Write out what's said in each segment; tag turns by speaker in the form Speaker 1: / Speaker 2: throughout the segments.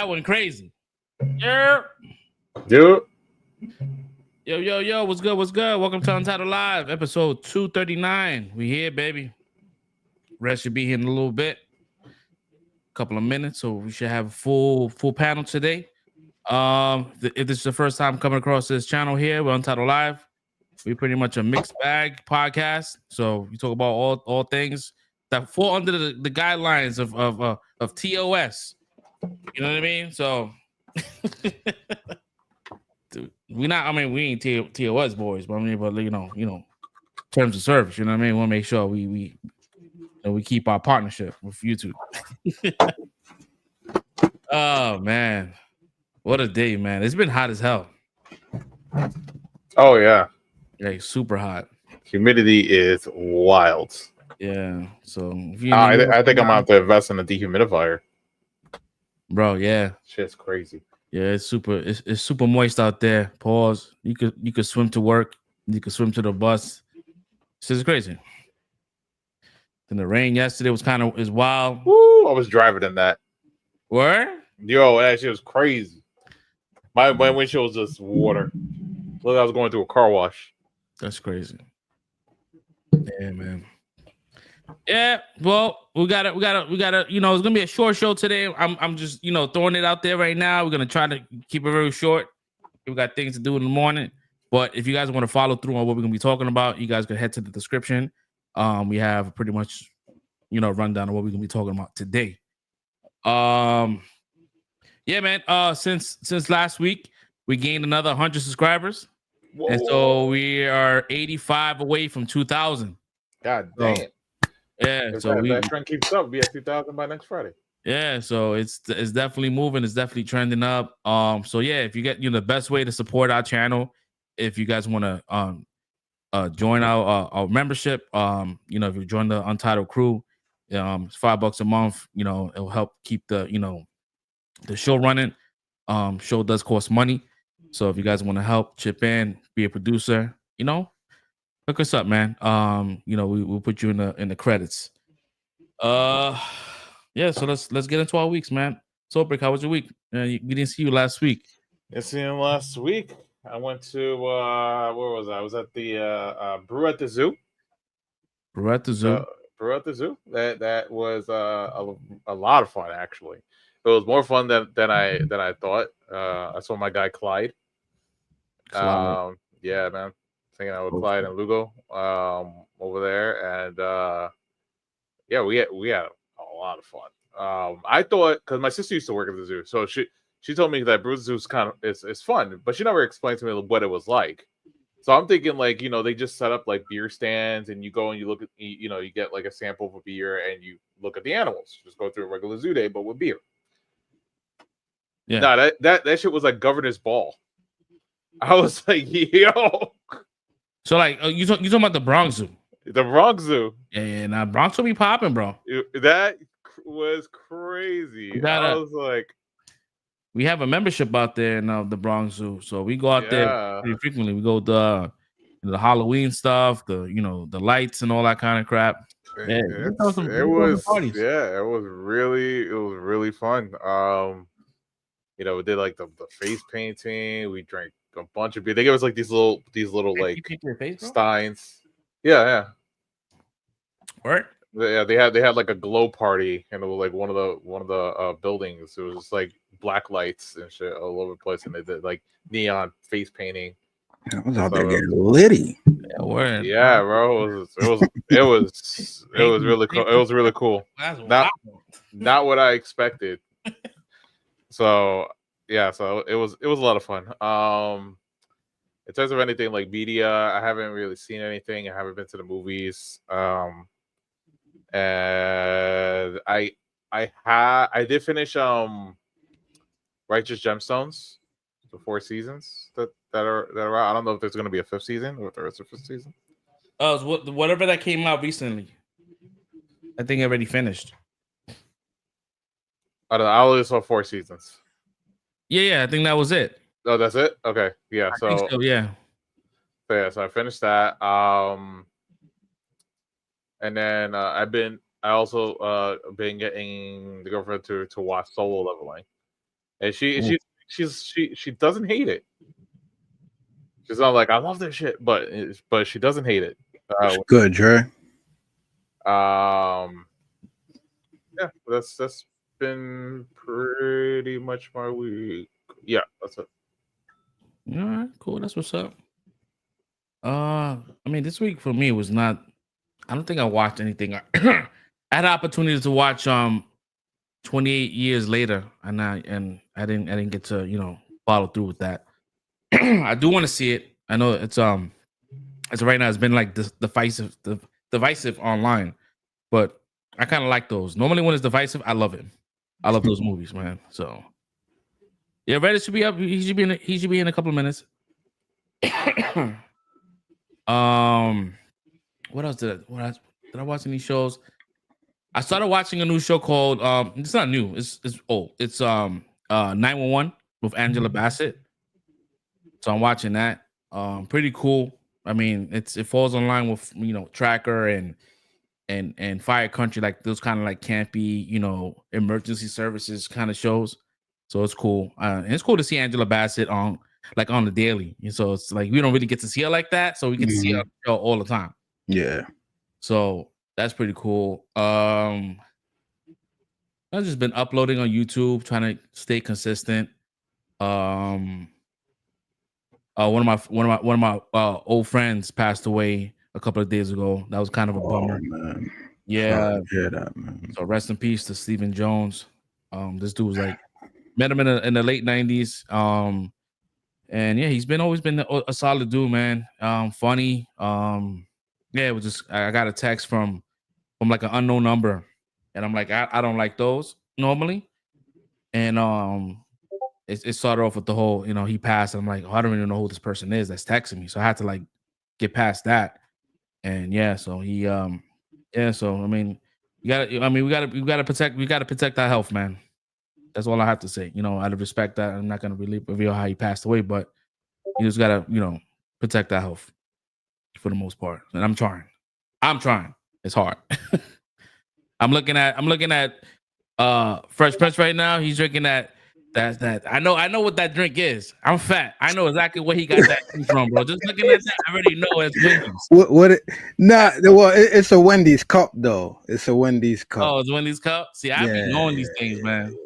Speaker 1: That went crazy. Yeah.
Speaker 2: Dude.
Speaker 1: Yo, what's good? What's good? Welcome to Untitled Live, episode 239. We here, baby. Rest should be here in a little bit. Couple of minutes, so we should have a full panel today. If this is the first time coming across this channel here, we're Untitled Live. We pretty much a mixed bag podcast. So we talk about all things that fall under the guidelines of TOS. You know what I mean? So dude, we ain't TOS boys, but you know, terms of service, you know what I mean? We want to make sure we keep our partnership with YouTube. Oh man. What a day, man. It's been hot as hell.
Speaker 2: Oh yeah.
Speaker 1: Like super hot.
Speaker 2: Humidity is wild.
Speaker 1: Yeah. So
Speaker 2: I think I'm gonna have to invest in a dehumidifier.
Speaker 1: Bro, yeah.
Speaker 2: Shit's crazy.
Speaker 1: Yeah, it's super moist out there. Pause. You could swim to work. You could swim to the bus. This is crazy. Then the rain yesterday was wild.
Speaker 2: Woo! I was driving in that.
Speaker 1: Where?
Speaker 2: Yo, that shit was crazy. My windshield was just water. Look, I was going through a car wash.
Speaker 1: That's crazy. Yeah, man. Yeah, well, we gotta. You know, it's gonna be a short show today. I'm just throwing it out there right now. We're gonna try to keep it very short. We got things to do in the morning, but if you guys want to follow through on what we're gonna be talking about, you guys can head to the description. We have pretty much rundown of what we're gonna be talking about today. Yeah, man. Since last week, we gained another 100 subscribers. Whoa. And so we are 85 away from 2,000.
Speaker 2: God damn.
Speaker 1: So, yeah.
Speaker 2: If
Speaker 1: so
Speaker 2: that trend keeps up, we'll be at 2,000 by next Friday.
Speaker 1: Yeah. So it's definitely moving. It's definitely trending up. So yeah, if you get the best way to support our channel, if you guys want to join our membership, if you join the Untitled crew, it's $5 a month. It'll help keep the show running. Show does cost money. So if you guys want to help chip in, be a producer, hook us up, man. We'll put you in the credits. Yeah, so let's get into our weeks, man. So Brick, how was your week? We didn't see you last week.
Speaker 2: Didn't see him last week. I went to where was I? I was at the Brew at the Zoo.
Speaker 1: Brew at the Zoo.
Speaker 2: Brew at the Zoo. That was a lot of fun, actually. It was more fun than I thought. I saw my guy Clyde. Yeah, man. Hanging out with Clyde and Lugo over there, and yeah, we had a lot of fun. I thought, because my sister used to work at the zoo, so she told me that Brew Zoo is fun, but she never explained to me what it was like. So I'm thinking they just set up like beer stands, and you go and you look at you get like a sample of a beer, and you look at the animals. Just go through a regular zoo day, but with beer.
Speaker 1: Yeah.
Speaker 2: No, that shit was like governor's ball. I was like, yo.
Speaker 1: So like, you talking about the Bronx Zoo?
Speaker 2: The Bronx Zoo.
Speaker 1: Yeah. Now Bronx will be popping, bro.
Speaker 2: That was crazy. I was like,
Speaker 1: we have a membership out there in the Bronx Zoo, so we go out there pretty frequently. We go to the Halloween stuff, the lights and all that kind of crap. Yeah,
Speaker 2: it was really fun. We did like the face painting. We drank a bunch of beer. They gave us like these little like steins. Yeah.
Speaker 1: Right.
Speaker 2: Yeah, they had like a glow party, and it was like one of the buildings. It was just like black lights and shit all over the place, and they did like neon face painting.
Speaker 3: I was out there getting litty.
Speaker 2: Yeah, bro. It was really cool. It was really cool. Not what I expected. So yeah, so it was a lot of fun. In terms of anything like media, I haven't really seen anything. I haven't been to the movies. And I did finish Righteous Gemstones, the 4 seasons that are out. I don't know if there's going to be a 5th season or if there is a 5th season.
Speaker 1: Oh, whatever that came out recently. I think it already finished.
Speaker 2: I only saw 4 seasons.
Speaker 1: Yeah, I think that was it.
Speaker 2: Oh, that's it? Okay. Yeah.
Speaker 1: I think so, yeah.
Speaker 2: So I finished that. And then I also been getting the girlfriend to watch Solo Leveling. and she doesn't hate it. She's not like I love this shit, but she doesn't hate it.
Speaker 3: It's good, Dre.
Speaker 2: Yeah, that's been pretty much my week. Yeah, that's it.
Speaker 1: All right, cool. That's what's up. I mean, this week for me was not. I don't think I watched anything. I had opportunity to watch 28 years later, and I didn't get to follow through with that. I do want to see it. I know it's as of right now it's been like divisive online, but I kind of like those. Normally when it's divisive, I love it. I love those movies, man. So yeah, Reddit should be up. He should be in a couple of minutes. What else did I watch any shows? I started watching a new show called it's not new, it's old. It's 911 with Angela Bassett. So I'm watching that. Pretty cool. I mean, it falls in line with Tracker and Fire Country, like those kind of like campy, emergency services kind of shows. So it's cool. And it's cool to see Angela Bassett on the daily. And so it's like we don't really get to see her like that. So we get to see her on the show all the time.
Speaker 3: Yeah.
Speaker 1: So that's pretty cool. I've just been uploading on YouTube, trying to stay consistent. One of my old friends passed away a couple of days ago. That was kind of a bummer.
Speaker 3: Man.
Speaker 1: Yeah.
Speaker 3: Hear that, man.
Speaker 1: So rest in peace to Stephen Jones. This dude was like met him in the late 90s. And yeah, he's always been a solid dude, man. Funny. Yeah, it was just I got a text from like an unknown number, and I'm like, I don't like those normally. And it started off with the whole, he passed. And I'm like, I don't even know who this person is that's texting me. So I had to like get past that. And yeah, so he so I mean, we gotta protect our health, man. That's all I have to say. Out of respect that I'm not gonna really reveal how he passed away, but you just gotta, protect our health for the most part. And I'm trying. It's hard. I'm looking at Fresh Prince right now. He's drinking that. I know what that drink is. I'm fat. I know exactly where he got that from, bro. Just looking at that, I already know it's Wendy's.
Speaker 3: It's a Wendy's cup though. It's a Wendy's cup.
Speaker 1: Oh, it's Wendy's cup. See, I be knowing these things, man.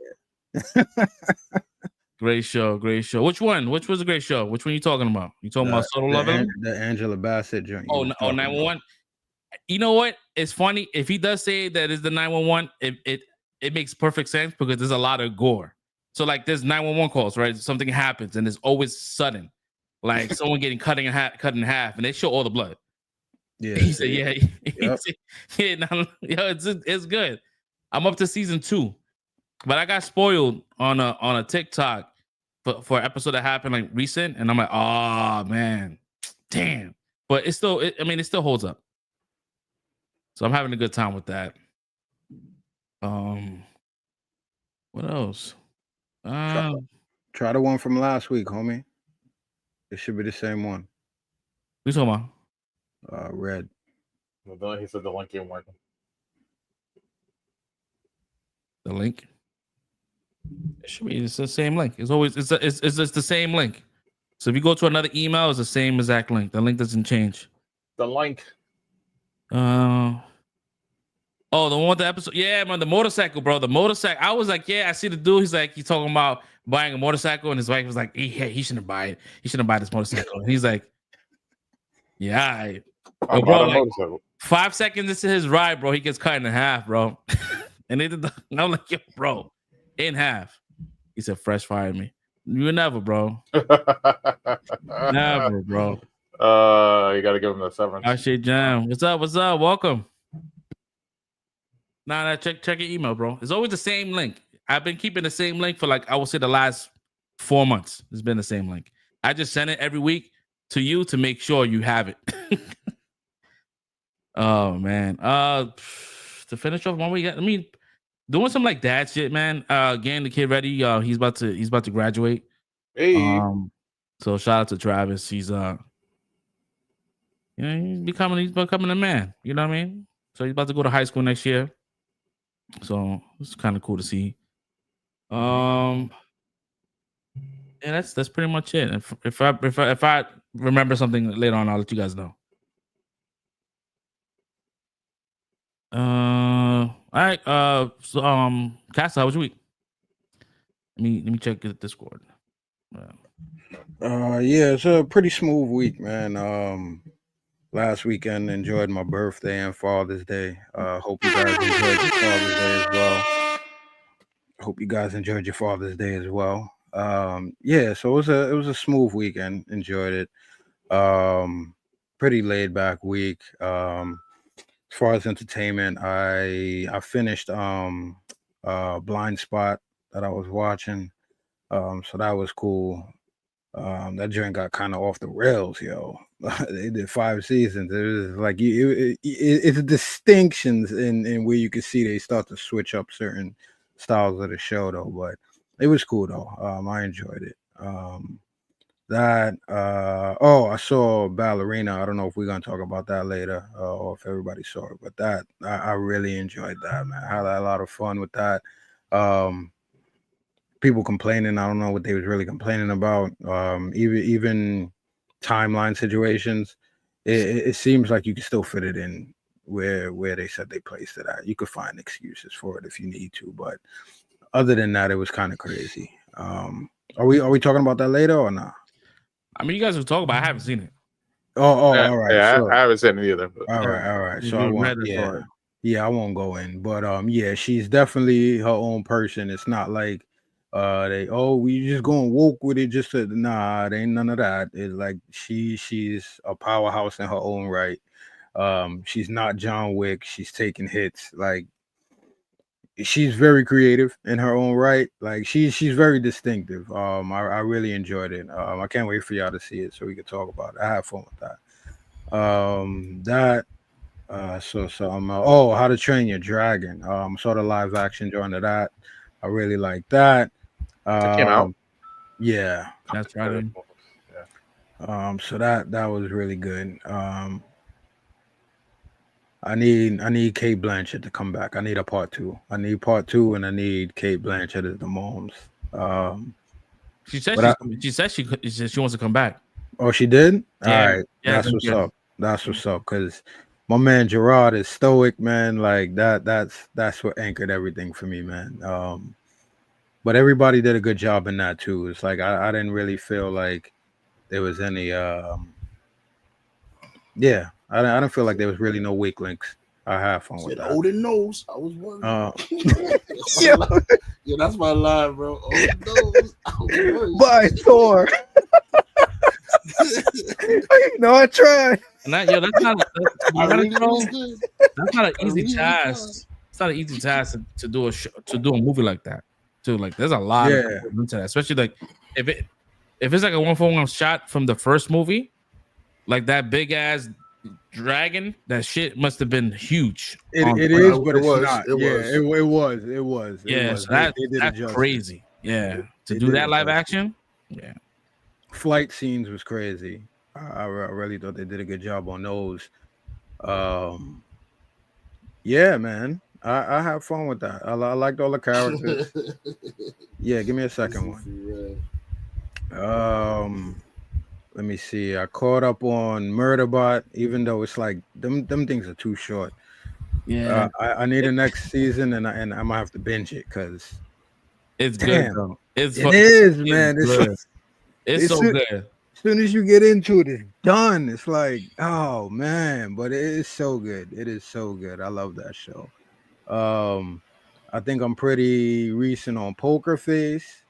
Speaker 1: Great show. Which one? Which was a great show? Which one you talking about? You talking about Solo Leveling?
Speaker 3: The Angela Bassett joint.
Speaker 1: 911. You know what? It's funny if he does say that it's the 911. It makes perfect sense because there's a lot of gore. So like there's 911 calls, right? Something happens and it's always sudden, like someone getting cut in half, and they show all the blood.
Speaker 3: Yeah,
Speaker 1: he said, yeah, it's good. I'm up to season 2, but I got spoiled on a TikTok for an episode that happened like recent, and I'm like, oh man, damn. But it still holds up. So I'm having a good time with that. What else?
Speaker 3: Try the one from last week, homie. It should be the same one.
Speaker 1: What you talking
Speaker 3: about? Red.
Speaker 2: He said the link ain't working.
Speaker 1: The link? It should be. It's the same link. It's just the same link. So if you go to another email, it's the same exact link. The link doesn't change.
Speaker 2: The link.
Speaker 1: Oh, the one with the episode. Yeah, man, the motorcycle, bro. The motorcycle. I was like, yeah, I see the dude. He's like, he's talking about buying a motorcycle, and his wife was like, he shouldn't buy it. He shouldn't buy this motorcycle. And he's like, yeah,
Speaker 2: I'm
Speaker 1: bro,
Speaker 2: like, motorcycle.
Speaker 1: 5 seconds into his ride, bro, he gets cut in half, bro. And I'm like, yo, bro, in half. He said, fresh fired me. You never, bro. Never, bro.
Speaker 2: You gotta give him the severance.
Speaker 1: I shit jam. What's up? Welcome. Nah, check your email, bro. It's always the same link. I've been keeping the same link for like I would say the last 4 months. It's been the same link. I just send it every week to you to make sure you have it. Oh man. To finish off one week, doing some like dad shit, man. Getting the kid ready. He's about to graduate.
Speaker 2: Hey.
Speaker 1: So shout out to Travis. He's he's becoming a man. You know what I mean? So he's about to go to high school next year. So it's kind of cool to see. Yeah, that's pretty much it. If I remember something later on, I'll let you guys know. All right. So Castle, how was your week? Let me check the Discord.
Speaker 3: Yeah, it's a pretty smooth week, man. Last weekend enjoyed my birthday and Father's Day. Hope you guys enjoyed your Father's Day as well. Hope you guys enjoyed your Father's Day as well. Yeah, so it was a smooth weekend. Enjoyed it. Pretty laid back week. As far as entertainment, I finished Blind Spot that I was watching. So that was cool. That joint got kind of off the rails, yo. They did 5 seasons. It was like it's distinctions in where you can see they start to switch up certain styles of the show, though. But it was cool though. I enjoyed it. I saw Ballerina. I don't know if we're gonna talk about that later, or if everybody saw it, but that I really enjoyed that, man. I had a lot of fun with that. People complaining, I don't know what they was really complaining about. Even timeline situations, it seems like you can still fit it in where they said they placed it at. You could find excuses for it if you need to, but other than that, it was kind of crazy. Are we talking about that later or not?
Speaker 1: I mean, you guys will talk about it. I haven't seen it.
Speaker 3: All right.
Speaker 2: Yeah, I haven't seen it either. But.
Speaker 3: All right. So I won't.
Speaker 1: Yeah.
Speaker 3: Yeah, I won't go in. But yeah, she's definitely her own person. It's not like we just going woke with it. Just nah, it ain't none of that. It's like she's a powerhouse in her own right. She's not John Wick. She's taking hits. Like she's very creative in her own right. Like she's very distinctive. I really enjoyed it. I can't wait for y'all to see it so we can talk about it. I have fun with that. How to Train Your Dragon. Saw the live action joint of that. I really like that.
Speaker 2: It came out.
Speaker 3: Yeah.
Speaker 1: That's right.
Speaker 2: Yeah.
Speaker 3: So that was really good. I need Kate Blanchett to come back. I need a part 2. I need part 2, and I need Kate Blanchett as the moms.
Speaker 1: She said she wants to come back.
Speaker 3: Oh, she did?
Speaker 1: Yeah.
Speaker 3: All right. That's what's up. That's what's up. Because my man Gerard is stoic, man. Like that's what anchored everything for me, man. But everybody did a good job in that too. It's like I didn't really feel like there was any I don't feel like there was really no weak links. I have fun with that.
Speaker 4: Odin knows. I was wondering.
Speaker 3: Yeah,
Speaker 4: that's my line, bro. Odin knows.
Speaker 3: By Thor. No, I tried.
Speaker 1: And that's not an easy task. It's not an easy task to do a movie like that. Too, like there's a lot of into that, especially like if it's like a 1-for-1 shot from the first movie, like that big ass dragon, that shit must have been huge.
Speaker 3: It is, but it's not. It was.
Speaker 1: Yeah, so that's crazy. Yeah, to do that live action. Yeah,
Speaker 3: flight scenes was crazy. I really thought they did a good job on those. Yeah, man. I have fun with that. I liked all the characters. Yeah, give me a second one. Let me see. I caught up on Murderbot, even though it's like them things are too short.
Speaker 1: Yeah,
Speaker 3: I need a next season, and I'm gonna have to binge it because
Speaker 1: it's good. Though.
Speaker 3: It is, man.
Speaker 1: It's so good.
Speaker 3: As soon as you get into it, it's done. It's like, oh man, but it is so good. It is so good. I love that show. I think I'm pretty recent on Poker Face.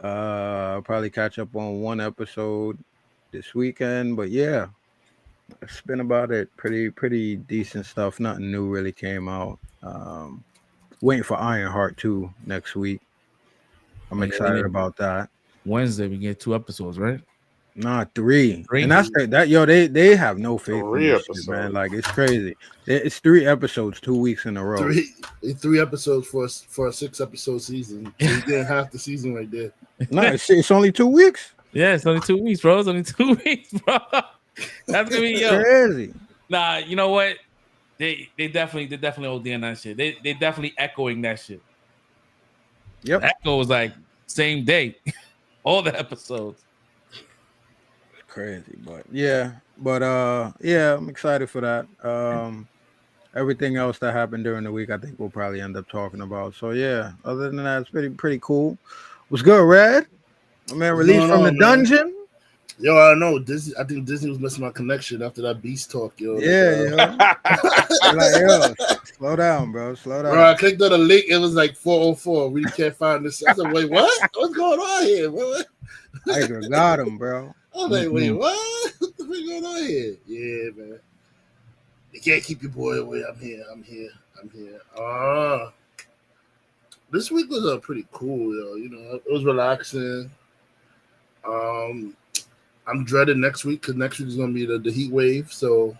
Speaker 3: I'll probably catch up on 1 episode this weekend, but yeah, it's been about it. Pretty decent stuff. Nothing new really came out. Waiting for Ironheart 2 next week. I'm excited about that.
Speaker 1: Wednesday we get 2 episodes, right?
Speaker 3: Nah, 3. And that's that. Yo, they have no faith in this shit, man. Like it's crazy. It's 3 episodes, 2 weeks in a row.
Speaker 4: 3 episodes for a 6-episode season. So you get half the season right there.
Speaker 3: No, it's only 2 weeks.
Speaker 1: Yeah, it's only 2 weeks, bro. It's only 2 weeks, bro. That's gonna be
Speaker 3: crazy.
Speaker 1: Nah, you know what? They definitely ODing that shit. They definitely echoing that shit.
Speaker 3: Yep.
Speaker 1: Echo was like same day. All the episodes.
Speaker 3: Crazy, but yeah, I'm excited for that. Everything else that happened during the week, I think we'll probably end up talking about. So yeah, other than that, it's pretty cool. What's good, Red? My man
Speaker 4: What's
Speaker 3: released
Speaker 4: going
Speaker 3: from the
Speaker 4: on, man?
Speaker 3: dungeon.
Speaker 4: Yo, I know Disney. I think Disney was missing my connection after that Beast talk, yo.
Speaker 3: Yeah. Like, yo, slow down, bro. Slow down.
Speaker 4: Bro, I clicked on the link. It was like 404. We can't find this. I said, wait, what? What's going on here? What?
Speaker 3: I got him, bro.
Speaker 4: I was like, wait, what? What the fuck going on here? Yeah, man. You can't keep your boy away. I'm here. This week was pretty cool, yo. You know, it was relaxing. I'm dreading next week because next week is gonna be the heat wave. So,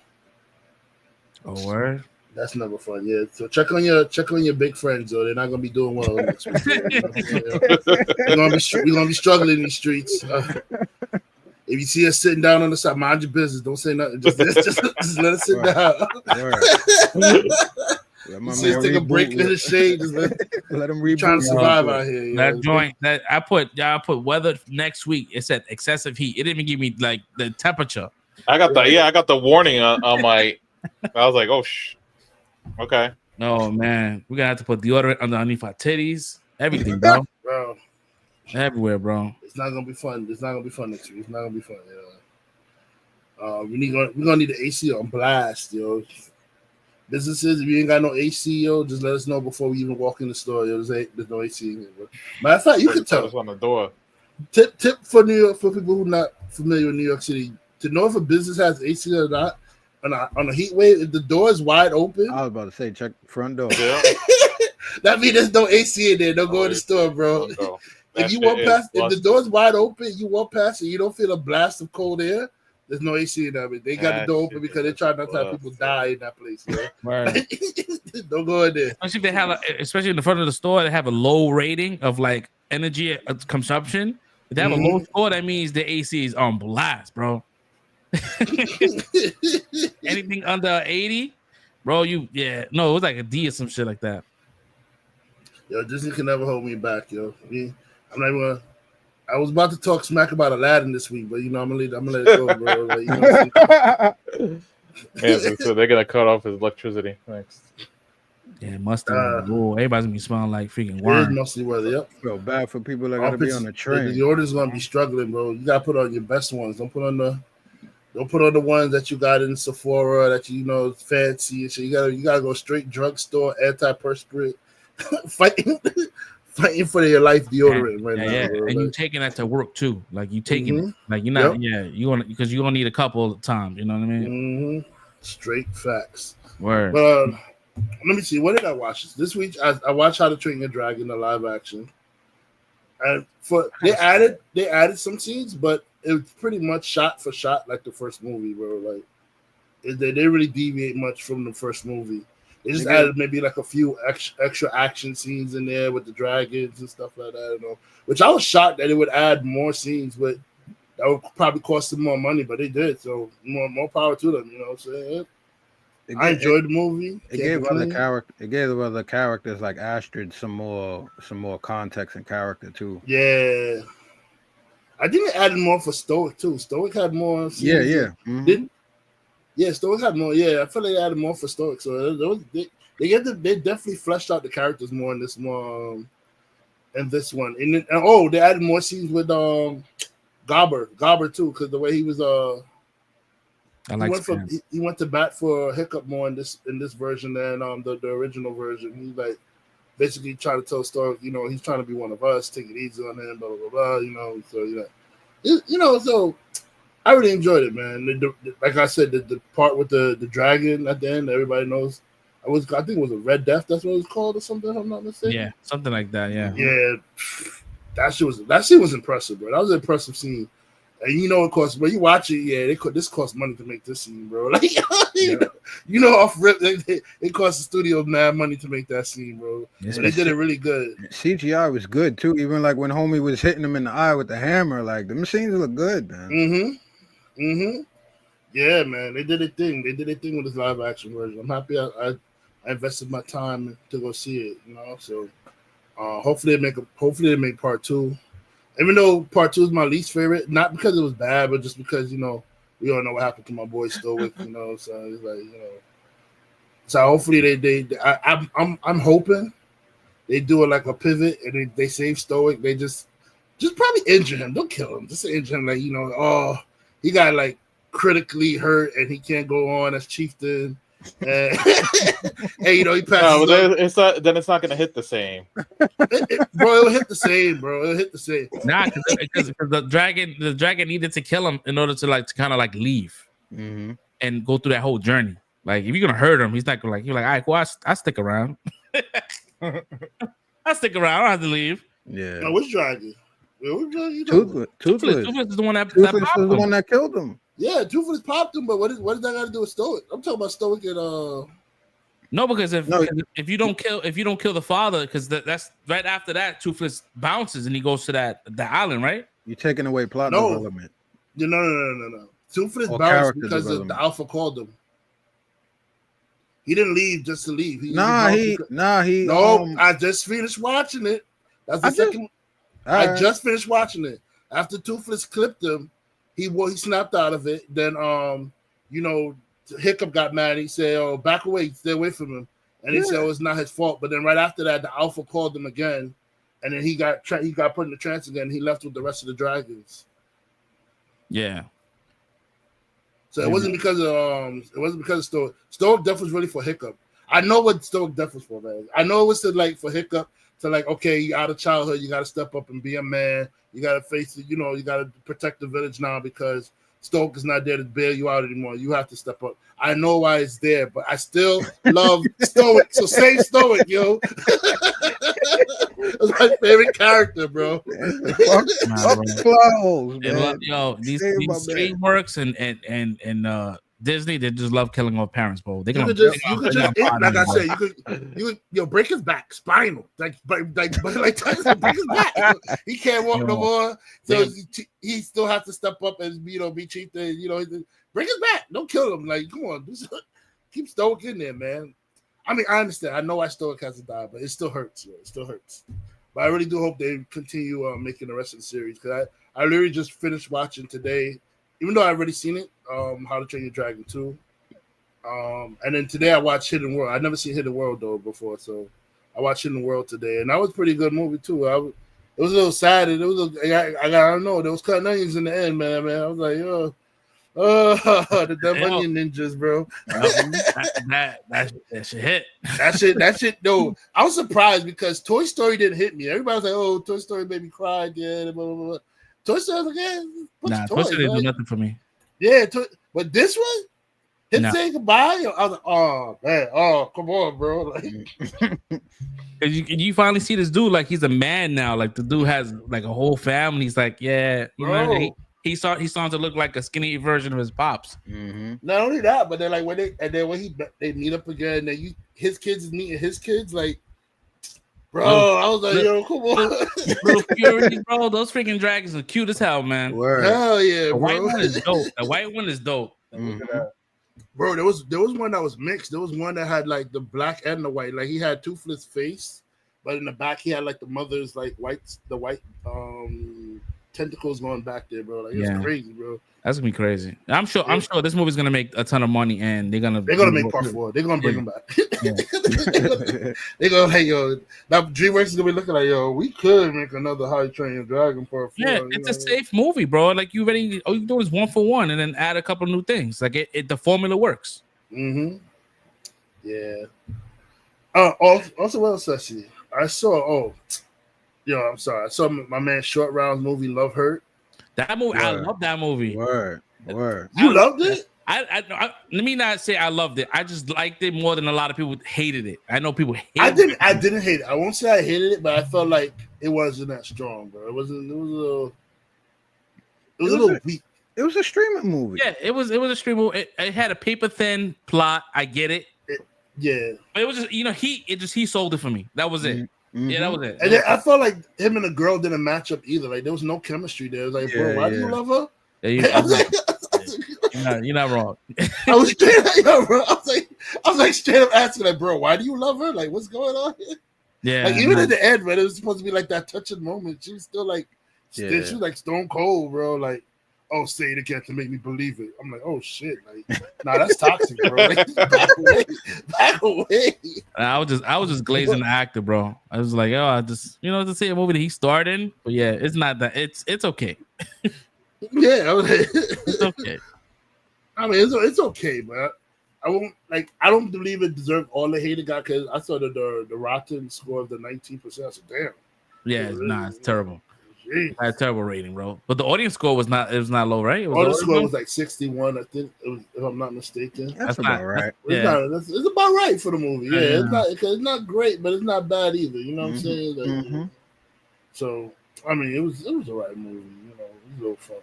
Speaker 1: Oh, word.
Speaker 4: that's never fun. Yeah. So check on your big friends, though. They're not gonna be doing well next week. We're gonna be struggling in these streets. If you see us sitting down on the side, mind your business. Don't say nothing. Just let us sit down. Just take a break in the shade. Just let them trying to survive out here.
Speaker 1: That joint that I put weather next week. It said excessive heat. It didn't even give me like the temperature.
Speaker 2: I got the warning on my. I was like, oh okay.
Speaker 1: No, man, we're gonna have to put deodorant underneath our titties. Everything, bro.
Speaker 4: Bro.
Speaker 1: Everywhere, bro.
Speaker 4: It's not gonna be fun. It's not gonna be fun next week. It's not gonna be fun. We're gonna need the AC on blast, yo. Businesses, if you ain't got no AC, yo, just let us know before we even walk in the store. Yo, there's no AC in here, bro. Matter of fact, you can tell us
Speaker 2: on the door.
Speaker 4: Tip for New York, for people who not familiar with New York City, to know if a business has AC or not on a heat wave. If the door is wide open,
Speaker 3: I was about to say check front door.
Speaker 2: Yeah.
Speaker 4: That means there's no AC in there. Don't go in the store, bro. If you walk past, if the door's wide open, you walk past and you don't feel a blast of cold air. There's no AC in there. They got the door open because they try not to have people die in that place. You know?
Speaker 1: Right.
Speaker 4: Don't go in there.
Speaker 1: Especially if they have, especially in the front of the store, they have a low rating of like energy consumption. If they have a low score, that means the AC is on blast, bro. Anything under 80, bro, it was like a D or some shit like that.
Speaker 4: Yo, Disney can never hold me back, yo. I'm not even gonna. I was about to talk smack about Aladdin this week, but I'm gonna let it go, bro. Like,
Speaker 2: so they're gonna cut off his electricity next.
Speaker 1: Yeah, musty. Everybody's gonna be smelling like freaking wine.
Speaker 4: It is musty weather. Yep.
Speaker 3: Feel bad for people that gotta be on the train.
Speaker 4: The order's gonna be struggling, bro. You gotta put on your best ones. Don't put on the ones that you got in Sephora that you know is fancy and shit. You gotta go straight drugstore, antiperspirant, fighting for your life deodorant now.
Speaker 1: Yeah.
Speaker 4: Bro.
Speaker 1: And you taking that to work too. Like you taking it. Like you're not. Yep. You want because you gonna need a couple of times. You know what I mean?
Speaker 4: Straight facts.
Speaker 1: Word.
Speaker 4: But let me see. What did I watch this week? I watched How to Train Your Dragon, the live action. And they added some scenes, but it was pretty much shot for shot like the first movie, bro. Like they didn't really deviate much from the first movie. They just added maybe like a few extra action scenes in there with the dragons and stuff like that. I don't know. Which I was shocked that it would add more scenes, but that would probably cost them more money. But they did, so more power to them. You know what I'm saying? I enjoyed the movie. It gave
Speaker 3: the other characters like Astrid some more context and character too.
Speaker 4: Yeah, I think they added more for Stoic too. Stoic had more.
Speaker 3: Yeah.
Speaker 4: Yeah, Stoic had more. Yeah, I feel like they added more for Stoic. So they definitely fleshed out the characters more in this one. And they added more scenes with Gobber too, because the way he was he went to bat for Hiccup more in this version than the original version. He's like basically trying to tell Stoic, he's trying to be one of us, take it easy on him, blah blah blah. So so I really enjoyed it, man. Like I said, the part with the dragon at the end, everybody knows. I think it was a Red Death. That's what it was called, or something. If I'm not mistaken.
Speaker 1: Yeah, something like that. Yeah.
Speaker 4: Yeah, that scene was impressive, bro. That was an impressive scene. And it costs when you watch it. Yeah, this costs money to make this scene, bro. Like off rip, it cost the studio mad money to make that scene, bro. Yeah, they did it really good.
Speaker 3: CGI was good too. Even like when homie was hitting him in the eye with the hammer, like the machines look good, man.
Speaker 4: Yeah, man, they did a thing. They did a thing with this live action version. I'm happy I invested my time to go see it. So hopefully they make part 2. Even though part 2 is my least favorite, not because it was bad, but just because we all know what happened to my boy Stoic. So it's like So hopefully I'm hoping they do like a pivot and they save Stoic. They just probably injure him. Don't kill him. Just injure him. Like he got like critically hurt and he can't go on as chieftain. And he passes.
Speaker 2: No, but then it's not going to hit the same.
Speaker 4: Bro, it'll hit the same, bro. It'll hit the same.
Speaker 1: Nah, because the dragon needed to kill him in order to kind of leave and go through that whole journey. Like if you're gonna hurt him, he's not gonna you're like, all right, well, I stick around. I stick around. I don't have to leave.
Speaker 3: Yeah.
Speaker 4: Now, which dragon?
Speaker 3: Toothless.
Speaker 1: Toothless is the one that
Speaker 3: killed him.
Speaker 4: Yeah, Toothless popped him, but what does that got to do with Stoic? I'm talking about Stoic and
Speaker 1: No, because if you don't kill the father, because that's right after that, Toothless bounces and he goes to the island, right?
Speaker 3: You're taking away plot development.
Speaker 4: No. Toothless bounced because the Alpha called him. He didn't leave just to leave. I just finished watching it. That's the second. I just finished watching it. After Toothless clipped him, he snapped out of it. Then Hiccup got mad. He said, "Oh, back away, stay away from him." And he said, "Oh, it's not his fault." But then right after that, the Alpha called him again, and then he got put in the trance again. He left with the rest of the dragons.
Speaker 1: Yeah.
Speaker 4: So it wasn't because of Stoic. Stoic Death was really for Hiccup. I know what Stoic Death was for, man. I know it was for Hiccup to okay, you out of childhood, you got to step up and be a man. You got to face it. You got to protect the village now because Stoic is not there to bail you out anymore. You have to step up. I know why it's there, but I still love Stoic. So save Stoic, yo. That's my favorite character, bro.
Speaker 3: Clothes, man.
Speaker 1: Yo, these DreamWorks and Disney, they just love killing off parents, bro. They like
Speaker 4: I said, you could break his back, spinal, like Tyson, break his back. He can't walk no more, so he still has to step up and be chieftain. Break his back. Don't kill him. Like, come on, keep Stoic in there, man. I mean, I understand. I know why Stoic has to die, but it still hurts. It still hurts. But I really do hope they continue making the rest of the series because I literally just finished watching today, even though I've already seen it, How to Train Your Dragon 2. And then today I watched Hidden World. I'd never seen Hidden World though before, so I watched Hidden World today, and that was a pretty good movie too. It was a little sad. I don't know. There was cutting onions in the end, man. I was like, the dumb onion ninjas, bro.
Speaker 1: that shit hit.
Speaker 4: That shit. No, I was surprised because Toy Story didn't hit me. Everybody was like, "Oh, Toy Story made me cry again." Blah, blah, blah. Toy Story was like,
Speaker 1: Toy Story didn't do nothing for me.
Speaker 4: Yeah, but this one, him saying goodbye, I was like, "Oh man, come on, bro!" Like,
Speaker 1: you finally see this dude like he's a man now. Like the dude has like a whole family. He's like, yeah, He started to look like a skinny version of his pops.
Speaker 3: Mm-hmm.
Speaker 4: Not only that, but then when they meet up again, and his kids is meeting his kids, like, bro, I was like, yo, come on,
Speaker 1: little Fury, bro. Those freaking dragons are cute as hell, man.
Speaker 3: Word.
Speaker 4: Hell yeah,
Speaker 1: the
Speaker 4: bro.
Speaker 1: white one is dope. The white one is dope.
Speaker 3: Mm-hmm.
Speaker 4: Bro, there was one that was mixed. There was one that had like the black and the white. Like he had Toothless face, but in the back he had like the mother's like white tentacles going back there, bro. Like it's crazy, bro.
Speaker 1: That's gonna be crazy. I'm sure this movie's gonna make a ton of money, and they're gonna
Speaker 4: make part 4. They're gonna bring them back. They're gonna now DreamWorks is gonna be looking like, yo, we could make another How to Train Your Dragon part 4.
Speaker 1: Yeah, it's a safe movie, bro. Like all you do is 1 for 1, and then add a couple new things. Like the formula works.
Speaker 4: Mm-hmm. Yeah. Also, what else I see? I saw. I'm sorry. I saw my man Short Round's movie Love Hurt.
Speaker 1: That movie, I love that movie.
Speaker 3: Word.
Speaker 4: You loved it?
Speaker 1: I let me not say I loved it. I just liked it more than a lot of people hated it. I know people hated it.
Speaker 4: I didn't hate it. I won't say I hated it, but I felt like it wasn't that strong, bro. It was a little weak.
Speaker 3: It was a streaming movie.
Speaker 1: Yeah, it was a streaming movie. It had a paper thin plot. I get it.
Speaker 4: Yeah.
Speaker 1: But it was just he sold it for me. That was it.
Speaker 3: Mm-hmm.
Speaker 1: Yeah, that was it.
Speaker 4: And then I felt like him and the girl didn't match up either. Like there was no chemistry there. It was like, bro, why do you love her?
Speaker 1: Yeah, you're not wrong.
Speaker 4: I was straight up, bro. I was like straight up asking, like, bro, why do you love her? Like, what's going on here?
Speaker 1: Yeah.
Speaker 4: Like even at the end, man, it was supposed to be like that touching moment. She was still like
Speaker 3: Yeah.
Speaker 4: She was like Stone Cold, bro. Like, oh, say it again to make me believe it. I'm like, oh shit, like, nah, that's toxic, bro. Like, back away.
Speaker 1: And I was just glazing the actor, bro. I was like, oh, I just to see a movie that he starred in, but yeah, it's not that. It's okay.
Speaker 4: Yeah, I was like,
Speaker 1: It's okay.
Speaker 4: I mean, it's okay, but I won't like. I don't believe it deserved all the hate it got because I saw the Rotten score of the 19%. I said, damn.
Speaker 1: Yeah, it's terrible.
Speaker 4: Jeez.
Speaker 1: I had a terrible rating, bro. But the audience score was not low, right? It was
Speaker 4: Audience score was like 61, I think, if I'm not mistaken.
Speaker 3: That's about right.
Speaker 4: It's about right for the movie. Yeah, it's not great, but it's not bad either. You know what I'm saying? Like, so I mean, it was a right movie. You know, it was a little fun.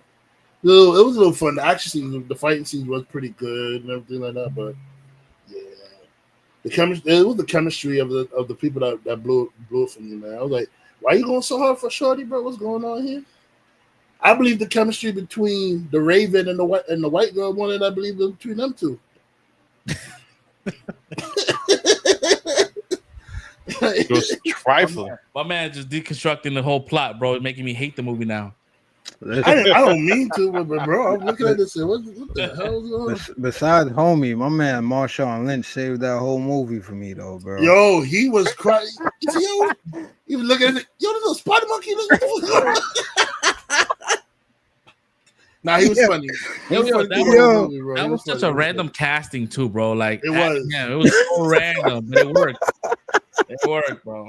Speaker 4: It was a little fun. The action scenes, the fighting scenes was pretty good and everything like that. But yeah, it was the chemistry of the people that blew it for me, man. I was like, why you going so hard for Shorty, bro? What's going on here? I believe the chemistry between the Raven and the white girl more than I believe between them two.
Speaker 2: Just trifling.
Speaker 1: My man just deconstructing the whole plot, bro, making me hate the movie now.
Speaker 4: I don't mean to, but bro, I'm looking at this and what the hell is going on?
Speaker 3: Besides homie, my man Marshawn Lynch saved that whole movie for me though, bro.
Speaker 4: Yo, he was crying. He was looking at it. Yo, there's a spider monkey. Nah, he was funny.
Speaker 1: That was such a random casting too, bro. Like
Speaker 4: it was.
Speaker 1: Yeah, it was so random, but it worked. It worked, bro.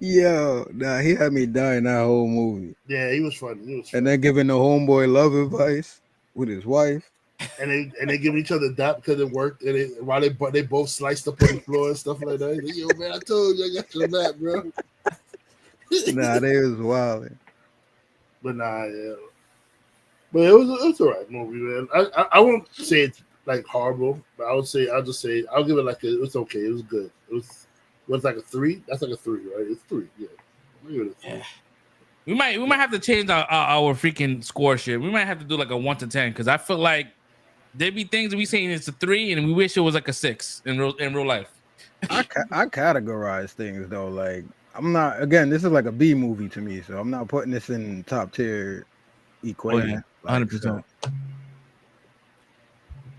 Speaker 3: Yo, nah, he had me dying that whole movie.
Speaker 4: Yeah, he was funny.
Speaker 3: And then giving the homeboy love advice with his wife.
Speaker 4: And they giving each other that because it worked. And while they both sliced up on the floor and stuff like that. Like, yo, man, I told you I got your back, bro.
Speaker 3: Nah, they was wilding.
Speaker 4: But nah, yeah. But it was all right movie, man. I won't say it's like horrible, but I'll just say I'll give it like it's okay. It was good. It was like a 3. That's like a 3, right? It's 3, yeah. I'll give it a 3.
Speaker 1: Yeah. We might have to change our freaking score shit. We might have to do like a 1 to 10 because I feel like there be things that we saying it's a 3 and we wish it was like a 6 in real life.
Speaker 3: I categorize things though. Like I'm not. Again, this is like a B movie to me, so I'm not putting this in top tier equation.
Speaker 1: 100%.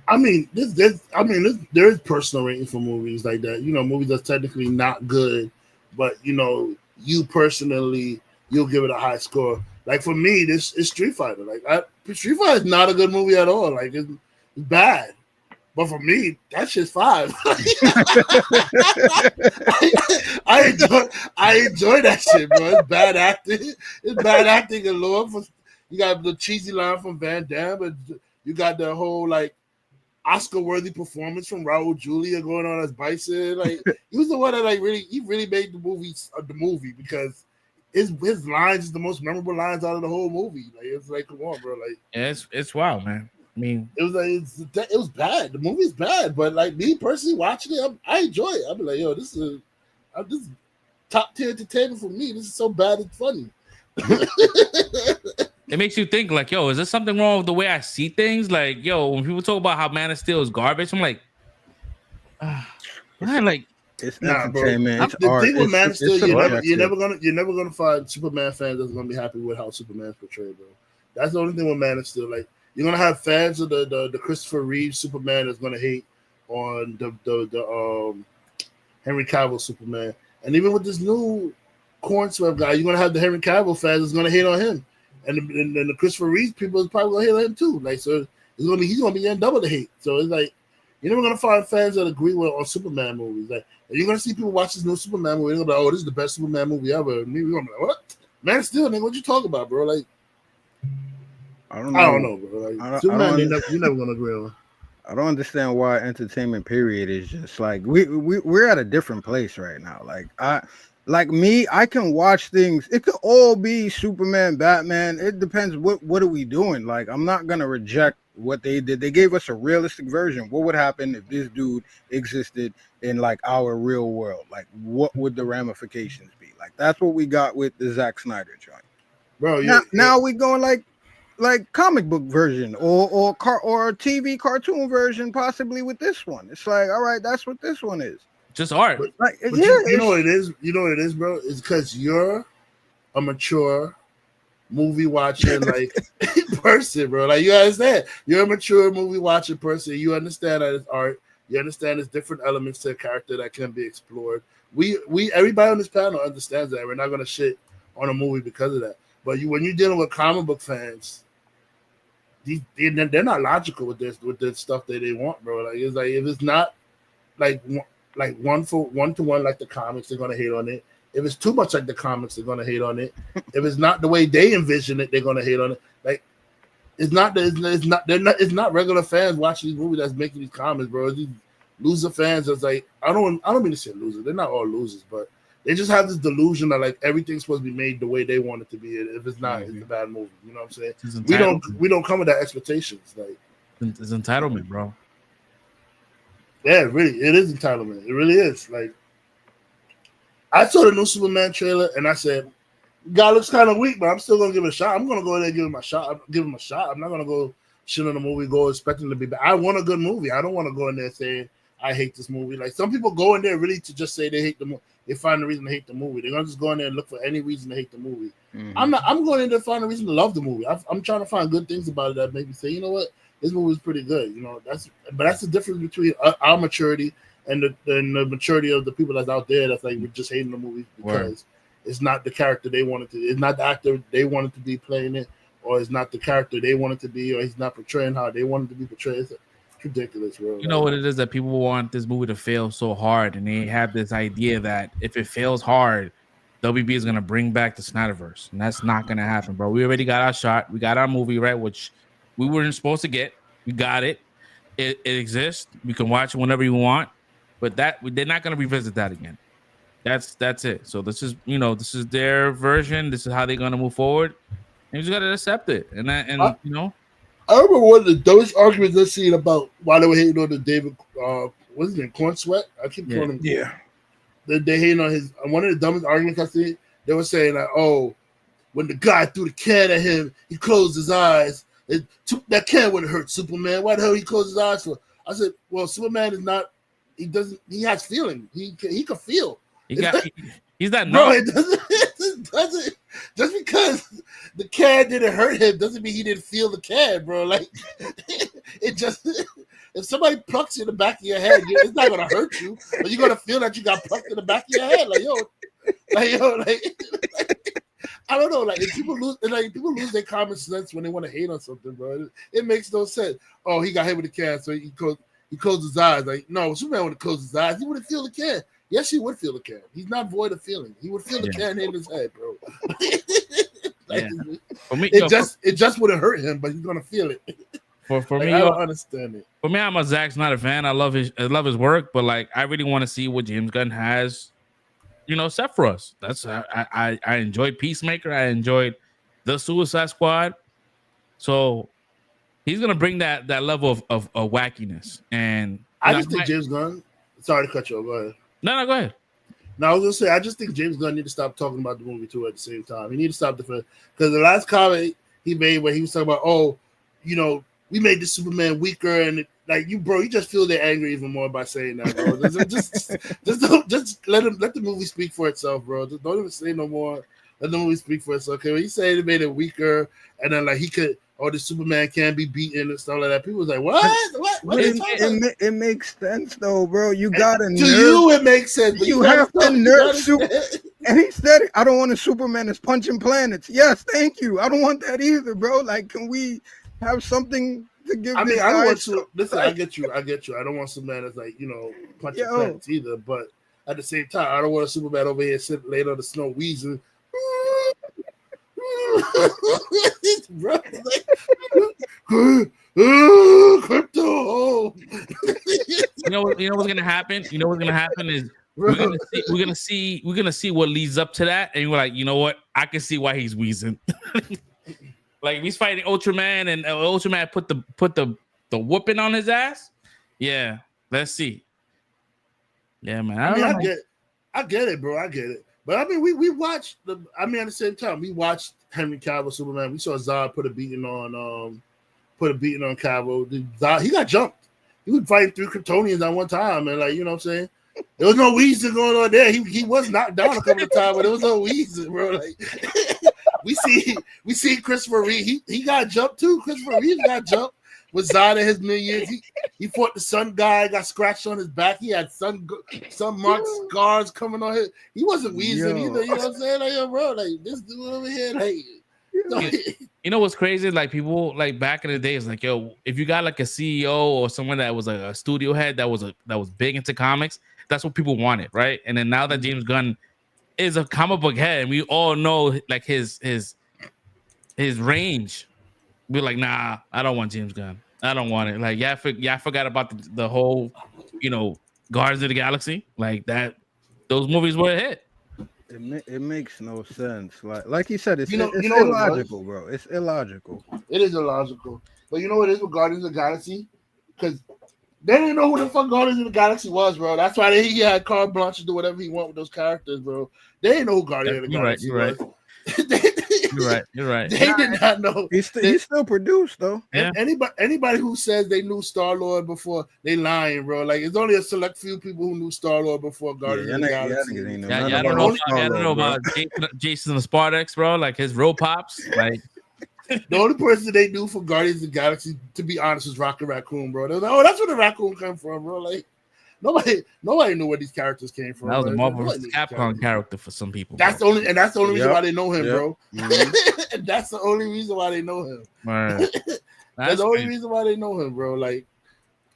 Speaker 4: I mean, there is personal rating for movies like that. You know, movies that's technically not good, but you personally you'll give it a high score. Like for me, this is Street Fighter. Like Street Fighter is not a good movie at all. Like it's bad. But for me, that shit's 5. I enjoy that shit, bro. It's bad acting. It's bad acting galore. You got the cheesy line from Van Damme, but you got the whole like Oscar-worthy performance from Raul Julia going on as Bison. Like he was the one that really made the movie because his lines is the most memorable lines out of the whole movie. Like it's like, come on, bro. Like
Speaker 1: yeah, it's wild, man. I mean,
Speaker 4: it was bad. The movie's bad, but like me personally watching it, I enjoy it. I'm like, yo, this is top tier entertainment for me. This is so bad it's funny.
Speaker 1: It makes you think like, yo, is there something wrong with the way I see things? Like, yo, when people talk about how Man of Steel is garbage, I'm like, like
Speaker 3: it's entertainment.
Speaker 4: The thing with Man of Steel, you're never gonna find Superman fans that's gonna be happy with how Superman's portrayed, bro. That's the only thing with Man of Steel. Like you're gonna have fans of the Christopher Reeve Superman that's gonna hate on the Henry Cavill Superman, and even with this new corn swept guy, you're gonna have the Henry Cavill fans that's gonna hate on him. And the Christopher Reeve people is probably gonna hate on him too. Like so, he's gonna be getting double the hate. So it's like you're never gonna find fans that agree with on Superman movies. Like you're gonna see people watch this new Superman movie. They're gonna be like, "Oh, this is the best Superman movie ever." And we're gonna be like, "What? Man, still, nigga, what you talking about, bro?" Like I don't know, bro. Like Superman, you're never gonna agree on.
Speaker 3: I don't understand why entertainment period is just like we're at a different place right now. I can watch things. It could all be Superman, Batman. It depends what are we doing. Like I'm not gonna reject what they did. They gave us a realistic version. What would happen if this dude existed in like our real world? Like what would the ramifications be? Like that's what we got with the Zack Snyder joint.
Speaker 4: Bro,
Speaker 3: now we going like comic book version or TV cartoon version possibly with this one. It's like, all right, that's what this one is.
Speaker 1: Just art.
Speaker 4: But you know what it is? You know what it is, bro? It's because you're a mature movie watching like person, bro. Like you understand, you're a mature movie watching person. You understand that it's art. You understand there's different elements to a character that can be explored. We everybody on this panel understands that. We're not gonna shit on a movie because of that. But when you're dealing with comic book fans, they're not logical with this stuff that they want, bro. Like it's like if it's not like one to one like the comics, they're gonna hate on it. If it's too much like the comics, they're gonna hate on it. If it's not the way they envision it, they're gonna hate on it. Like it's not regular fans watching these movies that's making these comments, bro. It's these loser fans that's like I don't mean to say losers. They're not all losers, but they just have this delusion that like everything's supposed to be made the way they want it to be. If it's not, it's a bad movie. You know what I'm saying? We don't come with that expectations. Like
Speaker 1: it's entitlement, bro.
Speaker 4: Yeah, really, it is entitlement. It really is. Like I saw the new Superman trailer and I said, "God looks kind of weak, but I'm still gonna give it a shot. I'm gonna go in there and give him a shot. I'm not gonna go shit on the movie, go expecting to be bad. I want a good movie. I don't want to go in there saying I hate this movie. Like some people go in there really to just say they hate the movie. They find a reason to hate the movie. They're gonna just go in there and look for any reason to hate the movie. Mm-hmm. I'm going in there to find a reason to love the movie. I'm trying to find good things about it that make me say, you know what, this movie is pretty good. You know, that's the difference between our maturity and the maturity of the people that's out there. That's like we're just hating the movie because it's not the character they wanted to. It's not the actor they wanted to be playing it, or it's not the character they wanted to be, or he's not portraying how they wanted to be portrayed. It's ridiculous, bro.
Speaker 1: You know what it is that people want this movie to fail so hard, and they have this idea that if it fails hard, WB is gonna bring back the Snyderverse, and that's not gonna happen, bro. We already got our shot. We got our movie, right? Which we weren't supposed to get. We got it. It exists. We can watch it whenever you want, but they're not gonna revisit that again. That's it. So this is their version. This is how they're gonna move forward. And you just gotta accept it.
Speaker 4: I remember one of the dumbest arguments I've seen about why they were hating on the David, what's his name, Corn Sweat? I keep calling him.
Speaker 3: Yeah.
Speaker 4: They hating on his. One of the dumbest arguments I've seen. They were saying like, oh, when the guy threw the can at him, he closed his eyes. That can wouldn't hurt Superman. Why the hell he closed his eyes for? I said, well, Superman is not. He doesn't. He has feeling. He can feel.
Speaker 1: He's not.
Speaker 4: Bro, it doesn't. Just because the can didn't hurt him doesn't mean he didn't feel the can, bro. Like it just. If somebody plucks you in the back of your head, it's not gonna hurt you, but you're gonna feel that you got plucked in the back of your head. I don't know. Like if people lose their common sense when they want to hate on something, bro. It makes no sense. Oh, he got hit with a can, so he closed his eyes. Like no, Superman would have closed his eyes. He wouldn't feel the can. Yes, he would feel the can. He's not void of feeling. He would feel the can in his head, bro.
Speaker 1: For me,
Speaker 4: it just wouldn't hurt him, but he's gonna feel it.
Speaker 1: For me,
Speaker 4: I don't understand it.
Speaker 1: For me, I'm a Zack Snyder fan. I love his work, but like I really want to see what James Gunn has, set for us. That's I enjoyed Peacemaker. I enjoyed the Suicide Squad. So he's gonna bring that level of wackiness. And
Speaker 4: I just think James Gunn. Sorry to cut you off. Go ahead.
Speaker 1: No, go ahead.
Speaker 4: No, I was gonna say I just think James Gunn need to stop talking about the movie too at the same time. He need to stop because the last comment he made where he was talking about, we made the Superman weaker, and you just feel they're angry even more by saying that, bro. just let the movie speak for itself, bro. Just don't even say no more. Let the movie speak for itself. Okay, when he said it made it weaker, and then the Superman can be beaten and stuff like that. People was like, what?
Speaker 3: It makes sense though, bro. You got to
Speaker 4: you. It makes sense. But
Speaker 3: you have to nerf Superman. And he said, "I don't want a Superman that's punching planets." Yes, thank you. I don't want that either, bro. Like, can we have something to give?
Speaker 4: I mean, I don't want to. Listen, I get you. I don't want Superman that's punching planets either. But at the same time, I don't want a Superman over here sitting laid on the snow wheezing. Bro, crypto.
Speaker 1: You know what's gonna happen? You know what's gonna happen is we're gonna see what leads up to that, and we're like, you know what? I can see why he's wheezing. Like he's fighting Ultraman, and Ultraman put the whooping on his ass. Yeah, let's see. Yeah, man.
Speaker 4: I get it, bro. I get it. But I mean, we watched at the same time, we watched Henry Cavill Superman. We saw Zod put a beating on Cavill. Zod, he got jumped. He was fighting through Kryptonians at one time, and you know what I'm saying? There was no Weezer going on there. He was knocked down a couple of times, but there was no Weezer, bro. Like we see Christopher Reeve. He got jumped too. Christopher Reeve got jumped with Zod and his minions. He fought the sun guy, got scratched on his back. He had sun marks, scars coming on his. He wasn't Weezer either. You know what I'm saying? Like, yo, bro, like this dude over here, like.
Speaker 1: You know what's crazy? Like people like back in the days, like yo, if you got like a CEO or someone that was a studio head that was big into comics, that's what people wanted, right? And then now that James Gunn is a comic book head, and we all know like his range, we're like, nah, I don't want James Gunn. I don't want it. Like, yeah, I forgot about the whole, Guardians of the Galaxy, like that. Those movies were a hit.
Speaker 3: It makes no sense. Like you said, it's
Speaker 4: it's
Speaker 3: illogical, bro. It's illogical.
Speaker 4: It is illogical. But you know what it is with Guardians of the Galaxy? Because they didn't know who the fuck Guardians of the Galaxy was, bro. That's why he had carte blanche to do whatever he want with those characters, bro. They didn't know who Guardians of the Galaxy was.
Speaker 1: You're right.
Speaker 4: They did not know.
Speaker 3: He's still produced though.
Speaker 1: Yeah.
Speaker 4: Anybody who says they knew Star-Lord before, they lying, bro. Like it's only a select few people who knew Star-Lord before Guardians of the Galaxy.
Speaker 1: I don't know about Jason the Spartax, bro. Like his roll pops, like.
Speaker 4: The only person they knew for Guardians of the Galaxy, to be honest, was Rocket Raccoon, bro. They was like, oh, that's where the raccoon came from, bro. Like nobody knew where these characters came from.
Speaker 1: That was a Marvel vs. Capcom character for some people.
Speaker 4: That's the only reason why they know him, bro.
Speaker 3: Mm-hmm.
Speaker 4: And that's the only reason why they know him.
Speaker 1: Right.
Speaker 4: That's the only reason why they know him, bro. Like,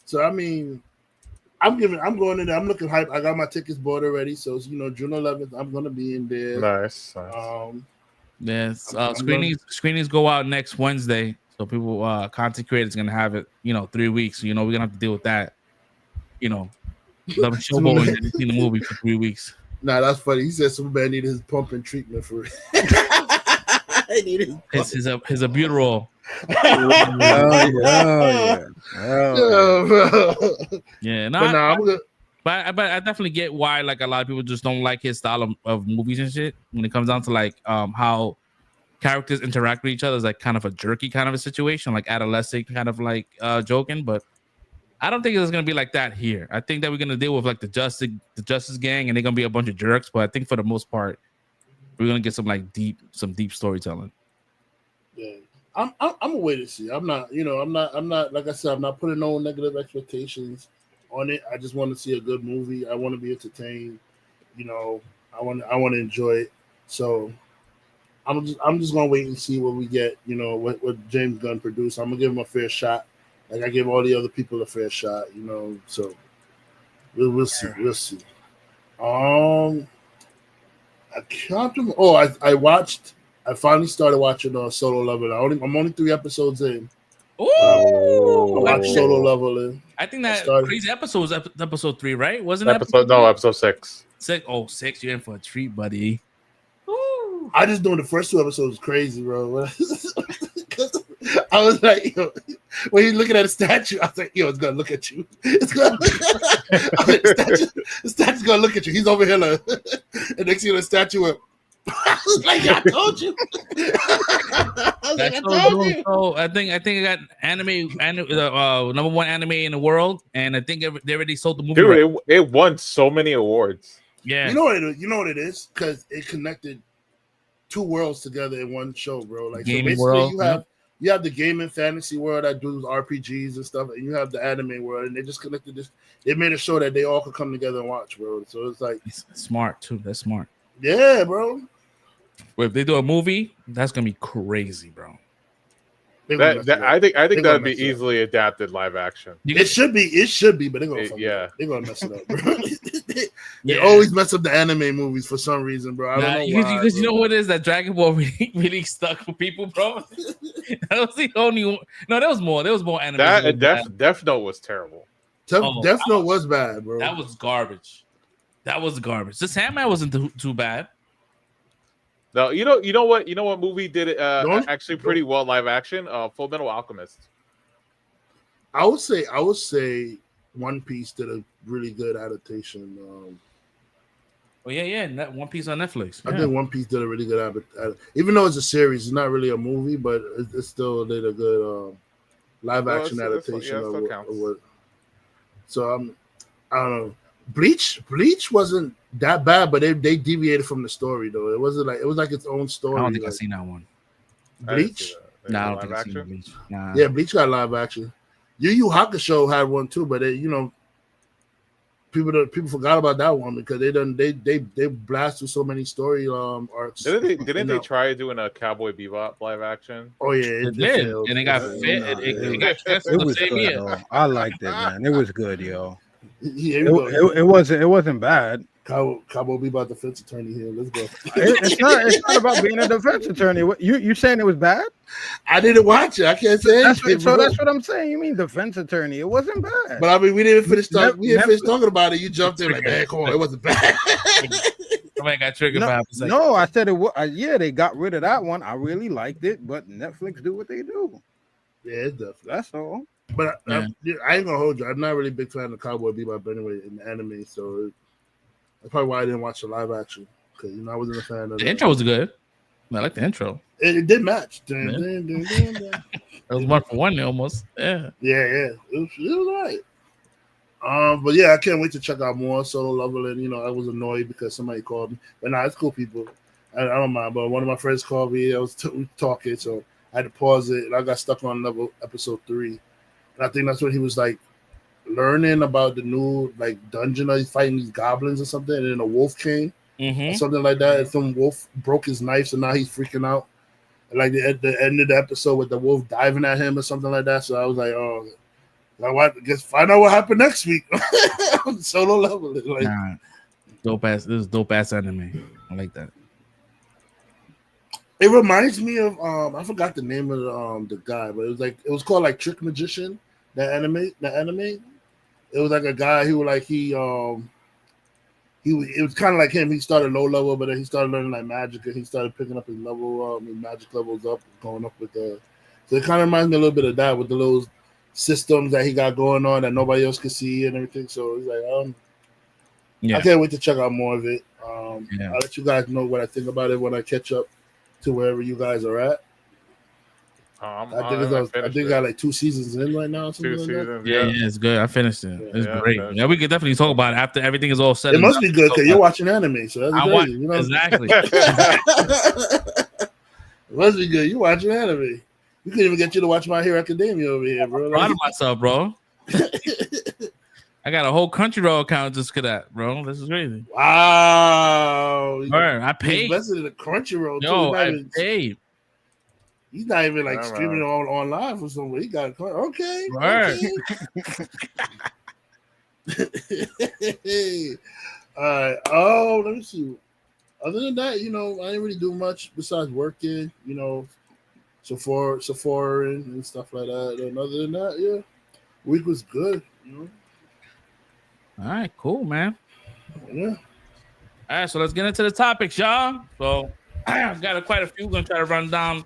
Speaker 4: so I mean, I'm going in there. I'm looking hype. I got my tickets bought already, so June 11th, I'm gonna be in there.
Speaker 2: Nice.
Speaker 1: Yes. Screenings go out next Wednesday, so people, content creators gonna have it. 3 weeks. So, we're gonna have to deal with that. Let showboat and seen the movie for 3 weeks.
Speaker 4: Nah, that's funny. He said Superman needed his pumping treatment for it.
Speaker 1: His albuterol. Yeah. But I definitely get why like a lot of people just don't like his style of movies and shit. When it comes down to like how characters interact with each other is like kind of a jerky kind of a situation, like adolescent kind of like joking, but I don't think it's gonna be like that here. I think that we're gonna deal with like the Justice Gang, and they're gonna be a bunch of jerks. But I think for the most part, we're gonna get some deep storytelling.
Speaker 4: Yeah, I'm gonna wait to see. I'm not like I said, I'm not putting no negative expectations on it. I just want to see a good movie. I want to be entertained. I want to enjoy it. So I'm just gonna wait and see what we get. What James Gunn produced. I'm gonna give him a fair shot. Like I give all the other people a fair shot, So we'll see. We'll see. I can't remember. Oh, I finally started watching Solo Leveling. I'm only 3 episodes in.
Speaker 1: Ooh,
Speaker 4: I watched Solo Leveling.
Speaker 1: I think that crazy episode was episode 3, right? Wasn't it
Speaker 2: episode 6?
Speaker 1: 6. Oh, 6. You're in for a treat, buddy. Ooh.
Speaker 4: I just know the first 2 episodes was crazy, bro. I was like, when you're looking at a statue, I was like, it's gonna look at you. It's gonna the statue's gonna look at you. He's over here, and next thing you know, the statue went. I was like, I told you.
Speaker 1: So I think I got anime number 1 anime in the world, and I think they already sold the movie.
Speaker 2: Dude, it won so many awards.
Speaker 1: Yeah,
Speaker 4: you know what it is? Because it connected 2 worlds together in one show, bro. Like,
Speaker 1: gaming
Speaker 4: so basically,
Speaker 1: world.
Speaker 4: You have the gaming fantasy world that do RPGs and stuff, and you have the anime world, and they just connected this. They made a show that they all could come together and watch, bro. So it's like
Speaker 1: it's smart too. That's smart.
Speaker 4: Yeah, bro.
Speaker 1: Well, if they do a movie, that's gonna be crazy, bro.
Speaker 2: I think that'd be easily adapted live action.
Speaker 4: It should be, but they're gonna they're gonna mess it up, bro. They always mess up the anime movies for some reason, bro. I don't know why.
Speaker 1: Because you know what it is that Dragon Ball really stuck for people, bro. That was the only one. No, there was more. There was more anime.
Speaker 2: Death Note was terrible.
Speaker 4: Death Note was bad, bro.
Speaker 1: That was garbage. The Sandman wasn't too bad.
Speaker 2: No, you know what movie did it actually pretty well live action? Full Metal Alchemist.
Speaker 4: I would say One Piece did a really good adaptation.
Speaker 1: One Piece on Netflix.
Speaker 4: I think One Piece did a really good adaptation. Even though it's a series, it's not really a movie, but it still did a good live action adaptation of what. So I don't know. Bleach wasn't that bad, but they deviated from the story though. It was like its own story.
Speaker 1: I don't think
Speaker 4: like,
Speaker 1: I've seen that one.
Speaker 4: Bleach.
Speaker 1: No, I don't think I've seen Bleach. Nah.
Speaker 4: Yeah, Bleach got live action. Yu Yu Hakusho had one too, but people forgot about that one because they blast through so many story arcs.
Speaker 2: Didn't they try doing a Cowboy Bebop live action?
Speaker 4: Oh yeah,
Speaker 1: it did, and it got fit. It got canceled.
Speaker 3: It was good, though. I liked it, man. It was good, yo.
Speaker 4: Yeah,
Speaker 3: It wasn't bad.
Speaker 4: Cowboy Bebop defense attorney here. Let's go.
Speaker 3: It's not about being a defense attorney. You saying it was bad?
Speaker 4: I didn't watch it. I can't say anything.
Speaker 3: That's what I'm saying. You mean defense attorney? It wasn't bad.
Speaker 4: But I mean, we didn't finish talking. We didn't finish talking about it. You jumped in like, man, come on, it wasn't bad.
Speaker 1: Somebody got triggered by a second.
Speaker 3: No, I said it. Yeah, they got rid of that one. I really liked it, but Netflix do what they do.
Speaker 4: Yeah, it's definitely.
Speaker 3: That's all.
Speaker 4: But I ain't gonna hold you. I'm not really a big fan of Cowboy Bebop anyway in the anime, so that's probably why I didn't watch the live action because I wasn't a fan of
Speaker 1: the intro. Was good. I like the intro.
Speaker 4: It did match.
Speaker 1: It was 1-for-1 almost. Yeah.
Speaker 4: It was all right. But yeah, I can't wait to check out more Solo Leveling. I was annoyed because somebody called me, but it's cool, people. I don't mind. But one of my friends called me. I was talking, so I had to pause it, and I got stuck on episode 3. And I think that's when he was like learning about the new like dungeon. He's fighting these goblins or something, and then a wolf came, or something like that. And some wolf broke his knife, so now he's freaking out. And like at the end of the episode with the wolf diving at him or something like that. So I was like, oh, I guess find out what happened next week. Solo Leveling. Like,
Speaker 1: dope ass. This is dope ass anime. I like that.
Speaker 4: It reminds me of I forgot the name of the guy, but it was called like Trick Magician. The anime. It was like a guy who like it was kind of like him. He started low level, but then he started learning like magic, and he started picking up his level, his magic levels up, going up with the. So it kind of reminds me a little bit of that with the little systems that he got going on that nobody else could see and everything. So it's like I can't wait to check out more of it. I'll let you guys know what I think about it when I catch up to wherever you guys are at. I think I got like 2 seasons in right now. 2 seasons.
Speaker 1: Yeah, it's good. I finished it. It's great. Yeah, we could definitely talk about it after everything is all set.
Speaker 4: It must be good because you're watching anime, so that's crazy.
Speaker 1: Exactly.
Speaker 4: It must be good. You're watching anime. You couldn't even get you to watch My Hero Academia over here, bro.
Speaker 1: I'm proud of myself, bro. I got a whole Crunchyroll account just for that, bro. This is crazy.
Speaker 4: Wow.
Speaker 1: I paid.
Speaker 4: Invested in a Crunchyroll.
Speaker 1: Yo, I paid.
Speaker 4: He's not even like streaming it online for somewhere. He got okay.
Speaker 1: Right.
Speaker 4: Okay. All right. Oh, let me see. Other than that, I didn't really do much besides working. Sephora and stuff like that. And other than that, week was good.
Speaker 1: All right, cool, man.
Speaker 4: Yeah.
Speaker 1: All right, so let's get into the topics, y'all. So I've got quite a few. We're gonna try to run down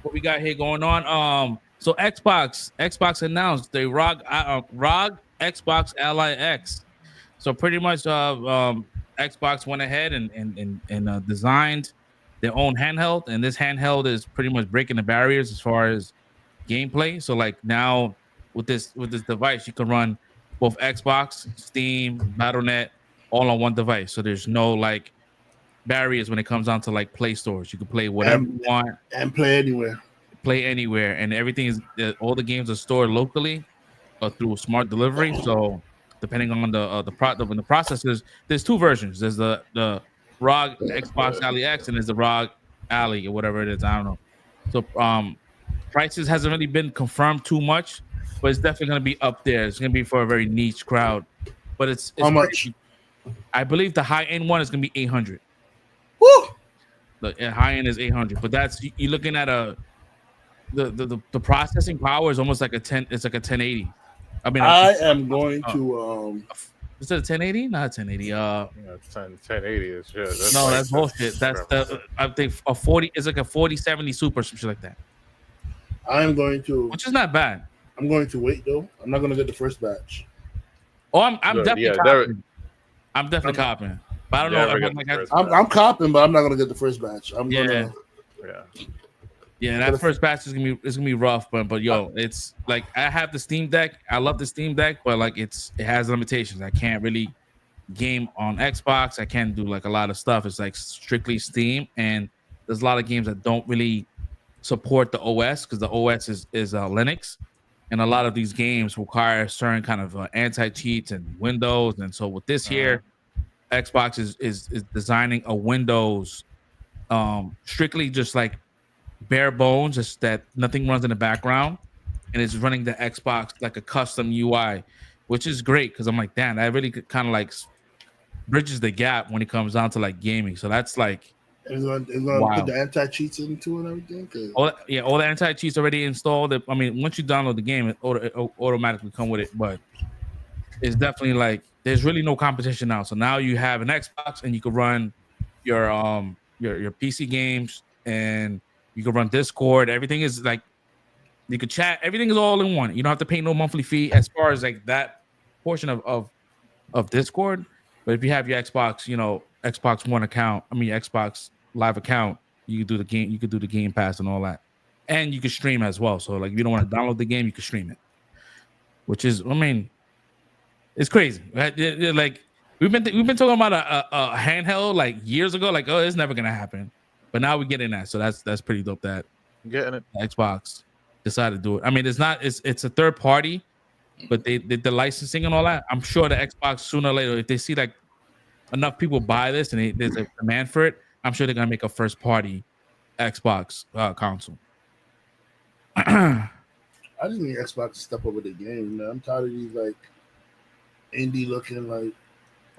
Speaker 1: what we got here going on. So Xbox announced the ROG Xbox Ally X. So pretty much, Xbox went ahead and designed their own handheld, and this handheld is pretty much breaking the barriers as far as gameplay. So like now with this device, you can run both Xbox, Steam, Battle.net all on one device. So there's no like barriers when it comes down to like Play stores. You can play whatever you want
Speaker 4: and play anywhere, and everything is all the games are stored locally or through smart delivery. So depending on the processors, there's 2 versions. There's the ROG Xbox Ally X and there's the ROG Ally or whatever it is. I don't know. So prices hasn't really been confirmed too much, but it's definitely going to be up there. It's going to be for a very niche crowd. But it's
Speaker 3: how much?
Speaker 4: I believe the high end one is going to be $800.
Speaker 3: Woo!
Speaker 4: The high end is $800, but that's you're looking at the processing power is almost like a 10. It's like a 1080. I mean,
Speaker 3: I am going to
Speaker 4: Is it a 1080? Not 1080.
Speaker 2: It's 1080 is shit.
Speaker 4: That's bullshit. That's I think a 40 is like a 4070 Super, some shit like that.
Speaker 3: I'm going to,
Speaker 4: which is not bad.
Speaker 3: I'm going to wait though. I'm not going to get the first batch.
Speaker 4: Oh, I'm definitely copping. I'm definitely copping. But I don't know.
Speaker 3: I'm copping, but I'm not going to get the first batch.
Speaker 4: Yeah, that first batch is gonna be rough, but yo, it's like I have the Steam Deck. I love the Steam Deck, but like it has limitations. I can't really
Speaker 1: game on Xbox. I can't do like a lot of stuff. It's like strictly Steam, and there's a lot of games that don't really support the OS because the OS is Linux, and a lot of these games require certain kind of anti-cheats and Windows. And so with this here, Xbox is designing a Windows strictly just like bare bones, just that nothing runs in the background, and it's running the Xbox like a custom UI, which is great because I'm like, damn, that really kind of like bridges the gap when it comes down to like gaming. So that's like
Speaker 4: it's going to put the anti-cheats into it and everything.
Speaker 1: All the anti-cheats already installed. I mean, once you download the game, it automatically come with it. But it's definitely like there's really no competition now. So now you have an Xbox and you can run your PC games and you can run Discord. Everything is like you could chat. Everything is all in one. You don't have to pay no monthly fee as far as like that portion of Discord. But if you have your Xbox, Xbox One account, Xbox Live account, you could do the game. You could do the Game Pass and all that, and you can stream as well. So like, if you don't want to download the game, you can stream it, which is, it's crazy. Right? Like we've been talking about a handheld like years ago. Like, oh, it's never gonna happen, but now we're getting that. So that's pretty dope that
Speaker 2: getting it.
Speaker 1: Xbox decided to do it. It's a third party, but they did the licensing and all that. I'm sure the Xbox sooner or later, if they see like enough people buy this and there's a demand for it, I'm sure they're gonna make a first party Xbox console.
Speaker 4: I just need Xbox to step over the game, man. I'm tired of these like indie looking like.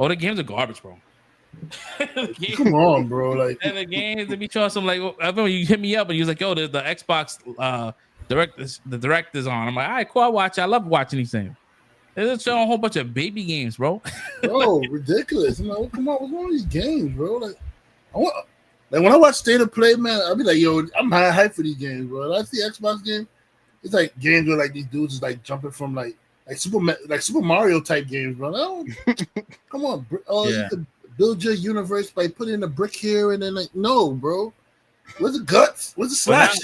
Speaker 1: Oh, the games are garbage, bro.
Speaker 4: Come on, bro. Like
Speaker 1: and the games, they be showing some like. I remember you hit me up and you was like, "Yo, the Xbox the direct is on." I'm like, "All right, cool. I watch. I love watching these things." They're showing a whole bunch of baby games, bro.
Speaker 4: Bro, ridiculous. I'm like, come on, what's wrong with these games, bro? Like when I watch State of Play, man, I'll be like, yo, I'm high hype for these games, bro. When I see Xbox game, it's like games where like these dudes is like jumping from like Super Mario type games, bro. No, come on, you can build your universe by putting a brick here and then like, no, bro. Where's the guts? Where's the slash?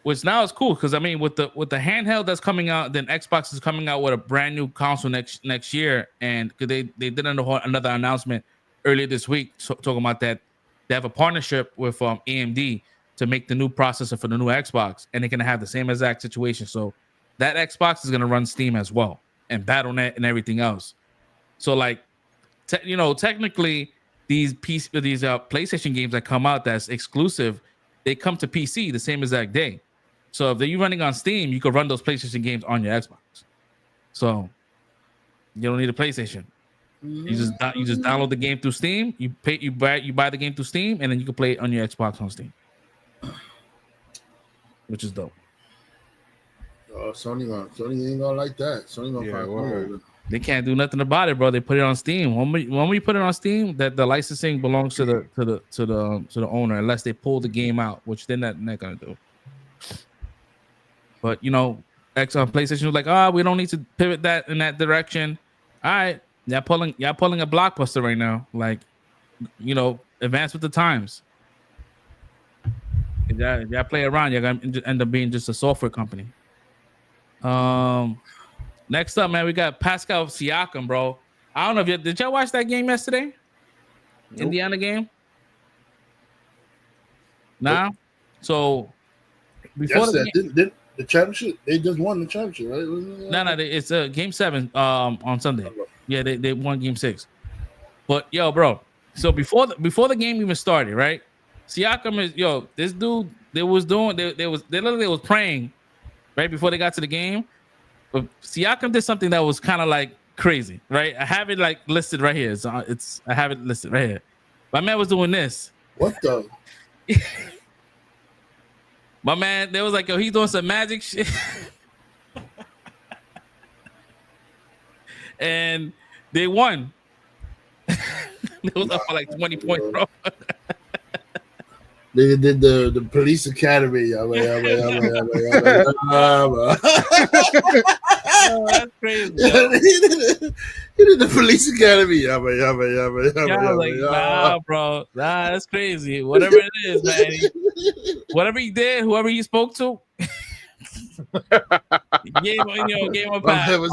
Speaker 1: Which now is cool because with the handheld that's coming out, then Xbox is coming out with a brand new console next year, and they did another announcement earlier this week talking about that they have a partnership with AMD to make the new processor for the new Xbox, and they're gonna have the same exact situation. So that Xbox is gonna run Steam as well and BattleNet and everything else. So like, technically these PlayStation games that come out that's exclusive, they come to PC the same exact day. So if you're running on Steam, you can run those PlayStation games on your Xbox. So you don't need a PlayStation. You just download the game through Steam. You buy the game through Steam, and then you can play it on your Xbox on Steam, which is dope.
Speaker 4: Sony ain't gonna like that. Sony gonna find
Speaker 1: they can't do nothing about it, bro. They put it on Steam. When we put it on Steam, that the licensing belongs to the owner, unless they pull the game out, which they're not gonna do. But PlayStation was like, we don't need to pivot that in that direction. All right, y'all pulling a blockbuster right now. Like, advance with the times. If y'all play around, you're gonna end up being just a software company. Next up, man, we got Pascal Siakam, bro. I don't know if did y'all watch that game yesterday? Nope. Indiana game? Nah. Nope. So before
Speaker 4: the championship, they just won the championship, right?
Speaker 1: No, it's game 7 on Sunday. Yeah, they won game 6. But yo, bro, so before the game even started, right? Siakam is this dude. They literally was praying right before they got to the game. But Siakam did something that was kind of like crazy, right? I have it like listed right here. I have it listed right here. My man was doing this.
Speaker 4: What the?
Speaker 1: My man, they was like, yo, he's doing some magic shit. And they won. They was up for like 20 points, bro.
Speaker 4: They did the police academy.
Speaker 1: That's crazy.
Speaker 4: He did the police academy.
Speaker 1: Nah, bro. Nah, that's crazy. Whatever it is, man. Whatever he did, whoever he spoke to, gave him a pass.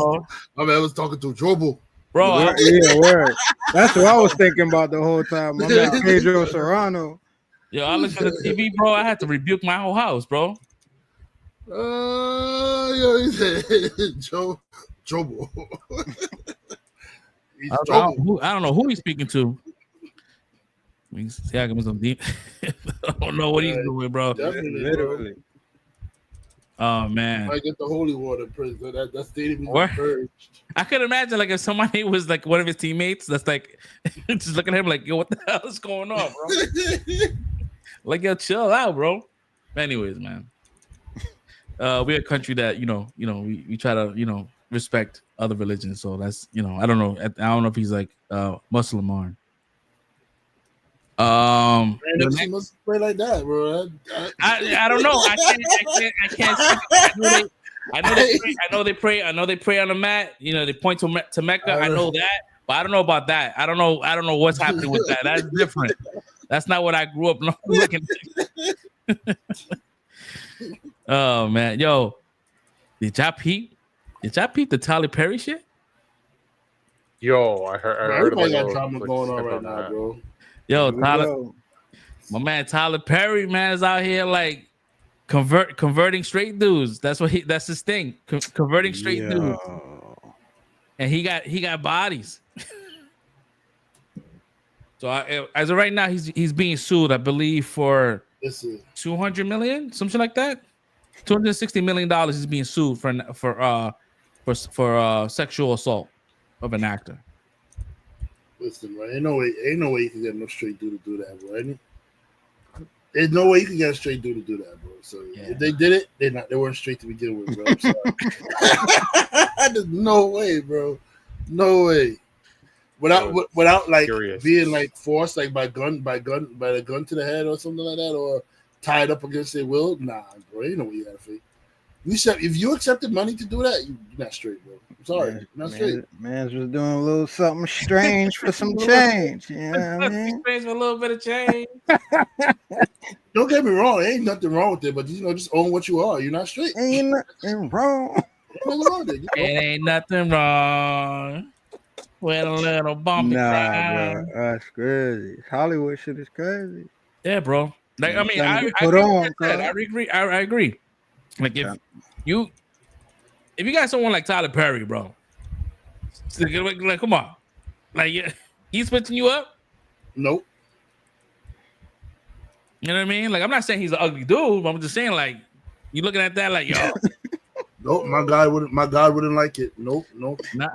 Speaker 4: My man was talking to Jobo.
Speaker 1: bro.
Speaker 3: Yeah, word. That's what I was thinking about the whole time. My man Pedro Serrano.
Speaker 1: Yo, I looked at the TV, bro. I had to rebuke my whole house, bro.
Speaker 4: Yo, he said Jobo.
Speaker 1: I don't know who he's speaking to. I don't know what he's doing, bro.
Speaker 4: Literally.
Speaker 1: Oh man,
Speaker 4: I get the holy water, that stadium
Speaker 1: What?
Speaker 4: is purged.
Speaker 1: I could imagine like if somebody was like one of his teammates that's like just looking at him like, yo, what the hell is going on, bro? Like, yo, chill out, bro. Anyways, man, we're a country that we try to respect other religions. So that's I don't know if he's like Muslim or.
Speaker 4: Man, he must play like that, bro.
Speaker 1: I don't know. I can't. I know they pray. I know they pray on the mat. They point to Mecca. I know that, but I don't know about that. I don't know what's happening with that. That's different. That's not what I grew up looking at. Oh man, yo, did y'all peep the Tyler Perry shit?
Speaker 2: Yo, I heard about
Speaker 4: that drama going on right now, bro.
Speaker 1: Yo, Tyler, my man Tyler Perry, man, is out here like converting straight dudes. That's his thing. Converting straight dudes. And he got bodies. So as of right now, he's being sued, I believe, for $200 million, something like that. $260 million is being sued for sexual assault of an actor.
Speaker 4: Listen, bro, ain't no way you can get no straight dude to do that, bro. There's no way you can get a straight dude to do that, bro. So if they did it, they weren't straight to begin with, bro. I'm sorry. There's no way, bro. No way. Without like being like forced like by the gun to the head or something like that, or tied up against their will. Nah, bro. Ain't no way you got to fake. If you accepted money to do that, you're not straight, bro. I'm sorry, not straight.
Speaker 3: Man's was doing a little something strange for some change. You know what I mean?
Speaker 1: Strange for a little bit of change.
Speaker 4: Don't get me wrong, there ain't nothing wrong with it, but just own what you are. You're not straight.
Speaker 3: Ain't nothing wrong.
Speaker 1: It ain't nothing wrong with a little bumpy ride.
Speaker 3: Bro, that's crazy. Hollywood shit is crazy.
Speaker 1: Yeah, bro. Like, I mean, I agree. Like if you got someone like Tyler Perry, bro, like come on, like he's switching you up.
Speaker 4: Nope.
Speaker 1: You know what I mean? Like I'm not saying he's an ugly dude, but I'm just saying like you looking at that like yo.
Speaker 4: Nope, my guy wouldn't like it. Nope.
Speaker 1: Nah.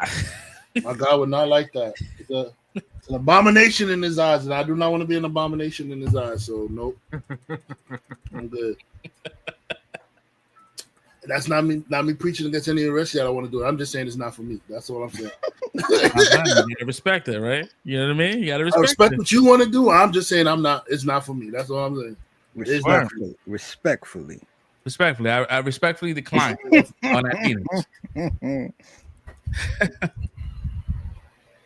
Speaker 4: My guy would not like that. It's an abomination in his eyes, and I do not want to be an abomination in his eyes. So nope, I'm good. That's not me preaching against any of the rest of y'all. I want to do it. I'm just saying it's not for me. That's all I'm saying.
Speaker 1: You gotta respect it, right? You know what I mean? You gotta respect
Speaker 4: what you want to do. I'm just saying it's not for me. That's all I'm saying.
Speaker 3: Respectfully.
Speaker 1: I respectfully decline on that penis.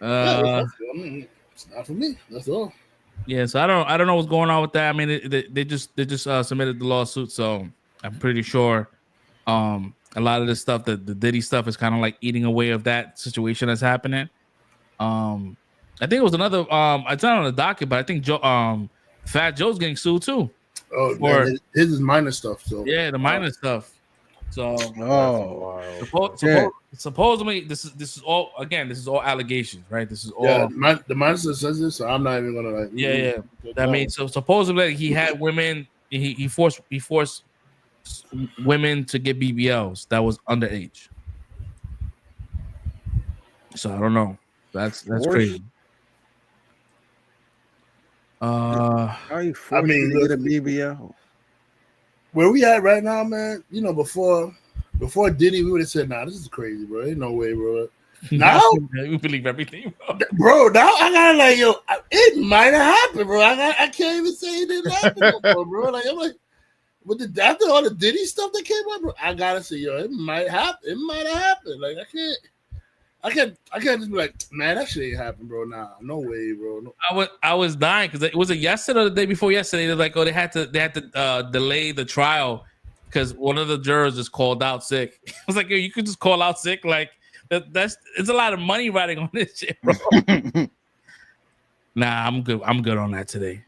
Speaker 4: It's not for me. That's all.
Speaker 1: Yeah, so I don't know what's going on with that. I mean, they just submitted the lawsuit, so I'm pretty sure a lot of this stuff, the Diddy stuff, is kind of like eating away of that situation that's happening. I think it was another. It's not on the docket, but I think Fat Joe's getting sued too.
Speaker 4: Oh, man, his is minor stuff. So
Speaker 1: yeah, the minor stuff. So supposedly this is all allegations, right? This is all
Speaker 4: the minor stuff says this, so I'm not even gonna like.
Speaker 1: Yeah. I mean, so supposedly he had women. He forced women to get BBLs that was underage. So I don't know. That's crazy.
Speaker 3: How you forced to get a BBL?
Speaker 4: Where we at right now, man? Before Diddy, we would have said, "Nah, this is crazy, bro. Ain't no way, bro." Now
Speaker 1: we believe everything,
Speaker 4: bro. Now I gotta like, it might have happened, bro. I can't even say it didn't happen, bro. Like I'm like. But after all the Diddy stuff that came up, bro, I gotta say, it might happen. It might have happened. Like I can't just be like, man, that shit ain't happened, bro. Nah, no way, bro. No.
Speaker 1: I was dying because it was yesterday or the day before yesterday. They're like, they had to delay the trial because one of the jurors just called out sick. I was like, yo, you could just call out sick, like it's a lot of money riding on this shit, bro. Nah, I'm good. I'm good on that today.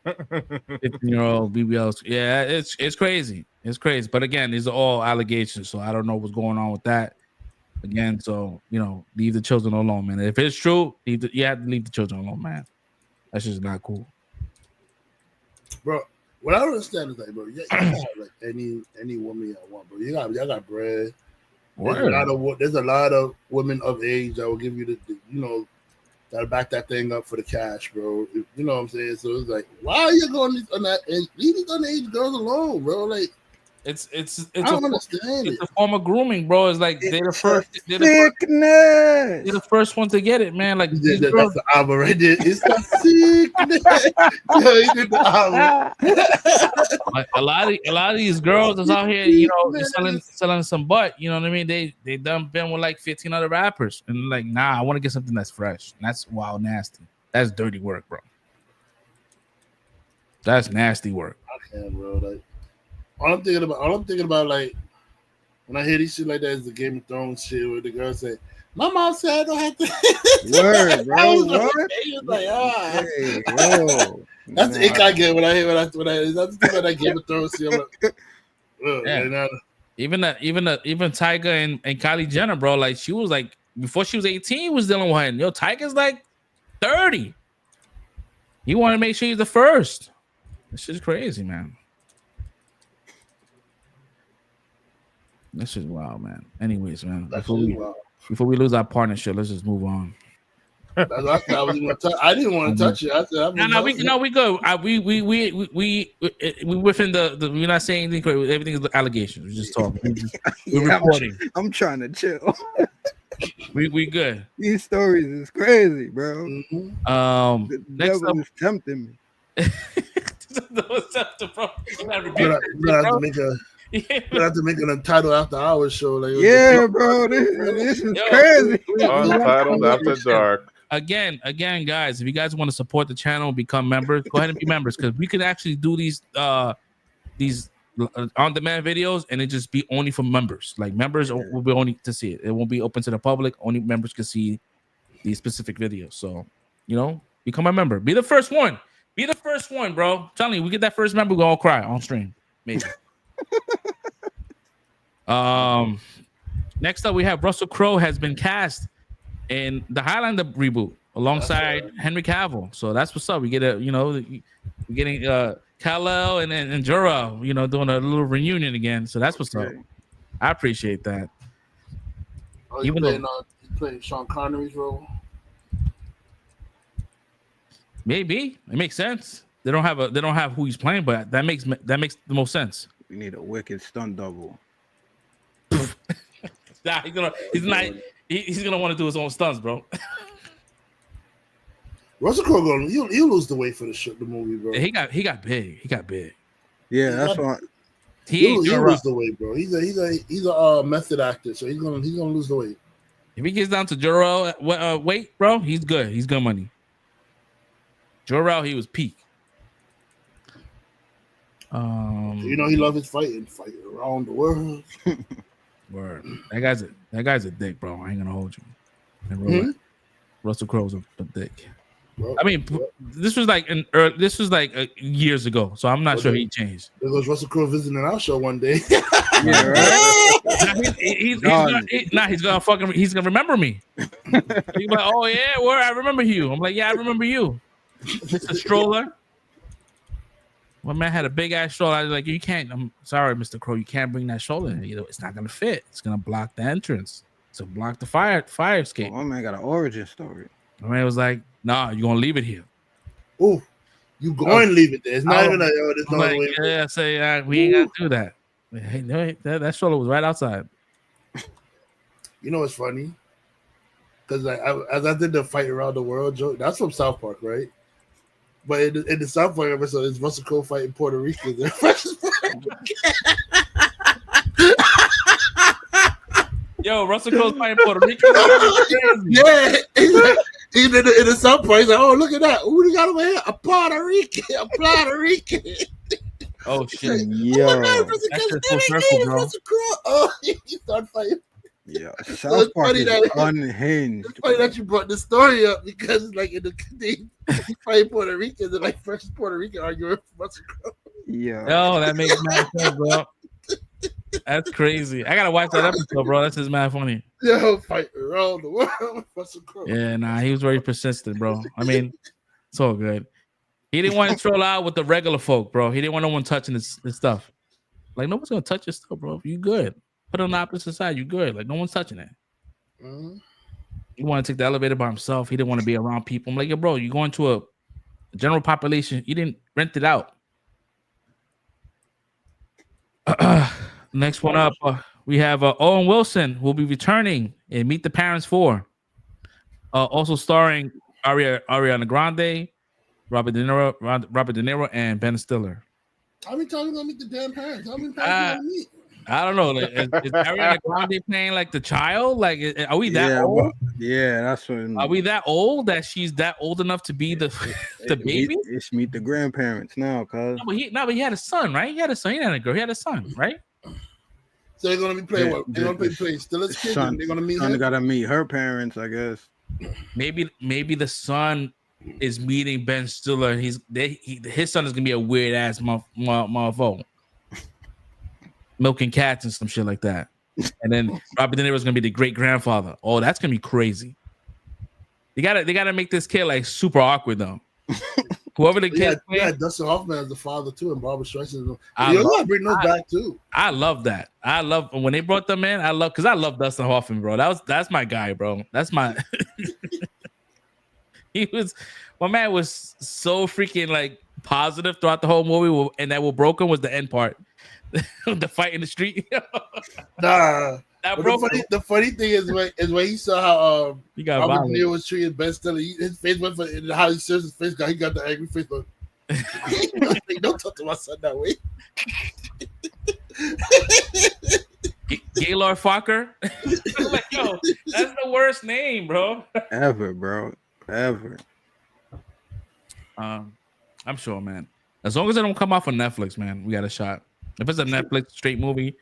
Speaker 1: 15-year-old BBLs. Yeah, it's crazy. It's crazy. But again, these are all allegations, so I don't know what's going on with that. Again, so leave the children alone, man. If it's true, you have to leave the children alone, man. That's just not cool,
Speaker 4: bro. What I don't understand is like, bro, you can have like any woman you want, bro. Y'all got bread. There's a lot of women of age that will give you the that'll back that thing up for the cash, bro. You know what I'm saying? So it's like, why are you going on that age? Leave these underage girls alone, bro. Like,
Speaker 1: it's
Speaker 4: I don't understand it.
Speaker 1: It's a form of grooming, bro. It's like they're the first one to get it, man. Like
Speaker 4: that's the album right there. It's the sickness. He did the album.
Speaker 1: Like, a lot of these girls that's out here, selling some butt. You know what I mean? They done been with like 15 other rappers, and like, nah, I want to get something that's fresh. And that's wild, nasty. That's dirty work, bro. That's nasty work.
Speaker 4: I can't, bro. Like, all I'm thinking about, like, when I hear these shit like that is the Game of Thrones shit where the girl say, "My mom said I don't have to."
Speaker 3: Word, bro.
Speaker 4: That's the ick I get when I hear that's the thing about that Game of Thrones shit. I'm like,
Speaker 1: even Tyga and Kylie Jenner, bro. Like, she was like, before she was 18, was dealing with her. Tyga's like 30. He wanted to make sure he's the first. This shit's crazy, man. This is wild, man. Anyways, man, before we lose our partnership, let's just move on.
Speaker 4: I didn't want to touch it. I said,
Speaker 1: we go. We within the. We're not saying anything crazy. Everything is allegations. We're just talking. We're reporting.
Speaker 3: I'm trying to chill.
Speaker 1: we good.
Speaker 3: These stories is crazy, bro.
Speaker 4: Mm-hmm.
Speaker 3: The devil is tempting me.
Speaker 4: You have to make a title after hours show. Like,
Speaker 3: bro, this is crazy.
Speaker 2: Untitled After Dark.
Speaker 1: Again, guys, if you guys want to support the channel and become members, go ahead and be members, because we can actually do these on-demand videos, and it just be only for members. Like, members will be only to see it. It won't be open to the public. Only members can see these specific videos. So, become a member. Be the first one. Be the first one, bro. I'm telling you, we get that first member, we're gonna all cry on stream. Maybe. Next up, we have Russell Crowe has been cast in the Highlander reboot alongside Henry Cavill. So that's what's up. We get we're getting Kal-El and Jor-El, doing a little reunion again. So that's what's up. I appreciate that.
Speaker 4: Even he's playing Sean Connery's role.
Speaker 1: Maybe it makes sense. They don't have who he's playing, but that makes the most sense.
Speaker 3: We need a wicked stunt double.
Speaker 1: He's gonna want to do his own stunts, bro.
Speaker 4: Russell Crowe he'll lose the weight for the movie, bro.
Speaker 1: He got big.
Speaker 3: Yeah, that's why
Speaker 4: he'll lose the weight, bro. He's a method actor, so he's gonna lose the weight.
Speaker 1: If he gets down to Jor-El weight, bro, he's good. He's good money. Jor-El, he was peak.
Speaker 4: He loves his fighting around the world.
Speaker 1: Word. That guy's a dick, bro. I ain't gonna hold you. Russell Crowe's a dick. Bro, I mean, this was like years ago, so I'm not sure he changed.
Speaker 4: There goes Russell Crowe visiting our show one day.
Speaker 1: Yeah, right? He's gonna remember me. He's like, oh yeah, where I remember you. I'm like, yeah, I remember you. Mr. Stroller. My man had a big ass stroller. I was like, you can't. I'm sorry, Mr. Crowe, you can't bring that stroller in. It's not gonna fit. It's gonna block the entrance. So block the fire escape.
Speaker 3: Oh, my man got an origin story.
Speaker 1: My man was like, nah, you're gonna leave it here.
Speaker 4: Oh, you going to leave it there. It's not even like,
Speaker 1: we ain't gotta do that. Hey, no, that stroller was right outside.
Speaker 4: You know what's funny? Because as I did the fight around the world joke, that's from South Park, right? But in the South Park episode, it's Russell Crowe fighting Puerto Rican.
Speaker 1: Yo, Russell Crowe's fighting Puerto Rican.
Speaker 4: Yeah, in the South Park, he's like, oh, look at that. Who do you got over here? A Puerto Rican.
Speaker 1: Oh, shit.
Speaker 3: Yo.
Speaker 1: That's just full circle, bro.
Speaker 4: Oh, he started fighting.
Speaker 3: Yeah, South Park is unhinged.
Speaker 4: It's funny that you brought this story up because, like, in the fight Puerto Ricans and like French Puerto Rican arguing for Russell Crowe.
Speaker 3: Yeah.
Speaker 1: No, that makes mad sense, bro. That's crazy. I gotta watch that episode, bro. That's just mad funny.
Speaker 4: Yo, fight around the world with Russell Crowe.
Speaker 1: Yeah, nah, he was very persistent, bro. I mean, it's all good. He didn't want to troll out with the regular folk, bro. He didn't want no one touching his stuff. Like, no one's gonna touch your stuff, bro. You good. Put it on the opposite side, you good. Like, no one's touching it.
Speaker 4: Mm-hmm.
Speaker 1: He wanted to take the elevator by himself. He didn't want to be around people. I'm like, yo, bro, you going to a general population. You didn't rent it out. Next one up, we have Owen Wilson, who will be returning in Meet the Parents 4. Also starring Ariana Grande, Robert De Niro, and Ben Stiller.
Speaker 4: How many times are we gonna meet the damn parents? How many times are we gonna meet?
Speaker 1: I don't know. Like, is Ariana Grande playing like the child? Like, are we that old?
Speaker 3: Well, yeah, that's what.
Speaker 1: Are we that old that she's that old enough to be the baby?
Speaker 3: It's meet the grandparents now, cuz.
Speaker 1: No, but he had a son, right? He had a son. He had a girl. He had a son, right?
Speaker 4: So they're gonna be playing what? They're gonna play Stiller's kid. They're gonna meet her.
Speaker 3: Gotta meet her parents, I guess.
Speaker 1: Maybe the son is meeting Ben Stiller. His son is gonna be a weird ass motherfucker. Milking cats and some shit like that. And then Robert De Niro is gonna be the great grandfather. Oh, that's gonna be crazy. They gotta make this kid like super awkward though. Whoever the kid,
Speaker 4: yeah, Dustin Hoffman as the father too, and Barbara Streisand. You gotta bring those back too.
Speaker 1: I love that. I love when they brought them in. I love Dustin Hoffman, bro. That's my guy, bro. That's my. My man was so freaking like positive throughout the whole movie, and that what broke him was the end part. The fight in the street.
Speaker 4: Nah. The funny thing is when he saw how Robert De Niro was treating Ben Stiller, his face went for how he serves his face. He got the angry face. But don't talk to my son that way.
Speaker 1: Gaylord Fokker. Like, yo, that's the worst name, bro.
Speaker 3: Ever, bro. Ever.
Speaker 1: I'm sure, man. As long as it don't come off on Netflix, man, we got a shot. If it's a Netflix straight movie,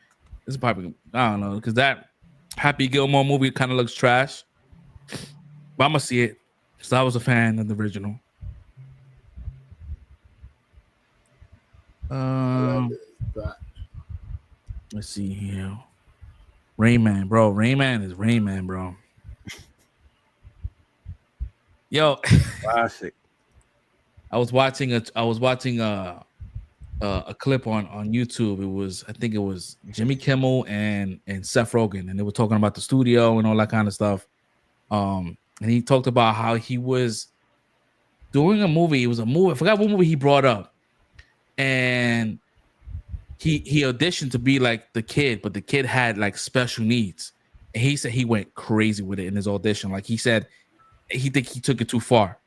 Speaker 1: it's probably, I don't know, because that Happy Gilmore movie kind of looks trash. But I'm gonna see it because I was a fan of the original. Let's see here. Rayman, bro. Rayman is Rayman, bro. Yo,
Speaker 3: classic.
Speaker 1: I was watching a clip on YouTube. I think it was Jimmy Kimmel and Seth Rogen, and they were talking about the studio and all that kind of stuff. And he talked about how he was doing a movie. It was a movie. I forgot what movie he brought up, and he auditioned to be like the kid, but the kid had like special needs, and he said he went crazy with it in his audition. Like he said, he took it too far.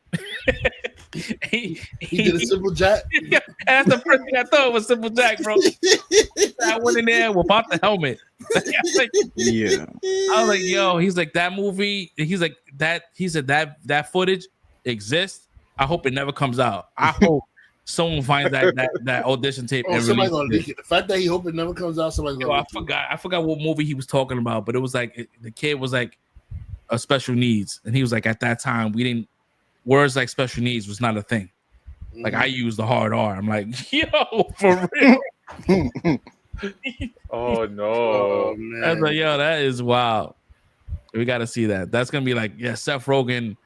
Speaker 1: He
Speaker 4: did a Simple Jack.
Speaker 1: Yeah, that's the first thing I thought was Simple Jack, bro. I went in there without the helmet.
Speaker 3: Yeah,
Speaker 1: I was like, yo, he's like that movie. He's like that. He said that footage exists. I hope it never comes out. I hope someone finds that audition tape.
Speaker 4: Oh, somebody's gonna leak it. The fact that he hope it never comes out, somebody's gonna.
Speaker 1: I forgot what movie he was talking about, but it was like the kid was like a special needs, and he was like at that time we didn't. Words like special needs was not a thing. Like I use the hard R. I'm like, yo, for real.
Speaker 2: Oh no.
Speaker 4: Oh, man.
Speaker 1: I was like, yo, that is wild. We got to see that. That's gonna be like, yeah, Seth Rogen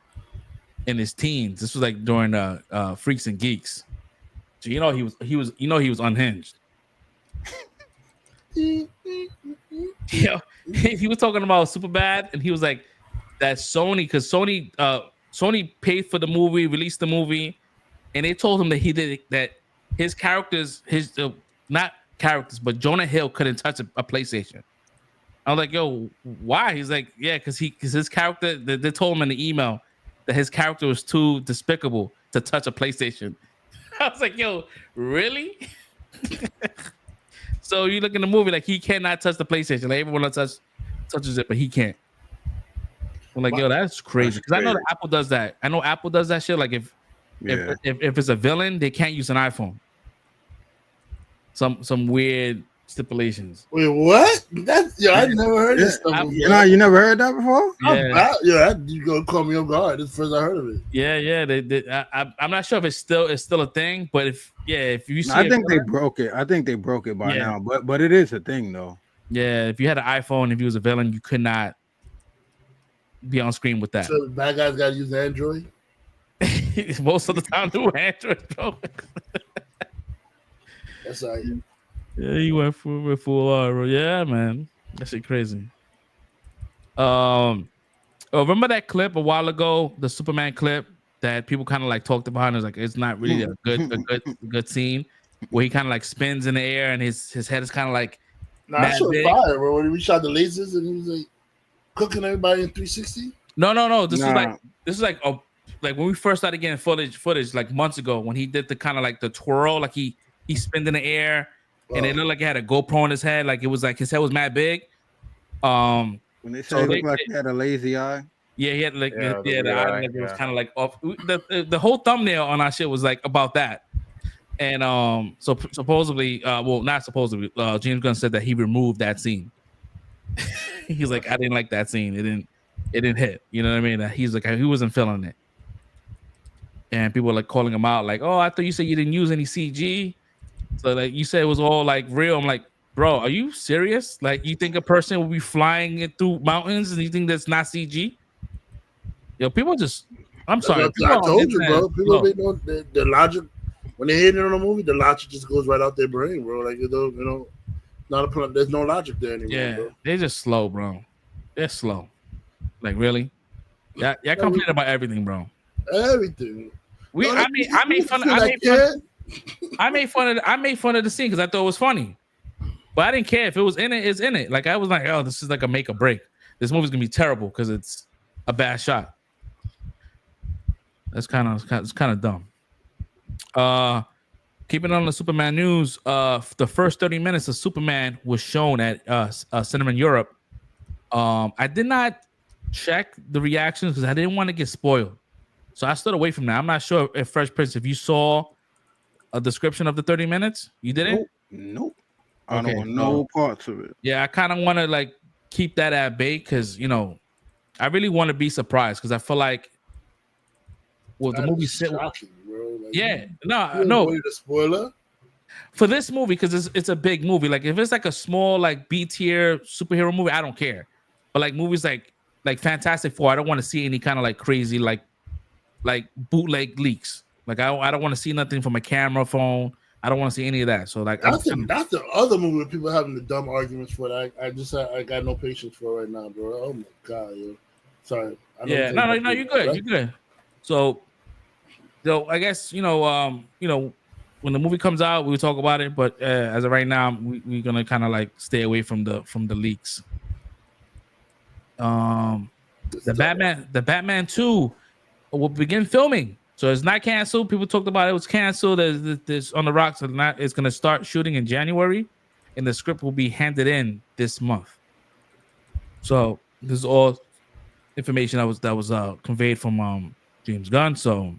Speaker 1: in his teens. This was like during Freaks and Geeks. So he was unhinged. Yo, he was talking about Superbad, and he was like that because Sony paid for the movie, released the movie, and they told him that his characters, not characters, but Jonah Hill couldn't touch a PlayStation. I was like, yo, why? He's like, yeah, because his character, they told him in the email that his character was too despicable to touch a PlayStation. I was like, yo, really? So you look in the movie, like he cannot touch the PlayStation. Like everyone else touches it, but he can't. I'm like, yo, that's crazy. Because I know that Apple does that. I know Apple does that shit. Like if it's a villain, they can't use an iPhone. Some weird stipulations.
Speaker 4: Wait, what? I never heard this stuff.
Speaker 3: You never heard that before?
Speaker 4: You gonna call me on guard. This is the first I heard of it.
Speaker 1: Yeah. I'm not sure if it's still a thing, but if you see,
Speaker 3: I think they broke it. I think they broke it by now, but it is a thing though.
Speaker 1: Yeah, if you had an iPhone, if you was a villain, you could not be on screen with that.
Speaker 4: So the bad guys got to use Android.
Speaker 1: Most of the time, do Android, bro.
Speaker 4: That's all right.
Speaker 1: Yeah, you went full bro. Yeah, man, that shit crazy. Remember that clip a while ago, the Superman clip that people kind of like talked about, and it's not really a good scene where he kind of like spins in the air and his head is kind of like.
Speaker 4: Nah, that shit was fire, bro. When we shot the lasers and he was like cooking everybody in 360.
Speaker 1: No. This is like when we first started getting footage like months ago when he did the kind of like the twirl, like he spinned in the air and it looked like he had a GoPro on his head, like it was like his head was mad big.
Speaker 3: When they say it looked like he had a lazy eye.
Speaker 1: Yeah, he had like the eye, like it was kind of like off. The whole thumbnail on our shit was like about that. And so supposedly, not supposedly, James Gunn said that he removed that scene. He's like, I didn't like that scene. It didn't hit. You know what I mean? He's like, he wasn't feeling it. And people were like calling him out, like, oh, I thought you said you didn't use any CG. So like you said it was all like real. I'm like, bro, are you serious? Like you think a person will be flying it through mountains and you think that's not CG? Yo, people just, I'm sorry.
Speaker 4: I told you, bro. People they know the logic. When they hit it on a movie, the logic just goes right out their brain, bro. Like there's no logic there anymore.
Speaker 1: Yeah,
Speaker 4: bro.
Speaker 1: They're just slow, bro. They're slow. Like really? Yeah, complain about everything, bro.
Speaker 4: Everything.
Speaker 1: I made fun of the scene because I thought it was funny, but I didn't care if it was in it. It's in it. Like I was like, oh, this is like a make or break. This movie's gonna be terrible because it's a bad shot. It's kind of dumb. Keeping on the Superman news, the first 30 minutes of Superman was shown at CineEurope. I did not check the reactions because I didn't want to get spoiled, so I stood away from that. I'm not sure if Fresh Prince, if you saw a description of the 30 minutes, you didn't?
Speaker 3: Nope. I don't want no parts of it.
Speaker 1: Yeah, I kind of want to like keep that at bay because I really want to be surprised because I feel like the movie set. Like, no.
Speaker 4: The spoiler
Speaker 1: for this movie because it's a big movie. Like if it's like a small like B tier superhero movie, I don't care. But like movies like Fantastic Four, I don't want to see any kind of like crazy like bootleg leaks. Like I don't want to see nothing from a camera phone. I don't want to see any of that. So like
Speaker 4: that's the other movie that people having the dumb arguments for. That I got no patience for right now, bro. Oh my god, yo. Sorry.
Speaker 1: No, you're good. Right? You're good. So I guess when the movie comes out, we'll talk about it. But as of right now, we're gonna kind of like stay away from the leaks. The Batman 2 will begin filming, so it's not canceled. People talked about it was canceled. There's on the rocks. It's gonna start shooting in January, and the script will be handed in this month. So this is all information that was conveyed from James Gunn. So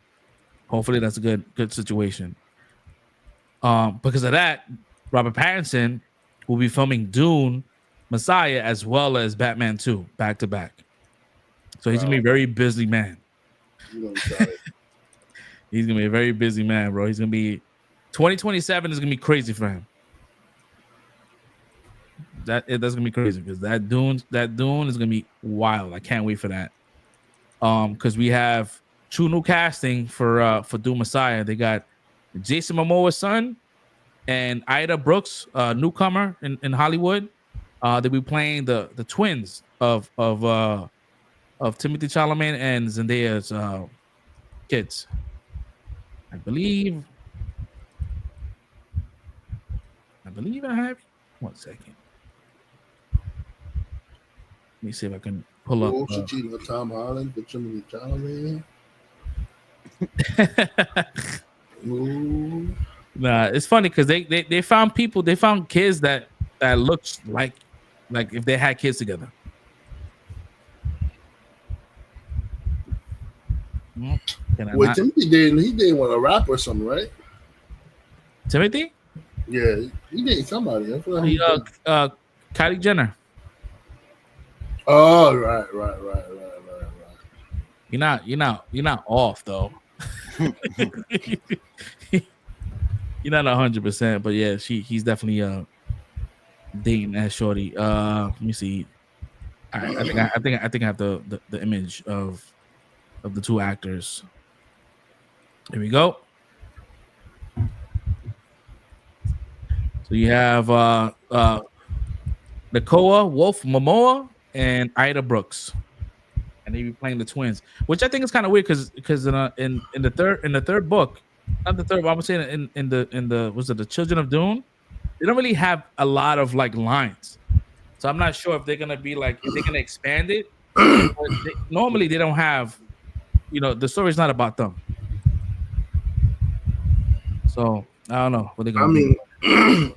Speaker 1: hopefully that's a good situation. Because of that, Robert Pattinson will be filming Dune, Messiah, as well as Batman 2 back to back. So he's gonna be a very busy man. He's gonna be a very busy man, bro. He's gonna be 2027 is gonna be crazy for him. That's gonna be crazy because that Dune is gonna be wild. I can't wait for that. Because we have two new casting for Dune Messiah. They got Jason Momoa's son and Ida Brooks, newcomer in Hollywood. They'll be playing the twins of Timothy Chalamet and Zendaya's kids. I believe I have. 1 second. Let me see if I can pull up.
Speaker 4: She cheating with Tom Holland, with Timothy Chalamet.
Speaker 1: Nah, it's funny because they found kids that looks like if they had kids together.
Speaker 4: Wait, Timothy didn't want to rap or something, right?
Speaker 1: Timothy?
Speaker 4: Yeah, he dated somebody. I feel like he
Speaker 1: Kylie Jenner.
Speaker 4: Oh, right.
Speaker 1: You're not off though. You're not 100%, but yeah, he's definitely dating that shorty. Let me see. All right, I think I have the image of the two actors. Here we go. So you have Nakoa-Wolf Momoa and Ida Brooks, and they be playing the twins, which I think is kind of weird because in the third book, not the third, but I'm saying in the was it the Children of Dune, they don't really have a lot of like lines, so I'm not sure if they're gonna be like if they're gonna expand it. Normally they don't have, the story's not about them, so I don't know what they're gonna do.
Speaker 4: The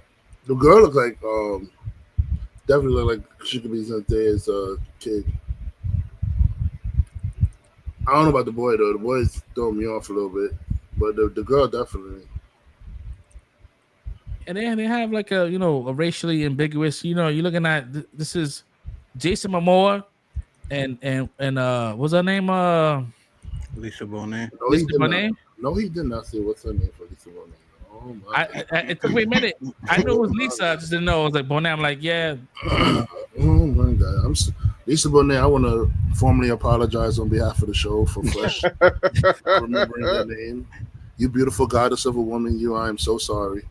Speaker 4: girl looks like definitely look like she could be Zendaya's kid. I don't know about the boy though. The boy's throwing me off a little bit, but the girl definitely.
Speaker 1: And they have like a a racially ambiguous. You're looking at this is Jason Momoa and what's her name?
Speaker 3: Lisa Bonet.
Speaker 4: No, he did not say what's her name for Lisa Bonet. Oh my!
Speaker 1: It took me a minute. I knew it was Lisa. I just didn't know. I was like Bonet. I'm like, yeah.
Speaker 4: Oh my God! Lisa Bonet. I want to formally apologize on behalf of the show for fresh remembering that name. You beautiful goddess of a woman, you. I am so sorry.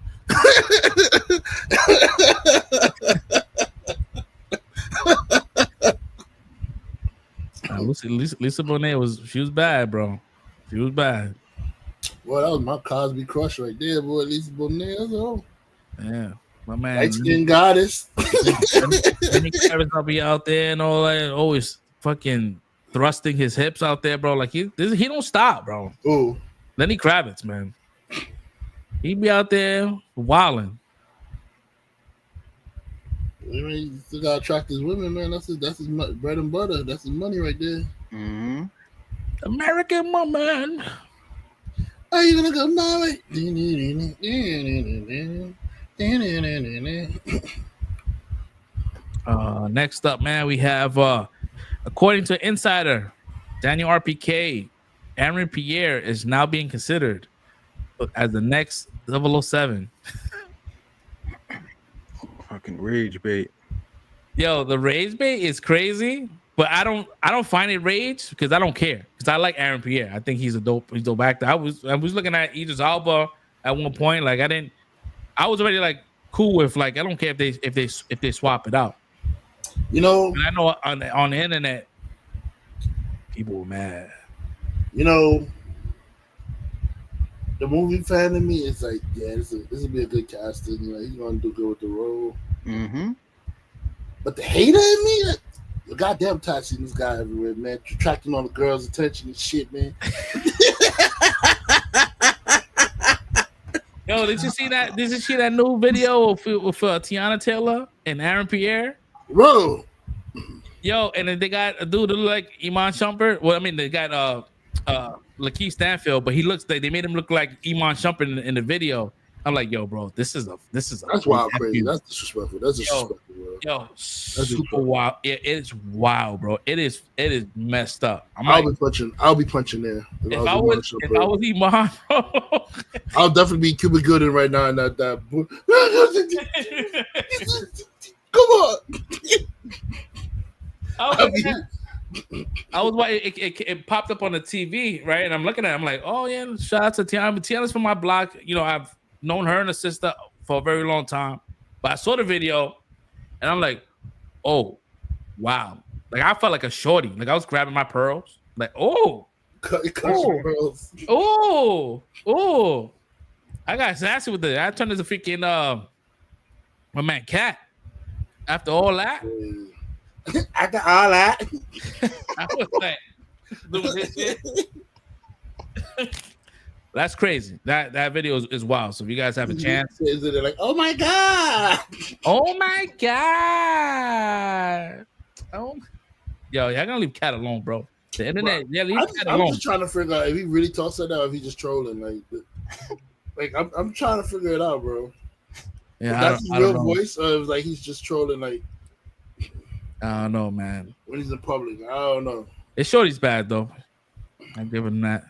Speaker 1: Lisa Bonet was bad, bro. She was bad.
Speaker 4: Well, that was my Cosby crush right there, boy. Lisa Bonet. Oh.
Speaker 1: Yeah, my man.
Speaker 4: Light skin goddess.
Speaker 1: Henry Cavill will be out there and all that, always fucking thrusting his hips out there, bro. Like he don't stop, bro.
Speaker 4: Ooh.
Speaker 1: Lenny Kravitz, man. He be out there wilding.
Speaker 4: He still gotta attract his women, man. That's his bread and butter. That's his money right there.
Speaker 3: Mm-hmm.
Speaker 1: American woman.
Speaker 4: Are you gonna go my way?
Speaker 1: Next up, man, we have according to Insider, Daniel RPK, Aaron Pierre is now being considered as the next 007.
Speaker 3: Fucking rage bait.
Speaker 1: Yo, the rage bait is crazy, but I don't find it rage because I don't care because I like Aaron Pierre. I think he's a dope actor. I was looking at Idris Elba at one point. Like I was already like cool with like I don't care if they swap it out. And I know on the internet people were mad.
Speaker 4: The movie fan in me is like, yeah, this will be a good casting. He's gonna do good with the role.
Speaker 3: Mm-hmm.
Speaker 4: But the hater in me, like, goddamn tired seeing this guy everywhere, man. Attracting all the girls' attention and shit, man.
Speaker 1: Yo, did you see that? Did you see that new video with Tiana Taylor and Aaron Pierre?
Speaker 4: Bro.
Speaker 1: Yo, and then they got a dude that look like Iman Shumpert. Well, I mean, they got Lakeith Stanfield, but they made him look like Iman Shumpert in the video. I'm like, yo, bro, this is a
Speaker 4: that's wild, crazy. That's disrespectful. That's disrespectful, bro.
Speaker 1: Yo, super wild. It's wild, bro. It is messed up.
Speaker 4: I'll be punching there.
Speaker 1: If I was Iman, bro,
Speaker 4: I'll definitely be Cuba Gooding right now in that. Come on.
Speaker 1: I was it popped up on the TV, right? And I'm looking at it, I'm like, oh yeah, shout out to Tiana. Tiana's from my block. I've known her and her sister for a very long time. But I saw the video and I'm like, oh, wow. Like I felt like a shorty. Like I was grabbing my pearls. Like, oh. I got sassy with it. I turned into freaking my man Cat. After all that.
Speaker 4: After all that.
Speaker 1: I was like, doing this shit. That's crazy. That video is wild. So if you guys have a chance,
Speaker 4: they're like, oh my god,
Speaker 1: yo, y'all gonna leave Cat alone, bro. The internet,
Speaker 4: bro,
Speaker 1: yeah, leave Cat alone.
Speaker 4: I'm just trying to figure out if he really talks like that or if he's just trolling. Like I'm trying to figure it out, bro.
Speaker 1: Yeah,
Speaker 4: That's his
Speaker 1: I don't
Speaker 4: real
Speaker 1: know.
Speaker 4: voice, or it was like he's just trolling like
Speaker 1: I don't know, man.
Speaker 4: when he's in public. I don't know.
Speaker 1: It's Shorty's bad though. I give him that.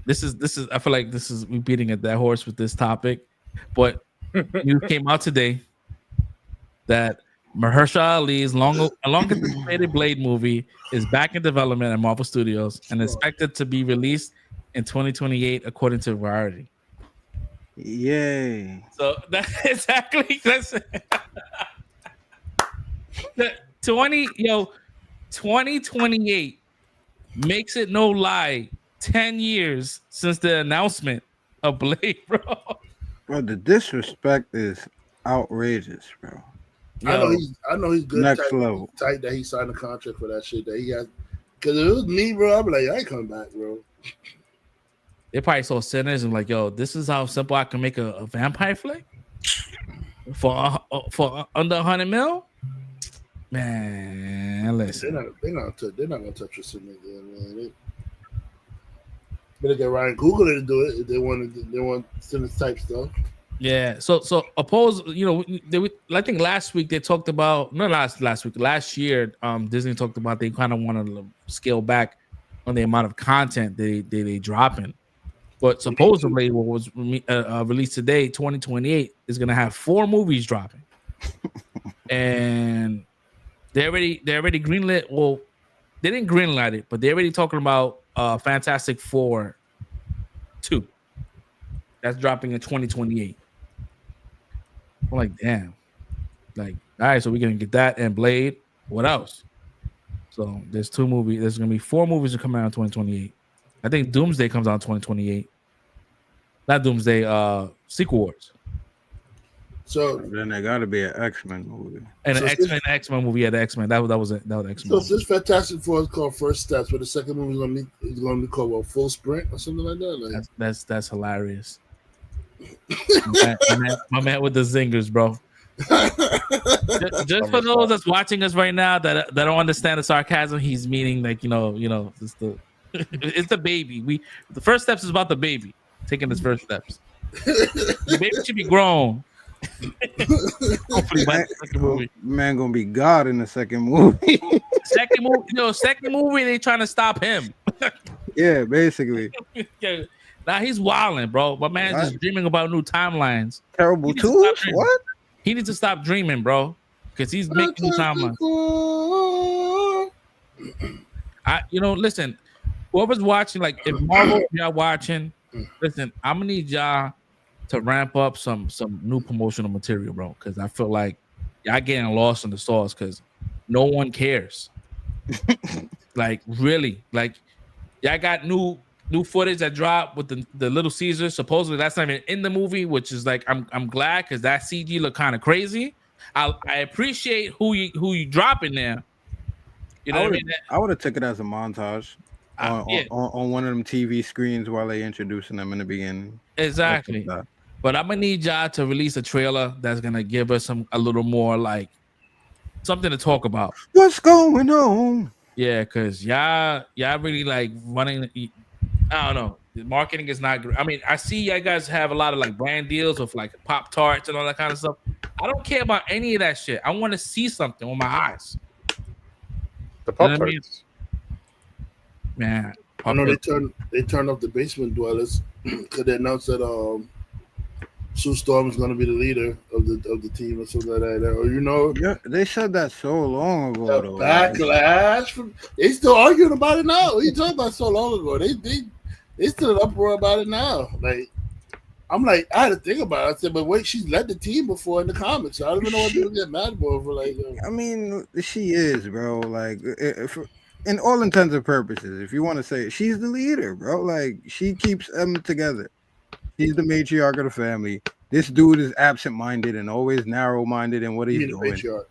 Speaker 1: This is. I feel like this is we beating at that horse with this topic, but news came out today that Mahershala Ali's long anticipated Blade movie is back in development at Marvel Studios and expected to be released in 2028, according to Variety.
Speaker 3: Yay!
Speaker 1: So that's exactly that's 2028 makes it no lie 10 years since the announcement of Blade, bro.
Speaker 3: Bro, the disrespect is outrageous, bro.
Speaker 4: I know he's good.
Speaker 3: Next level.
Speaker 4: Tight that he signed a contract for that shit that he has. Because if it was me, bro, I'd be like, I ain't coming back, bro.
Speaker 1: They probably saw sinners and like, yo, this is how simple I can make a vampire flick for under 100 mil. Man, listen,
Speaker 4: they're not gonna touch us in there, man. They better get Ryan Coogler to do it if they want sinners type stuff.
Speaker 1: yeah. So oppose. You know, I think last week they talked about last year. Disney talked about they kind of wanted to scale back on the amount of content they dropping. But supposedly, what was released today, 2028, is going to have 4 movies dropping, and they already greenlit. Well, they didn't greenlight it, but they're already talking about Fantastic Four 2. That's dropping in 2028. I'm like, damn. Like, all right, so we're gonna get that and Blade. What else? So there's 2 movies. There's gonna be 4 movies that come out in 2028. I think Doomsday comes out in 2028. Not Doomsday, Secret Wars.
Speaker 4: So
Speaker 3: then there got to be an X-Men movie.
Speaker 1: And
Speaker 4: So
Speaker 1: an X-Men movie. Yeah, the X-Men. That was X-Men.
Speaker 4: So this Fantastic Four is called First Steps, but the second movie is going to be called Full Sprint or something like that. Like,
Speaker 1: that's hilarious. my man with the zingers, bro. Just for those that's watching us right now that don't understand the sarcasm, he's meaning like it's the baby. The first steps is about the baby taking his first steps. The baby should be grown. Hopefully by the second movie.
Speaker 3: Man gonna be God in the second movie.
Speaker 1: Second movie they trying to stop him.
Speaker 3: Yeah, basically.
Speaker 1: Yeah. Now he's wilding, bro. My man's just dreaming about new timelines.
Speaker 3: Terrible tools? What?
Speaker 1: He needs to stop dreaming, bro, because he's making new timelines. Listen, whoever's watching, like if Marvel y'all watching, listen, I'm gonna need y'all to ramp up some new promotional material, bro, because I feel like y'all getting lost in the sauce because no one cares. Like really, like y'all got new footage that dropped with the Little Caesar. Supposedly that's not even in the movie, which is like I'm glad because that CG look kind of crazy. I appreciate who you drop in there. You know what I mean?
Speaker 3: I would have took it as a montage on one of them TV screens while they introducing them in the beginning.
Speaker 1: Exactly. But I'm gonna need y'all to release a trailer that's gonna give us a little more like something to talk about.
Speaker 3: What's going on?
Speaker 1: Yeah, because y'all really like running. I don't know. The marketing is not great. I mean, I see you guys have a lot of like brand deals with like Pop-Tarts and all that kind of stuff. I don't care about any of that shit. I want to see something with my eyes.
Speaker 2: The Pop-Tarts.
Speaker 1: Man.
Speaker 4: I know they turned off the Basement Dwellers because they announced that Sue Storm is going to be the leader of the team or something like that. Or
Speaker 3: yeah, they said that so long ago.
Speaker 4: The backlash they still arguing about it now. What are you talking about so long ago? They still in uproar about it now. Like I'm like, I had to think about it. I said, but wait, she's led the team before in the comics. So I don't even know what people get mad about for. Like,
Speaker 3: I mean, she is, bro. Like, in all intents and purposes, if you want to say it, she's the leader, bro. Like, she keeps them together. He's the matriarch of the family. This dude is absent-minded and always narrow-minded in what he's doing.
Speaker 4: Matriarch.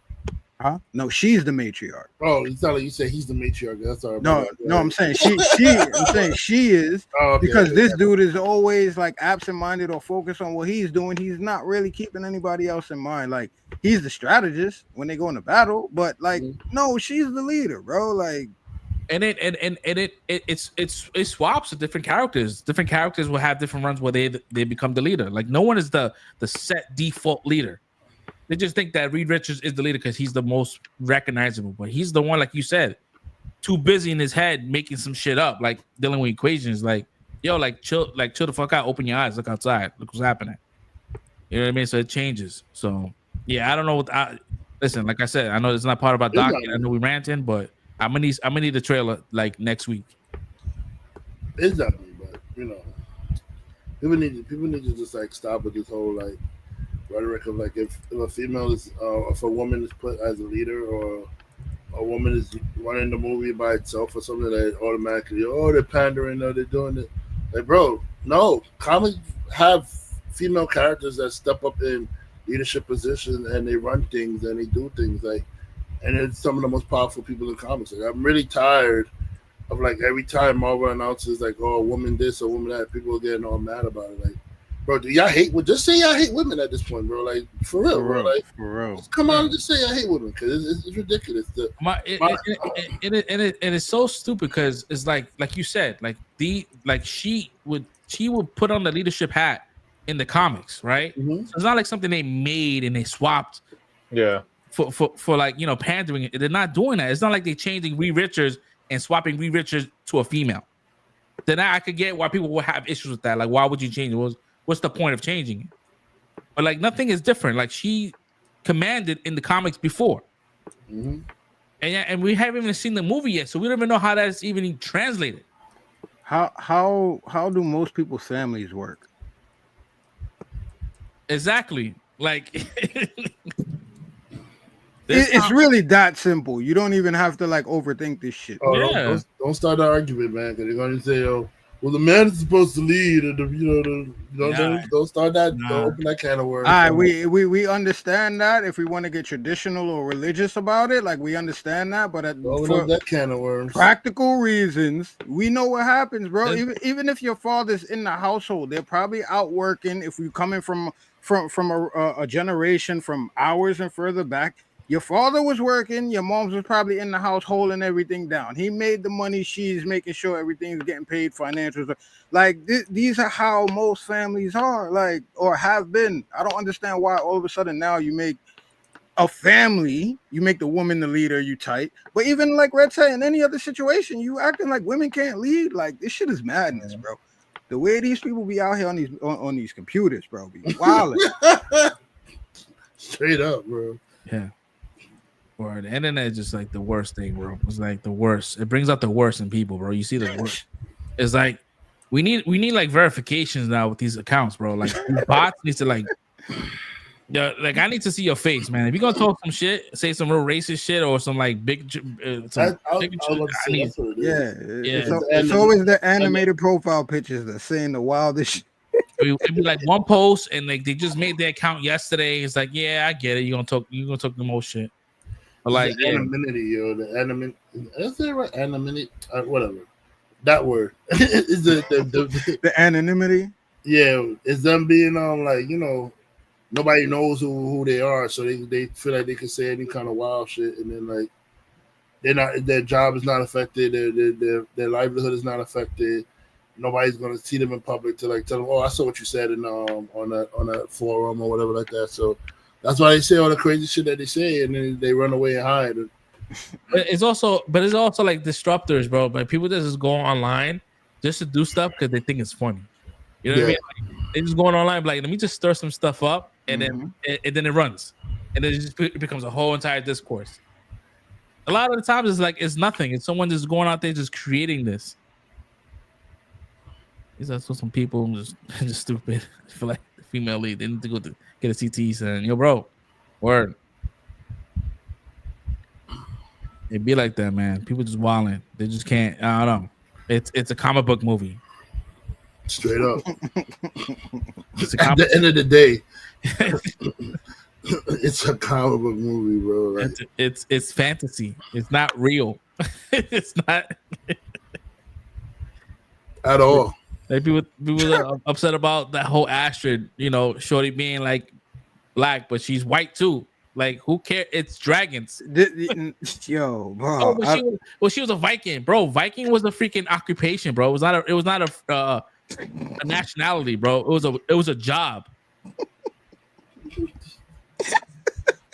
Speaker 3: Huh? No, she's the matriarch.
Speaker 4: Oh, it's not like you said he's the matriarch. That's all right.
Speaker 3: No, I'm saying she is because this dude is always like absent-minded or focused on what he's doing. He's not really keeping anybody else in mind. Like he's the strategist when they go into battle, but like no, she's the leader, bro. Like
Speaker 1: it swaps with different characters. Different characters will have different runs where they become the leader. Like no one is the set default leader. They just think that Reed Richards is the leader because he's the most recognizable, but he's the one, like you said, too busy in his head making some shit up, like dealing with equations. Like, yo, chill the fuck out, open your eyes, look outside, look what's happening. You know what I mean? So it changes. So yeah, I don't know listen, like I said, I know it's not part of our docket. I know we ranting, but I'm gonna need the trailer like next week.
Speaker 4: Exactly, but you know, people need to just like stop with this whole like rhetoric of like if a female is if a woman is put as a leader or a woman is running the movie by itself or something, that automatically they're pandering or they're doing it. Like, bro, no, comics have female characters that step up in leadership positions and they run things and they do things like, and it's some of the most powerful people in comics. Like, I'm really tired of like every time Marvel announces like, oh, a woman this, a woman that, people are getting all mad about it. Like, bro, do y'all hate? Well, just say y'all hate women at this point, bro. Like, for real, bro. Like, for real. Come on and just say I hate women because it's ridiculous.
Speaker 1: It's so stupid because it's like you said, she would put on the leadership hat in the comics, right? Mm-hmm. So it's not like something they made and they swapped.
Speaker 2: Yeah.
Speaker 1: For like, you know, pandering. They're not doing that. It's not like they're changing Reed Richards and swapping Reed Richards to a female. Then I could get why people will have issues with that. Like, why would you change it? What's the point of changing it? But like, nothing is different. Like, she commanded in the comics before, mm-hmm. and we haven't even seen the movie yet, so we don't even know how that's even translated.
Speaker 3: How do most people's families work?
Speaker 1: Exactly. Like,
Speaker 3: it's really that simple. You don't even have to like overthink this shit.
Speaker 4: Oh, yeah. Don't start the argument, man, because they're going to say, "Oh, well, the man is supposed to lead," and don't start that. Don't open that can of worms.
Speaker 3: All right, we understand that if we want to get traditional or religious about it, like we understand that, but
Speaker 4: for that can of worms,
Speaker 3: practical reasons, we know what happens, bro. Even if your father's in the household, they're probably out working. If we're coming from a generation from hours and further back. Your father was working. Your mom's was probably in the house holding everything down. He made the money. She's making sure everything's getting paid. Financials, like these are how most families are, like, or have been. I don't understand why all of a sudden now you make a family, you make the woman the leader, you tight. But even like Red said, in any other situation, you acting like women can't lead. Like, this shit is madness, bro. The way these people be out here on these computers, bro, be wild.
Speaker 4: Straight up, bro.
Speaker 1: Yeah. Or the internet is just like the worst thing, bro. It's like the worst. It brings out the worst in people, bro. You see the worst. It's like we need like verifications now with these accounts, bro. Like bots needs to like I need to see your face, man. If you're gonna talk some shit, say some real racist shit or some like big
Speaker 3: it's always the animated profile pictures that saying the wildest shit.
Speaker 1: It'd be like one post and like they just made their account yesterday. It's like, yeah, I get it. You're gonna talk the most shit. But like
Speaker 4: anonymity, is there right? Anonymity, whatever. That word is
Speaker 3: the anonymity.
Speaker 4: Yeah, it's them being on like, you know, nobody knows who they are, so they feel like they can say any kind of wild shit, and then like their job is not affected, their livelihood is not affected. Nobody's gonna see them in public to like tell them, oh, I saw what you said in on a forum or whatever like that. So that's why they say all the crazy shit that they say, and then they run away and hide.
Speaker 1: But it's also like disruptors, bro. But people that just go online just to do stuff because they think it's funny. You know what I mean? Like, they just going online, like, let me just stir some stuff up, and then it runs, and then it becomes a whole entire discourse. A lot of the times, it's like it's nothing. It's someone just going out there just creating this. These are some people just stupid. I feel like the female lead, they need to go to get a CT saying, yo, bro, word. It be like that, man. People just wilding. They just can't. I don't know. It's a comic book movie.
Speaker 4: Straight up. At the end of the day, it's a comic book movie, bro. Like,
Speaker 1: it's fantasy. It's not real. It's not
Speaker 4: at all.
Speaker 1: Like people are upset about that whole Astrid, you know, shorty being like black, but she's white too. Like, who cares? It's dragons.
Speaker 3: Yo, bro.
Speaker 1: Oh, but she was a Viking, bro. Viking was a freaking occupation, bro. It was not a nationality, bro. It was a job.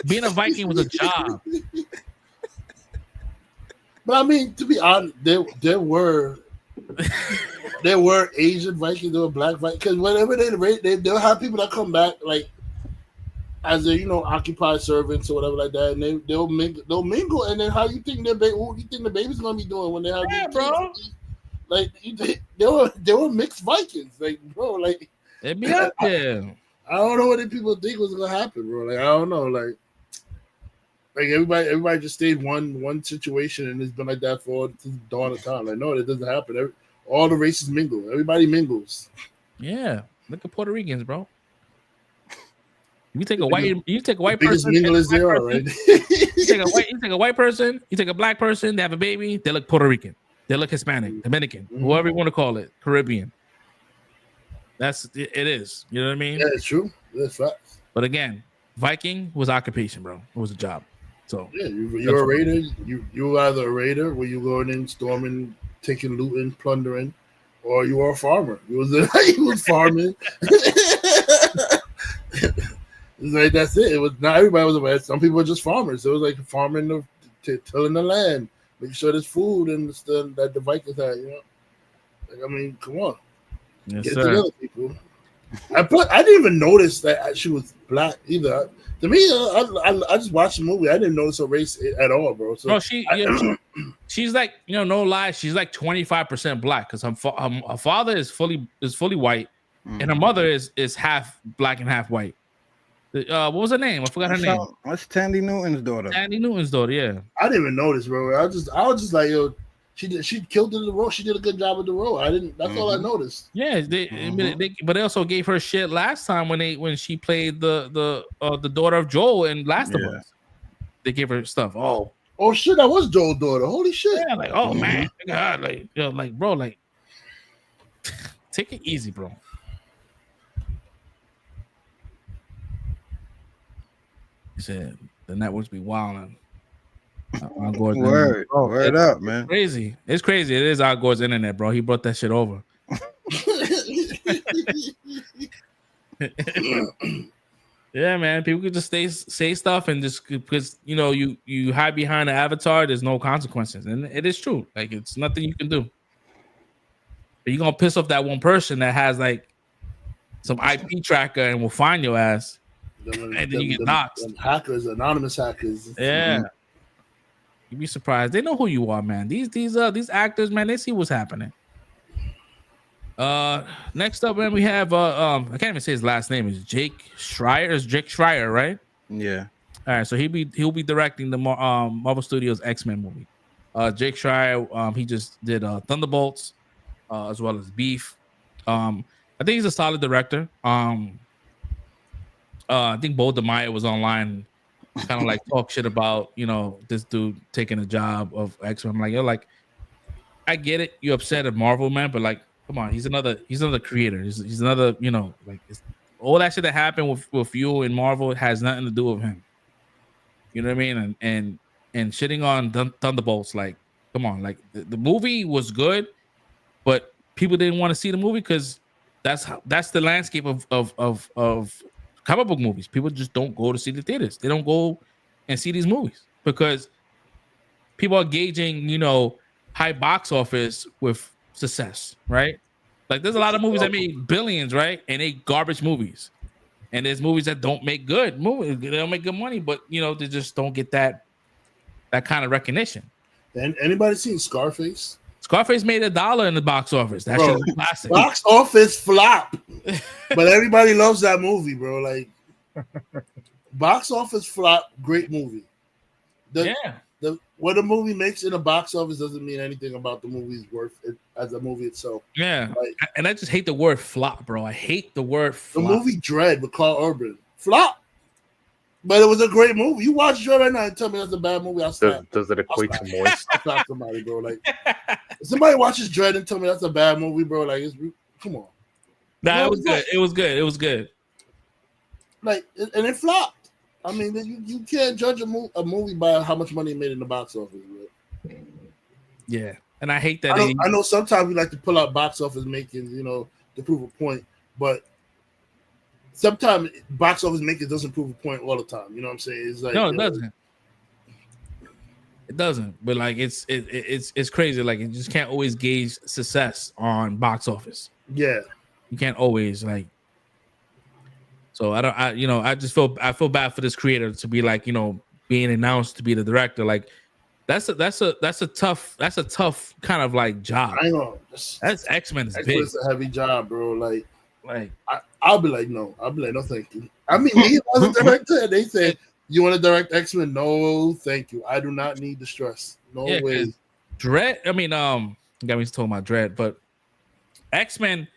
Speaker 1: Being a Viking was a job.
Speaker 4: But I mean, to be honest, there were Asian Vikings, there were Black Vikings. Because whenever they'll have people that come back like as a occupied servants or whatever like that, and they'll mingle. And then how you think who you think the baby's gonna be doing when they have these
Speaker 1: bro?
Speaker 4: Kids? Like they were mixed Vikings, like bro, like
Speaker 1: they be out there.
Speaker 4: I don't know what people think was gonna happen, bro. Like I don't know, like everybody just stayed one situation, and it's been like that for since dawn of time. Like no, it doesn't happen. All the races mingle. Everybody mingles.
Speaker 1: Yeah, look at Puerto Ricans, bro. You take a white person.
Speaker 4: Mingle is there, right?
Speaker 1: You take a white person. You take a black person. They have a baby. They look Puerto Rican. They look Hispanic, Dominican, whoever you want to call it, Caribbean. It is. You know what I mean?
Speaker 4: Yeah, it's true. That's facts.
Speaker 1: But again, Viking was occupation, bro. It was a job. So
Speaker 4: yeah, you're a raider. You're either a raider where you going in, storming, taking, looting, plundering, or you are a farmer. You was farming. It's like that's it. It was not everybody was aware. Some people were just farmers. It was like farming, tilling the land, making sure there's food and stuff that the Vikings had. Like I mean, come on,
Speaker 1: yes,
Speaker 4: get
Speaker 1: sir.
Speaker 4: together, people. I didn't even notice that she was black either. To me, I just watched the movie. I didn't notice her race at all, bro. So
Speaker 1: bro, she's like no lie, she's like 25% black because her father is fully white, and her mother is half black and half white. What was her name? I forgot her name.
Speaker 3: What's Tandy Newton's daughter?
Speaker 1: Tandy Newton's daughter. Yeah.
Speaker 4: I didn't even notice, bro. I was just like, yo, she killed it in the role. She did a good job of the role. I didn't. That's all I noticed.
Speaker 1: Yeah, but they also gave her shit last time when she played the daughter of Joel in Last of Us. They gave her stuff. Oh
Speaker 4: shit, that was Joel's daughter. Holy shit.
Speaker 1: Yeah, like man, God, like bro, like take it easy, bro. He said the networks be wilding.
Speaker 3: Word up, man.
Speaker 1: Crazy. It's crazy. It is Al Gore's internet, bro. He brought that shit over. Yeah, man. People could just say stuff and just because you hide behind the avatar, there's no consequences. And it is true. Like it's nothing you can do. But you're gonna piss off that one person that has like some IP tracker and will find your ass. And then you get knocked.
Speaker 4: Hackers, anonymous hackers.
Speaker 1: Yeah. You'd be surprised. They know who you are, man. These actors, man, they see what's happening. Next up, man, we have I can't even say his last name. Is Jake Schreier? Is Jake Schreier, right?
Speaker 3: Yeah.
Speaker 1: All right, so he'll be directing the Marvel Studios X-Men movie. Jake Schreier, he just did Thunderbolts, as well as Beef. I think he's a solid director. I think Bo DeMaia was online, kind of like talk shit about this dude taking a job of X-Men. I'm like, yo, like I get it, you're upset at Marvel, man, but like, come on, he's another creator. He's another, like all that shit that happened with you in Marvel has nothing to do with him. You know what I mean? And shitting on Thunderbolts, like, come on, like the movie was good, but people didn't want to see the movie because that's the landscape of comic book movies. People just don't go to see the theaters. They don't go and see these movies because people are gauging, high box office with success, right? Like there's a lot of movies that made billions, right? And they garbage movies. And there's movies that don't make good movies. They don't make good money, but they just don't get that kind of recognition.
Speaker 4: And anybody seen Scarface?
Speaker 1: Scarface made $1 in the box office. That shit is classic.
Speaker 4: Box office flop. But everybody loves that movie, bro. Like box office flop, great movie. What a movie makes in a box office doesn't mean anything about the movie's worth as a movie itself.
Speaker 1: Yeah, and I just hate the word flop, bro. I hate the word flop.
Speaker 4: The movie Dread with Carl Urban, flop. But it was a great movie. You watch Dread right now and tell me that's a bad movie.
Speaker 2: Does it equate to moist?
Speaker 4: I'll slap somebody, bro. Like if somebody watches Dread and tell me that's a bad movie, bro. Like come on.
Speaker 1: Nah, it was good. It was good. Like,
Speaker 4: and it flopped. I mean, you can't judge a movie by how much money it made in the box office. Bro.
Speaker 1: Yeah, and I hate that.
Speaker 4: I know sometimes we like to pull out box office makings, to prove a point, but sometimes box office makings doesn't prove a point all the time. You know what I'm saying? It's like
Speaker 1: no, it doesn't. It doesn't. But like it's crazy. Like you just can't always gauge success on box office.
Speaker 4: Yeah,
Speaker 1: you can't always like. So I just feel bad for this creator to be like, being announced to be the director. Like that's a tough kind of like job.
Speaker 4: I know.
Speaker 1: That's X-Men is big.
Speaker 4: It's a heavy job, bro. Like I'll be like, no. I'll be like, no, thank you. I mean, me as a director, and they say, you want to direct X-Men? No, thank you. I do not need the stress. No way.
Speaker 1: Dread. I mean, you got me talking about Dread, but X-Men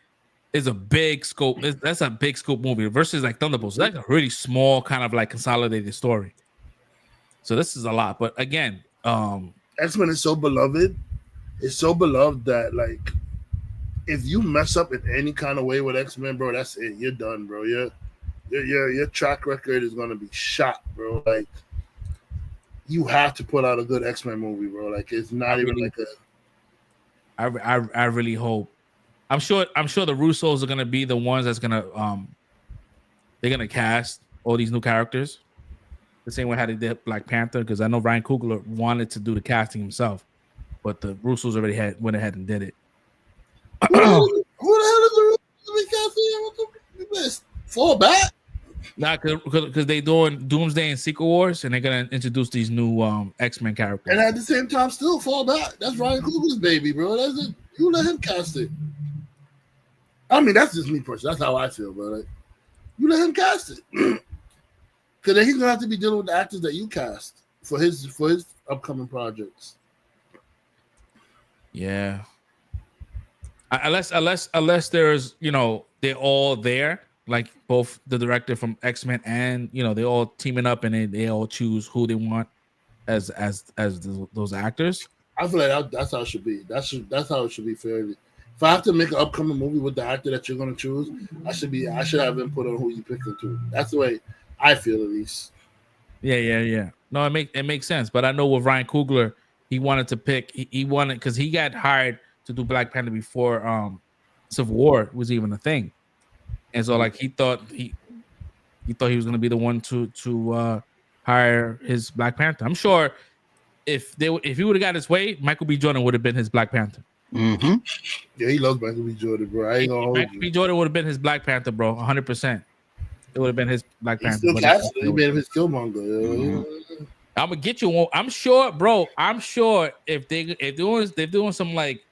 Speaker 1: is a big scope. That's a big scope movie versus like Thunderbolts. That's a really small kind of like consolidated story. So this is a lot. But again,
Speaker 4: X-Men is so beloved. It's so beloved that like if you mess up in any kind of way with X-Men, bro, that's it. You're done, bro. Your track record is gonna be shot, bro. Like you have to put out a good X-Men movie, bro. Like it's not even like a.
Speaker 1: I really hope. I'm sure the Russos are gonna be the ones that's gonna they're gonna cast all these new characters the same way how they did Black Panther, because I know Ryan Coogler wanted to do the casting himself, but the Russos already went ahead and did it.
Speaker 4: Who the hell is the Russos be casting? Fall back?
Speaker 1: Nah, because they doing Doomsday and Secret Wars, and they're gonna introduce these new X-Men characters.
Speaker 4: And at the same time, still fall back. That's Ryan Coogler's baby, bro. That's it. You let him cast it. I mean, that's just me personally. That's how I feel, bro. Like, you let him cast it, because then he's gonna have to be dealing with the actors that you cast for his upcoming projects.
Speaker 1: Yeah. Unless there's they're all there, like both the director from X-Men and they're all teaming up and they all choose who they want as those actors.
Speaker 4: I feel like that's how it should be. That's how it should be fairly. If I have to make an upcoming movie with the actor that you're gonna choose, I should have input on who you pick to. That's the way I feel, at least.
Speaker 1: Yeah. No, it makes sense. But I know with Ryan Coogler, he wanted to pick. He wanted, because he got hired to do Black Panther before Civil War was even a thing, and so like he thought he was gonna be the one to hire his Black Panther. I'm sure if he would have got his way, Michael B. Jordan would have been his Black Panther.
Speaker 4: Mm-hmm. Yeah, he loves Michael B. Jordan, bro. I ain't gonna hold you.
Speaker 1: Michael B. Jordan would have been his Black Panther, bro. 100%. It would have been his Black Panther.
Speaker 4: He made him his Killmonger. Mm-hmm.
Speaker 1: I'm gonna get you one. I'm sure, bro. I'm sure if they're doing some like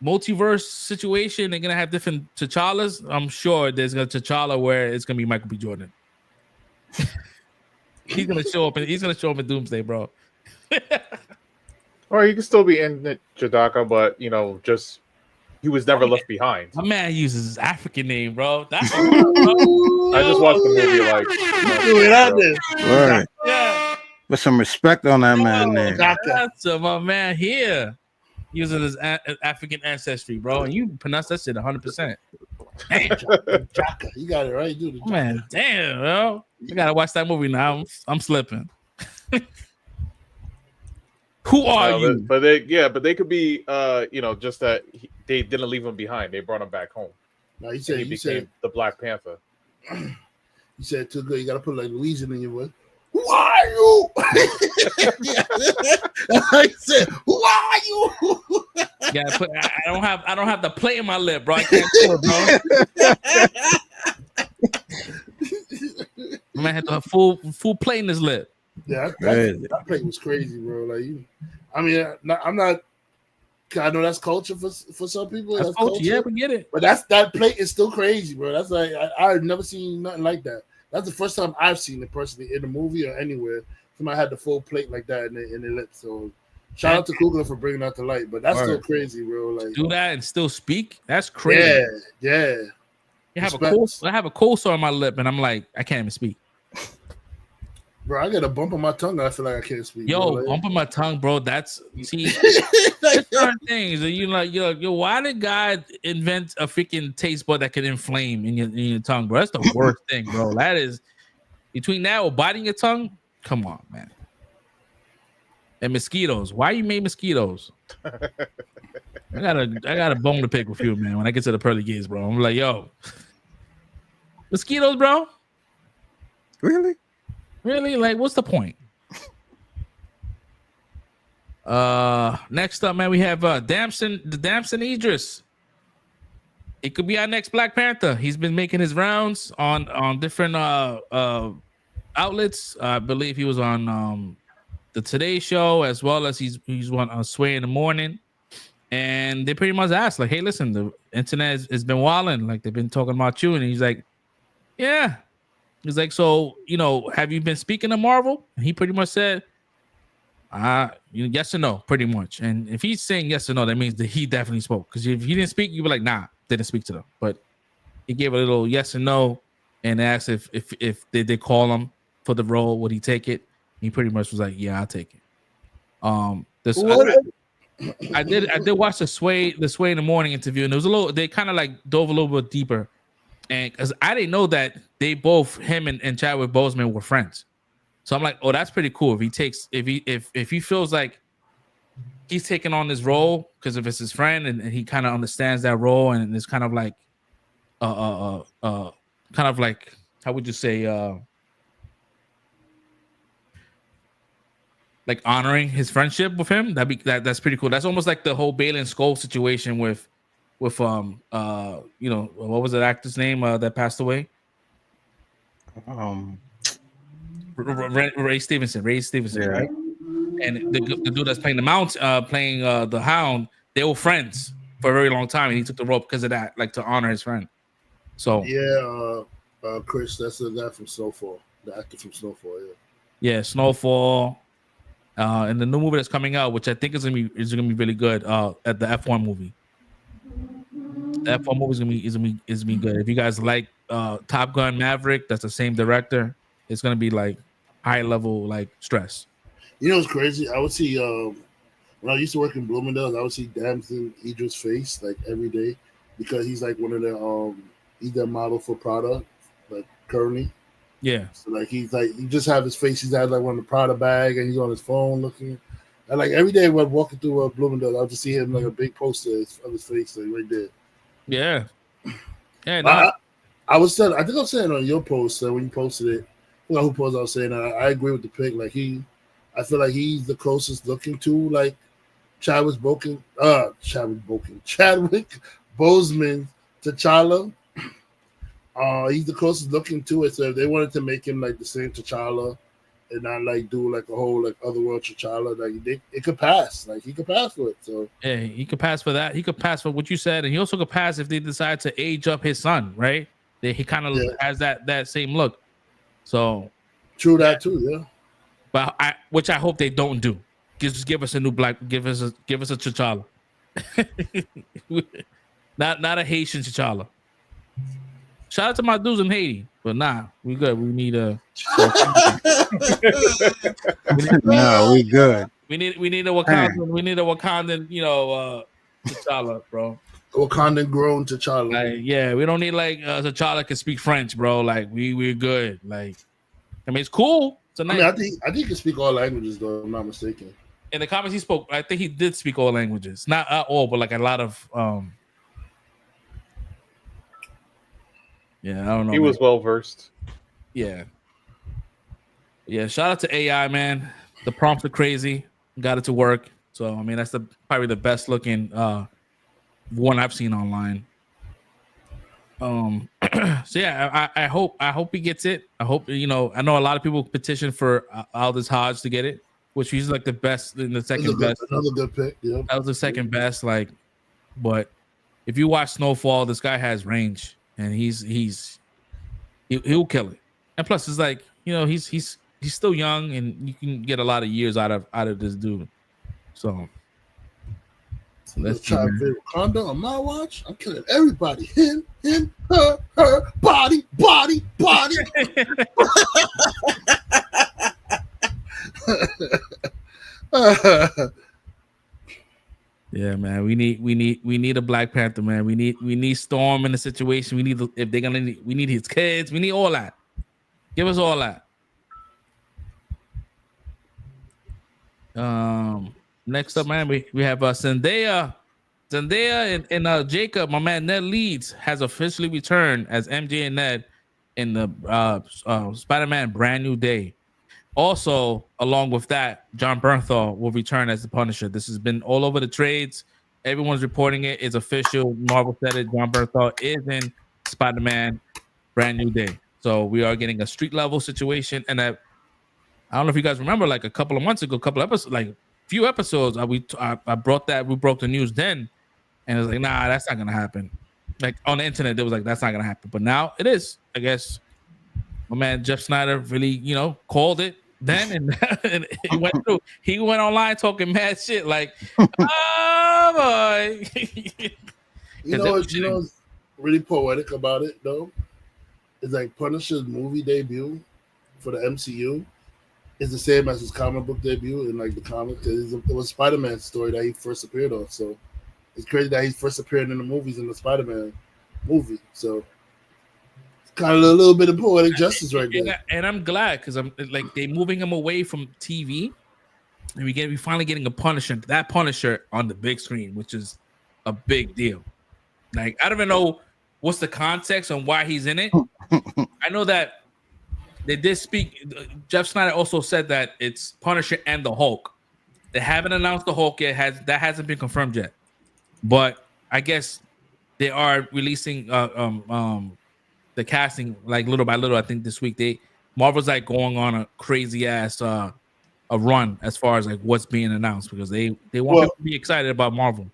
Speaker 1: multiverse situation, they're gonna have different T'Challas. I'm sure there's gonna T'Challa where it's gonna be Michael B. Jordan. He's gonna show up in Doomsday, bro.
Speaker 2: Or he can still be in Jadaka, but just he was never left behind.
Speaker 1: My man uses his African name, bro. That's
Speaker 2: I just watched the movie
Speaker 3: Right.
Speaker 1: Yeah.
Speaker 3: With some respect on that man name.
Speaker 1: That's my man here using his African ancestry, bro. And you pronounce that shit 100%.
Speaker 4: Jaka. You got it right, dude.
Speaker 1: Man, damn, bro. I gotta watch that movie now. I'm slipping. Who are you?
Speaker 2: But they could be, just that they didn't leave him behind. They brought him back home.
Speaker 4: No, he
Speaker 2: became the Black Panther.
Speaker 4: You said too good. You gotta put like Louisiana in your voice. Who are you? I said, who are you?
Speaker 1: Yeah, I don't have the plate in my lip, bro. I can't do it, bro. Man had the full plate in his lip.
Speaker 4: Yeah, that plate was crazy, bro. Like, I'm not. I know that's culture for some people. That's culture.
Speaker 1: Yeah, we get it.
Speaker 4: But that plate is still crazy, bro. That's like I've never seen nothing like that. That's the first time I've seen it personally in a movie or anywhere. Somebody had the full plate like that in their lips. So shout out to Coogler for bringing that to light. But that's still crazy, bro. Like
Speaker 1: do that and still speak. That's crazy.
Speaker 4: Yeah.
Speaker 1: I have a cold sore on my lip, and I'm like, I can't even speak.
Speaker 4: Bro, I got a bump on my tongue. I feel like I can't speak.
Speaker 1: Yo,
Speaker 4: bro.
Speaker 1: bump on my tongue, bro. That's certain things. Yo, why did God invent a freaking taste bud that can inflame in your tongue, bro? That's the worst thing, bro. That is Between that or biting your tongue, come on, man. And mosquitoes. Why you made mosquitoes? I got a bone to pick with you, man. When I get to the pearly gates, bro, I'm like, yo, mosquitoes, bro.
Speaker 3: Really?
Speaker 1: Like, what's the point? Next up, man, we have Damson Idris. It could be our next Black Panther. He's been making his rounds on different outlets. I believe he was on the Today Show, as well as he's on Sway in the Morning. And they pretty much asked, like, hey, listen, the internet has been wilding. Like, they've been talking about you. And he's like, yeah. He's like, so, have you been speaking to Marvel? And he pretty much said, yes or no, pretty much. And if he's saying yes or no, that means that he definitely spoke. Because if he didn't speak, you'd be like, nah, didn't speak to them. But he gave a little yes or no and asked if they call him for the role, would he take it? He pretty much was like, yeah, I'll take it. I did watch the Sway in the Morning interview, and it was they kind of like dove a little bit deeper. And because I didn't know that him and Chadwick Boseman were friends. So I'm like, oh, that's pretty cool. If he feels like he's taking on this role because if it's his friend and he kind of understands that role, and it's kind of like how would you say like honoring his friendship with him, that's pretty cool. That's almost like the whole Balin Skull situation with what was that actor's name that passed away? Ray Stevenson,
Speaker 3: Yeah.
Speaker 1: right? And the dude that's playing the Hound, they were friends for a very long time, and he took the role because of that, like to honor his friend. So
Speaker 4: Chris, that's the guy from Snowfall, the actor from Snowfall.
Speaker 1: Yeah, Snowfall. And the new movie that's coming out, which I think is gonna be really good. At the F1 movie. The F1 movie is gonna be good. If you guys like Top Gun Maverick, that's the same director. It's gonna be like high level like stress.
Speaker 4: You know what's crazy? I would see when I used to work in Bloomingdale's, I would see Damson Idris' face like every day because he's like one of the he's their model for Prada, like currently.
Speaker 1: Yeah.
Speaker 4: So like he's like you just have his face. He's had like one of the Prada bag, and he's on his phone looking. And like every day when I'm walking through Bloomingdale, I'll just see him like a big poster of his face like right there.
Speaker 1: Yeah. Yeah. No.
Speaker 4: I think I was saying on your post when you posted it. I forgot who posted. I was saying I agree with the pick. Like I feel like he's the closest looking to like Chadwick Boseman T'Challa. He's the closest looking to it. So if they wanted to make him like the same T'Challa and not like do like a whole like otherworld T'Challa, like it could pass. Like he could pass for it. So
Speaker 1: yeah, he could pass for that. He could pass for what you said, and he also could pass if they decide to age up his son, right? He kind of has that same look. So
Speaker 4: true that too, yeah.
Speaker 1: But which I hope they don't do. Just give us a new give us a T'Challa. not a Haitian T'Challa. Shout out to my dudes in Haiti, but nah, we good. We need a.
Speaker 3: No, we good.
Speaker 1: We need a Wakandan. We need a Wakandan, T'Challa, bro.
Speaker 4: Wakandan grown T'Challa.
Speaker 1: Like, yeah, we don't need like T'Challa can speak French, bro. Like we're good. Like, I mean, it's cool. It's a nice.
Speaker 4: I think he can speak all languages, though. If I'm not mistaken.
Speaker 1: In the comments he spoke, I think he did speak all languages. Not all, but like a lot of. Yeah, I don't know.
Speaker 2: He was well versed.
Speaker 1: Yeah. Yeah, shout out to AI, man. The prompts are crazy. Got it to work. So I mean, that's probably the best looking one I've seen online. So yeah, I hope he gets it. I hope I know a lot of people petition for Aldous Hodge to get it, which he's like the best in the second best.
Speaker 4: Another good pick. Yeah,
Speaker 1: that was the second best. Like, but if you watch Snowfall, this guy has range, and he'll kill it. And plus, it's like he's still young, and you can get a lot of years out of this dude. So
Speaker 4: let's try Wakanda on my watch. I'm killing everybody. Him, her, body.
Speaker 1: Yeah, man. We need a Black Panther, man. We need Storm in the situation. We need his kids. We need all that. Give us all that. Next up, man, we have Zendaya and Jacob, my man Ned Leeds, has officially returned as MJ and Ned in the Spider-Man Brand New Day. Also, along with that, John Bernthal will return as the Punisher. This has been all over the trades. Everyone's reporting it. It's official. Marvel said it. John Bernthal is in Spider-Man Brand New Day. So we are getting a street level situation. And I don't know if you guys remember, like a couple of months ago, few episodes, we broke the news then, and it was like, nah, that's not gonna happen. Like on the internet, it was like, that's not gonna happen. But now it is. I guess my man Jeff Snyder really, called it then, and he went online talking mad shit, like, oh boy.
Speaker 4: You know what's really poetic about it though? It's like Punisher's movie debut for the MCU is the same as his comic book debut in like the comic. It was Spider-Man story that he first appeared on. So it's crazy that he first appeared in the movies in the Spider-Man movie. So it's kind of a little bit of poetic justice right there.
Speaker 1: And I'm glad because I'm like they moving him away from TV, and we finally getting a Punisher on the big screen, which is a big deal. Like I don't even know what's the context on why he's in it. I know that they did speak. Jeff Snyder also said that it's Punisher and the Hulk. They haven't announced the Hulk yet. That hasn't been confirmed yet. But I guess they are releasing the casting like little by little. I think this week Marvel's like going on a crazy ass a run as far as like what's being announced because they want people to be excited about Marvel.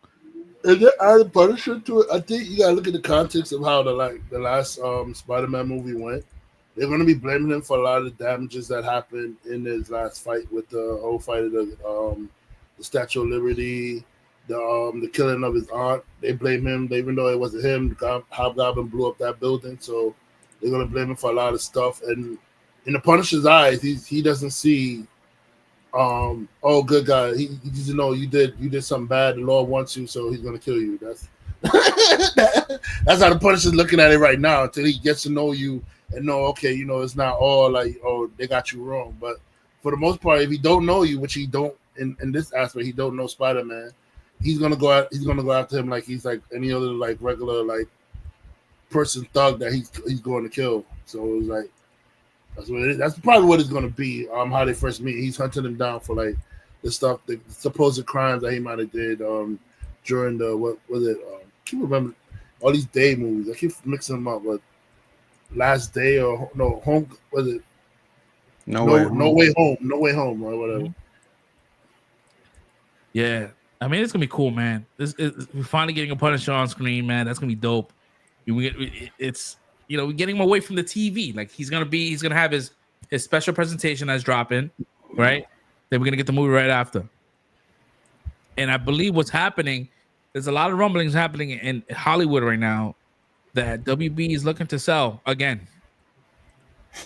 Speaker 4: If they added Punisher to it, I think you gotta look at the context of how the last Spider-Man movie went. They're going to be blaming him for a lot of the damages that happened in his last fight with the whole fight of the Statue of Liberty, the killing of his aunt. They blame him, even though it wasn't him. Hobgoblin blew up that building, so they're going to blame him for a lot of stuff. And in the Punisher's eyes, he doesn't see, oh, good guy. He doesn't know you did something bad. The Lord wants you, so he's going to kill you. That's that's how the Punisher's looking at it right now until he gets to know you. And know, okay, it's not all like, oh, they got you wrong. But for the most part, if he don't know you, which he don't in this aspect, he don't know Spider-Man, he's gonna go after him like he's like any other like regular like person thug that he's going to kill. So it was like that's what it is. That's probably what it's gonna be. How they first meet. He's hunting him down for like the stuff, the supposed crimes that he might have did during the what was it? I can't remember all these Day movies. I keep mixing them up, but Last Day or no home was it? No way home or whatever.
Speaker 1: Yeah, I mean it's gonna be cool, man. We're finally getting a Punisher on screen, man. That's gonna be dope. We're getting him away from the TV. Like he's gonna have his special presentation that's dropping, right? Then we're gonna get the movie right after. And I believe what's happening, there's a lot of rumblings happening in Hollywood right now that WB is looking to sell again.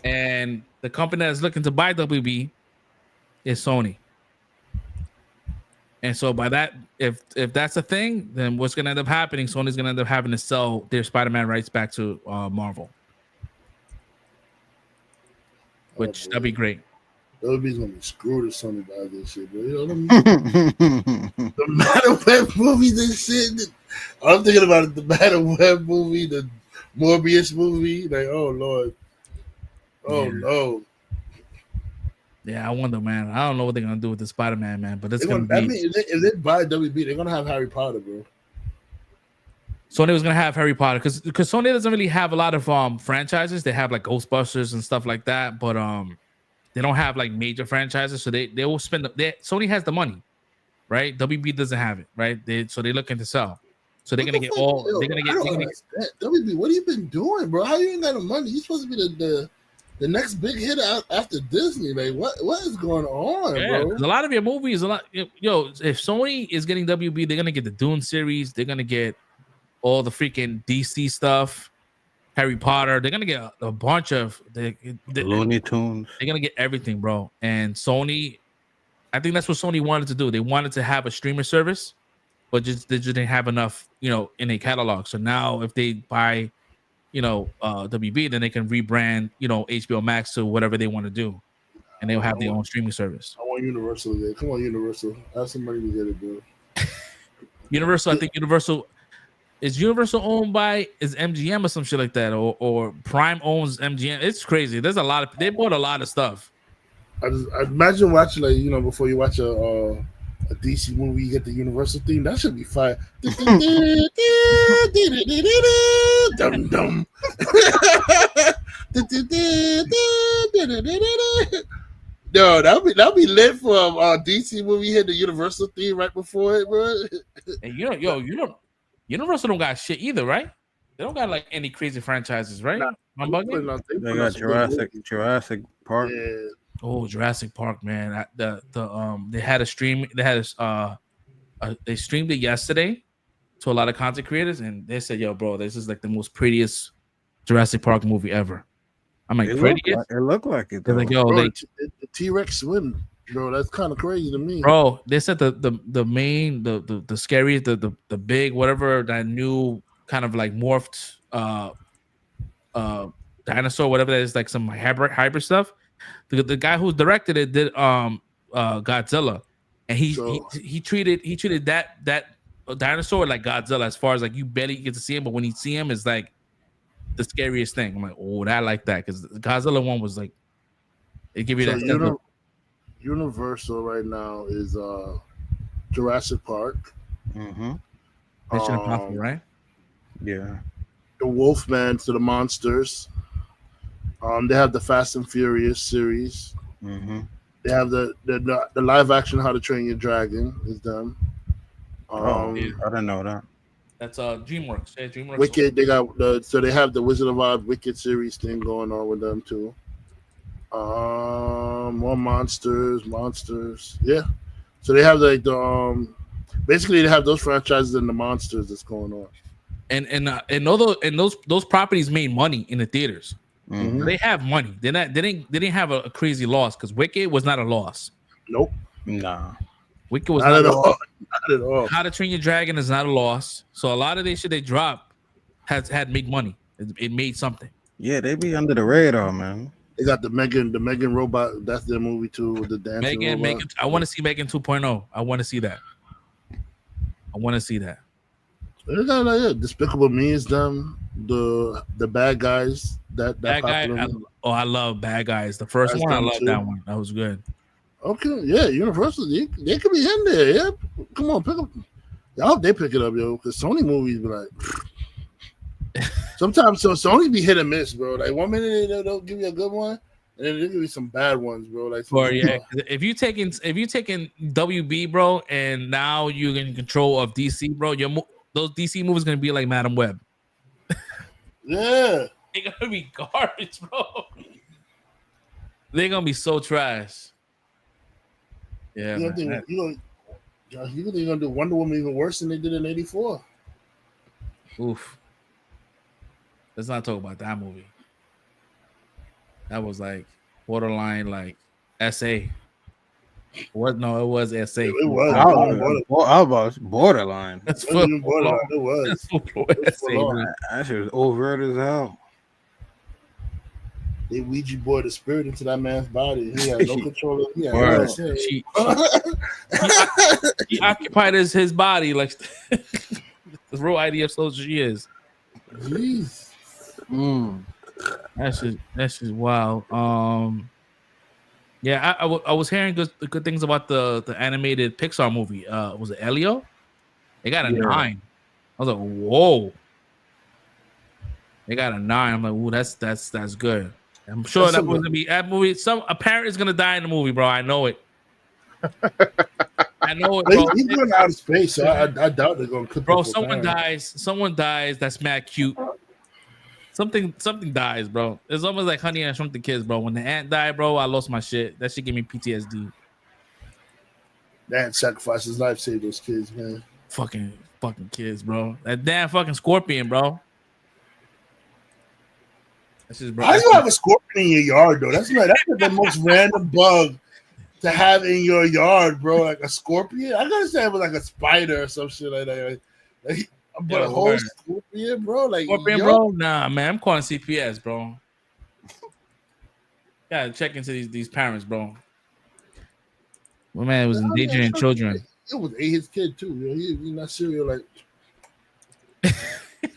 Speaker 1: And the company that's looking to buy WB is Sony. And so by that, if that's a thing, then what's going to end up happening, Sony's going to end up having to sell their Spider-Man rights back to Marvel. Which, that'd be great.
Speaker 4: WB's going to be screwed if Sony buys this shit, bro. The Madam Web movies and shit. I'm thinking about it, the Madam Web movie, the Morbius movie. Like, oh, Lord. Oh, no.
Speaker 1: Yeah, I wonder, man. I don't know what they're going to do with the Spider-Man, man. But it's going to be...
Speaker 4: I mean, if they buy WB, they're going to have Harry Potter, bro.
Speaker 1: Sony was going to have Harry Potter. Because Sony doesn't really have a lot of franchises. They have, like, Ghostbusters and stuff like that. But they don't have, like, major franchises. So they will spend... Sony has the money, right? WB doesn't have it, right? So they're looking to sell. So they're gonna get all. They're gonna get.
Speaker 4: WB, what have you been doing, bro? How you ain't got the money? You supposed to be the next big hit after Disney. Like, what is going on, bro?
Speaker 1: A lot of your movies, if Sony is getting WB, they're gonna get the Dune series. They're gonna get all the freaking DC stuff, Harry Potter. They're gonna get a bunch of the
Speaker 3: Looney Tunes.
Speaker 1: They're gonna get everything, bro. And Sony, I think that's what Sony wanted to do. They wanted to have a streamer service, but they just didn't have enough, in a catalog. So now if they buy WB, then they can rebrand, HBO Max to whatever they want to do, and they'll have their own streaming service.
Speaker 4: I want Universal to get it. Come on, Universal. Have somebody to get it, bro.
Speaker 1: Universal, I think Universal owned by MGM or some shit like that, or Prime owns MGM. It's crazy. There's they bought a lot of stuff.
Speaker 4: I imagine watching before you watch a DC movie, you get the Universal theme. That should be fire. Dum dum. No, that'll be lit for a DC movie. Hit the Universal theme right before it, bro.
Speaker 1: And Universal don't got shit either, right? They don't got like any crazy franchises, right?
Speaker 3: They got Jurassic Park.
Speaker 4: Yeah.
Speaker 1: Oh, Jurassic Park, man! They had a stream. They streamed it yesterday to a lot of content creators, and they said, "Yo, bro, this is like the most prettiest Jurassic Park movie ever." I'm like, prettiest?
Speaker 3: It looked like it.
Speaker 1: They're like, yo,
Speaker 4: bro, the T-Rex swim, bro. That's kind of crazy to me,
Speaker 1: bro. They said the main, the scariest, the big, whatever, that new kind of like morphed dinosaur, whatever that is, like some hybrid stuff. The guy who directed it did Godzilla, and he treated that dinosaur like Godzilla, as far as like you barely get to see him, but when you see him, it's like the scariest thing. I'm like, oh, I like that, because the Godzilla one was like, it give you that.
Speaker 4: Universal right now is Jurassic Park.
Speaker 1: Mm-hmm. Mission Impossible, right?
Speaker 3: Yeah.
Speaker 4: The Wolfman to the Monsters. They have the Fast and Furious series.
Speaker 3: Mm-hmm.
Speaker 4: They have the live action How to Train Your Dragon is them.
Speaker 3: I didn't know that.
Speaker 1: That's DreamWorks. Yeah, DreamWorks.
Speaker 4: Wicked. They got they have the Wizard of Oz Wicked series thing going on with them too. More monsters. Yeah. So they have like the basically they have those franchises and the monsters that's going on.
Speaker 1: And those properties made money in the theaters.
Speaker 3: Mm-hmm.
Speaker 1: They have money. They didn't have a crazy loss, because Wicked was not a loss.
Speaker 4: Nope.
Speaker 3: Nah.
Speaker 1: Wicked was
Speaker 4: not at all. Not at all.
Speaker 1: How to Train Your Dragon is not a loss. So a lot of this shit they dropped had made money. It made something.
Speaker 3: Yeah, they be under the radar, man.
Speaker 4: They got the Megan robot. That's their movie too, with the dancing
Speaker 1: Megan. I want to see Megan 2.0. I want to see that.
Speaker 4: They got Despicable Me is them. The Bad Guys. That
Speaker 1: Bad Guy. I love Bad Guys. The first one, I love that one. That was good.
Speaker 4: Okay, yeah, Universal. They could be in there. Yeah, come on, pick up. I hope they pick it up, yo. Because Sony movies be like. Sometimes Sony be hit and miss, bro. Like 1 minute they'll give you a good one, and then they'll give you some bad ones, bro. Like,
Speaker 1: if you taking WB, bro, and now you're in control of DC, bro, those DC movies gonna be like Madam Web.
Speaker 4: Yeah,
Speaker 1: they're gonna be garbage, bro. They're gonna be so trash. Yeah,
Speaker 4: you think they're gonna do Wonder Woman even worse than they did in '84?
Speaker 1: Oof. Let's not talk about that movie. That was like borderline, like SA. What? No, it was SA.
Speaker 4: It was.
Speaker 3: Borderline.
Speaker 1: That's
Speaker 4: borderline. It was.
Speaker 3: That shit was overt as hell.
Speaker 4: They Ouija boy the spirit into that man's body. He had no control. He
Speaker 1: occupied his body like the real IDF soldier she is.
Speaker 4: Jeez.
Speaker 1: That's just wild. Yeah, I was hearing good things about the animated Pixar movie. Was it Elio? They got a 9. I was like, whoa. They got a 9. I'm like, ooh, that's good. I'm sure that was gonna be that movie. A parent is gonna die in the movie, bro. I know it. I know it, bro.
Speaker 4: He's going out of space, so I doubt they're gonna cook.
Speaker 1: Bro, someone dies. That's mad cute. Something dies, bro. It's almost like Honey, I Shrunk the Kids, bro. When the ant died, bro, I lost my shit. That shit gave me PTSD.
Speaker 4: That sacrificed his life, saved those kids, man.
Speaker 1: Fucking kids, bro. That damn fucking scorpion, bro.
Speaker 4: How do you have a scorpion in your yard, though? That's the most random bug to have in your yard, bro. Like a scorpion. I gotta say it was like a spider or some shit like that. Like, But whole
Speaker 1: word.
Speaker 4: Scorpion, bro. Like,
Speaker 1: Scorpion,
Speaker 4: yo,
Speaker 1: bro. Nah, man, I'm calling CPS, bro. Gotta check into these parents, bro. My man was endangering children.
Speaker 4: It was his kid too. Yo. He not serial like.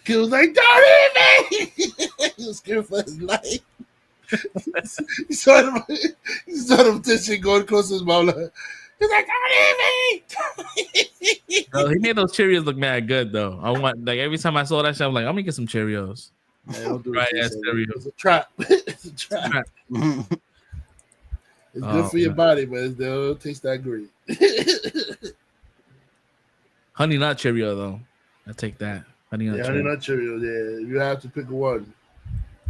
Speaker 4: He was like, "Don't hit me!" He was scared for his life. He saw him tissue going close to his mouth. Like, he's like, "Don't hit me!"
Speaker 1: Bro, he made those Cheerios look mad good though. I want like every time I saw that shit, I'm like, I'm gonna get some Cheerios.
Speaker 4: Man, don't do
Speaker 1: Right,
Speaker 4: it.
Speaker 1: ass cereal.
Speaker 4: It's a trap. It's a trap. It's good for your body, but it don't taste that great.
Speaker 1: Honey Nut Cheerio though. I take that. Honey Nut
Speaker 4: Honey
Speaker 1: Cheerio.
Speaker 4: Nut Cheerios. Yeah, you have to pick one.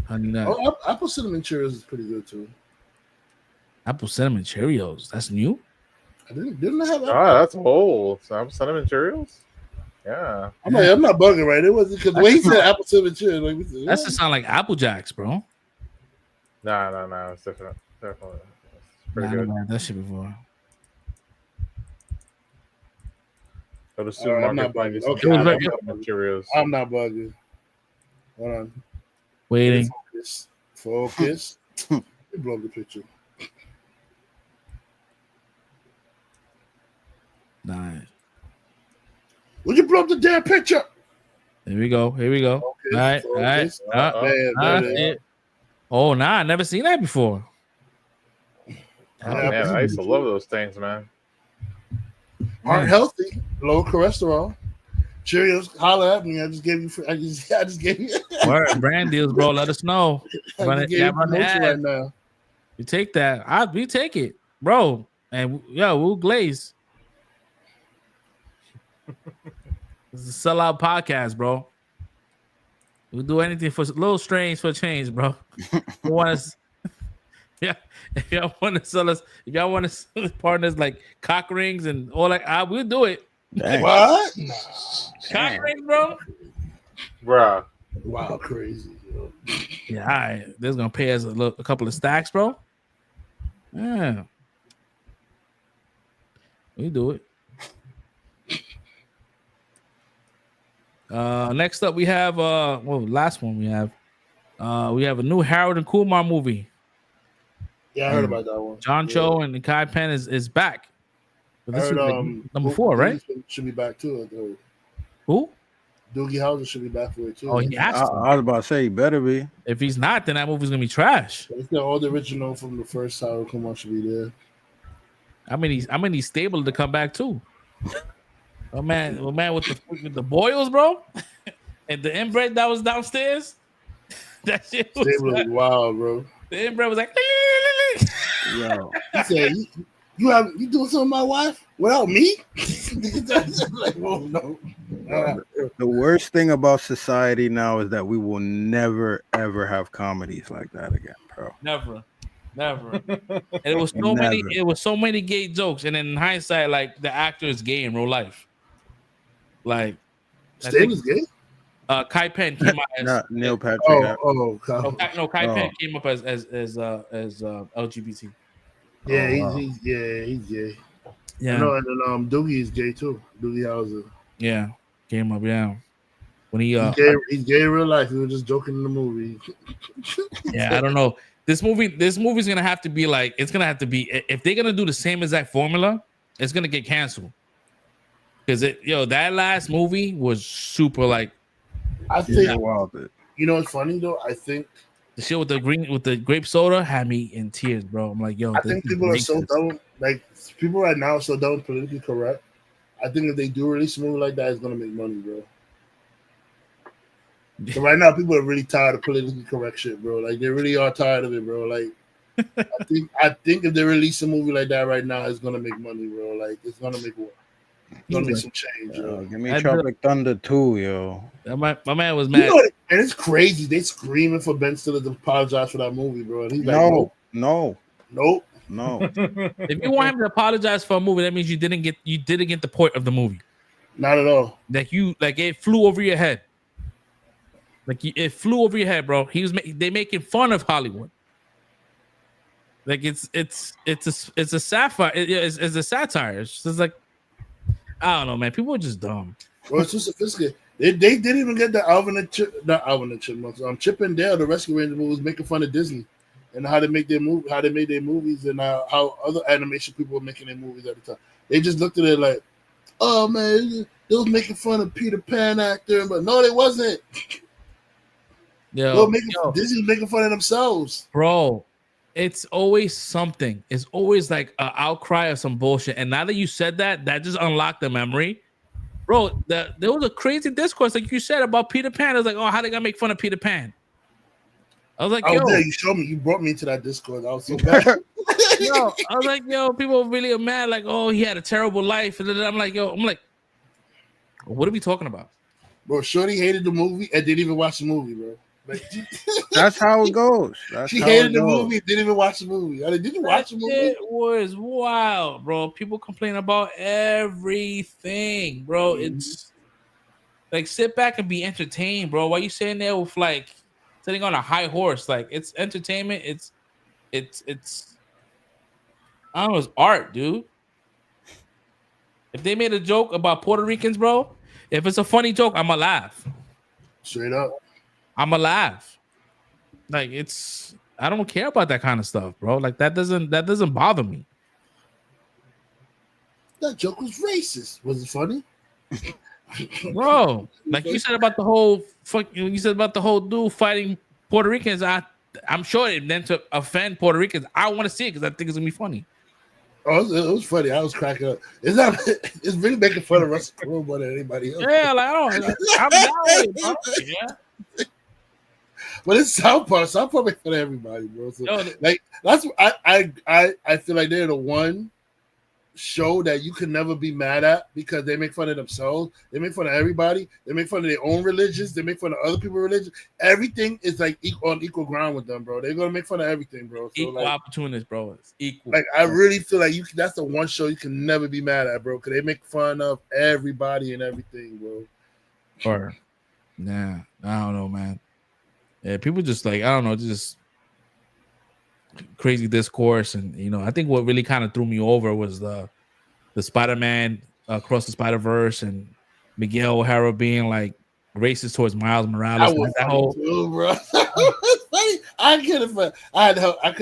Speaker 1: Honey Nut.
Speaker 4: Oh, apple cinnamon Cheerios is pretty good too.
Speaker 1: Apple cinnamon Cheerios. That's new.
Speaker 4: I didn't I have apple?
Speaker 2: That's old. Some cinnamon Cheerios. Yeah.
Speaker 4: I'm not bugging, right? It wasn't because the way he said apple cinnamon Cheerios. Like,
Speaker 1: That's just sound like Apple Jacks, bro.
Speaker 2: No. It's different. Definitely. It's pretty
Speaker 1: I
Speaker 2: good.
Speaker 1: never had that shit before.
Speaker 2: Go to the supermarket.
Speaker 4: I'm not
Speaker 2: find you
Speaker 4: bugging.
Speaker 2: some
Speaker 4: Okay,
Speaker 2: cinnamon Cheerios.
Speaker 4: I'm not bugging. Hold on.
Speaker 1: Waiting.
Speaker 4: Focus. You blow up the picture.
Speaker 1: Nice.
Speaker 4: Would you blow up the damn picture?
Speaker 1: Here we go.
Speaker 4: Okay,
Speaker 1: All right.
Speaker 4: focus.
Speaker 1: It. Oh, nah, I never seen that before.
Speaker 2: Oh, man, I used to love those things, man.
Speaker 4: Aren't healthy, low cholesterol. Cheerios, holler at me. I just gave you. I just gave you.
Speaker 1: Word, brand deals, bro. Let us know.
Speaker 4: I just gave you
Speaker 1: run the
Speaker 4: promotion
Speaker 1: ad.
Speaker 4: right now.
Speaker 1: You take that. We take it, bro. And we'll glaze. This is a sellout podcast, bro. We'll do anything for a little strange for change, bro. You want us? Yeah. If y'all want to sell us, if y'all want to sell us partners like cock rings and all that, we'll do it.
Speaker 3: Dang.
Speaker 4: What?
Speaker 1: Cock rings, bro.
Speaker 2: Bruh.
Speaker 4: Wow, crazy. Yo.
Speaker 1: Yeah, all right. They're gonna pay us a couple of stacks, bro. Yeah, we do it. Next up, we have last one we have a new Harold and Kumar movie.
Speaker 4: Yeah, I heard about that one.
Speaker 1: John Cho and Kai Penn is back. But this
Speaker 4: I heard,
Speaker 1: is like number 4, right?
Speaker 4: Should be back too. I heard.
Speaker 1: Who?
Speaker 4: Doogie Howser should be back for it too.
Speaker 1: Oh, he asked.
Speaker 3: I was about to say, he better be.
Speaker 1: If he's not, then that movie's gonna be trash.
Speaker 4: It's got all the original from the first Harold Kumar should be there.
Speaker 1: I mean, he's stable to come back too. Oh man, with the boils, bro, and the inbred that was downstairs. That shit was
Speaker 4: Stable wild, bro.
Speaker 1: The inbred was like,
Speaker 3: Yo,
Speaker 4: He said, "You doing something with my wife without me?" Like, whoa, no.
Speaker 3: the worst thing about society now is that we will never ever have comedies like that again, bro.
Speaker 1: never. And it was so many.
Speaker 3: Never.
Speaker 1: It was so many gay jokes, and then in hindsight, like the actor is gay in real life. Like,
Speaker 4: Stay was gay.
Speaker 1: Kai Penn came out as
Speaker 3: Not Neil Patrick.
Speaker 1: Kai Penn came up as LGBT.
Speaker 4: Yeah, he's gay.
Speaker 1: Yeah,
Speaker 4: No, and then Doogie is gay too. Doogie Howser.
Speaker 1: yeah, came up. Yeah, when he
Speaker 4: he's gay in real life. He was just joking in the movie.
Speaker 1: yeah, I don't know. This movie's gonna have to be like, it's gonna have to be, if they're gonna do the same exact formula, it's gonna get canceled. Because that last movie was super like,
Speaker 4: I think
Speaker 3: wild.
Speaker 4: You know what's funny though? I think
Speaker 1: the shit with the grape soda had me in tears, bro. I'm like,
Speaker 4: I think people are so dumb. Like people right now are so dumb politically correct. I think if they do release a movie like that, it's gonna make money, bro. So right now, people are really tired of politically correct shit, bro. Like they really are tired of it, bro. Like I think if they release a movie like that right now, it's gonna make money, bro. Like it's gonna make what? It's gonna make some change, yo.
Speaker 3: Give me Tropic Thunder 2, yo.
Speaker 1: My man was mad.
Speaker 4: You know what? And it's crazy. They screaming for Ben Stiller to apologize for that movie, bro. And he's like,
Speaker 3: no.
Speaker 1: If you want him to apologize for a movie, that means you didn't get the point of the movie.
Speaker 4: Not at all.
Speaker 1: Like it flew over your head. It flew over your head, bro. They making fun of Hollywood. Like it's a satire. It's a satire. It's just like, I don't know, man. People are just dumb.
Speaker 4: Well, it's too sophisticated. They didn't even get the Alvin and Chipmunks. Chip and Dale, the Rescue Rangers movie, was making fun of Disney and how they make their movies, and how other animation people were making their movies at the time. They just looked at it like, oh man, they was making fun of Peter Pan actor, but no, they wasn't. Disney was making fun of themselves,
Speaker 1: bro. It's always something. It's always like an outcry or some bullshit. And now that you said that just unlocked the memory. Bro, there was a crazy discourse, like you said, about Peter Pan. I was like, oh, how they gonna make fun of Peter Pan? I was like, yo,
Speaker 4: there. You showed me. You brought me to that discourse. I was so bad.
Speaker 1: Yo, I was like, yo, people really are mad. Like, oh, he had a terrible life. And then I'm like, what are we talking about?
Speaker 4: Bro, Shorty hated the movie and didn't even watch the movie, bro. Like,
Speaker 3: that's how it goes.
Speaker 4: She hated the movie, didn't even watch the movie. Did you watch the movie?
Speaker 1: It was wild, bro. People complain about everything, bro. Mm-hmm. It's like, sit back and be entertained, bro. Why you sitting there with like sitting on a high horse? Like, it's entertainment. It's I don't know, it's art, dude. If they made a joke about Puerto Ricans, bro, if it's a funny joke, I'ma laugh.
Speaker 4: Straight up.
Speaker 1: I'ma laugh. Like, I don't care about that kind of stuff, bro. Like, that doesn't bother me.
Speaker 4: That joke was racist. Was it funny?
Speaker 1: Bro, like you said about the whole dude fighting Puerto Ricans, I'm sure it meant to offend Puerto Ricans. I want to see it because I think it's gonna be funny.
Speaker 4: Oh, it was funny. I was cracking up. It's really making fun of Russell Crowe more than anybody else.
Speaker 1: Yeah, I'm down with it, bro. Yeah.
Speaker 4: But it's South Park. South Park makes fun of everybody, bro. So, like, that's what I feel like they're the one show that you can never be mad at because they make fun of themselves. They make fun of everybody. They make fun of their own religions. They make fun of other people's religions. Everything is like on equal ground with them, bro. They're gonna make fun of everything, bro. So,
Speaker 1: equal opportunists, bro. It's equal.
Speaker 4: Like, I really feel like that's the one show you can never be mad at, bro. Because they make fun of everybody and everything, bro.
Speaker 1: Or, nah, I don't know, man. Yeah, people just like, I don't know, just crazy discourse. And, I think what really kind of threw me over was the Spider-Man Across the Spider-Verse and Miguel O'Hara being like racist towards Miles Morales.
Speaker 4: That whole too, bro. Funny. I couldn't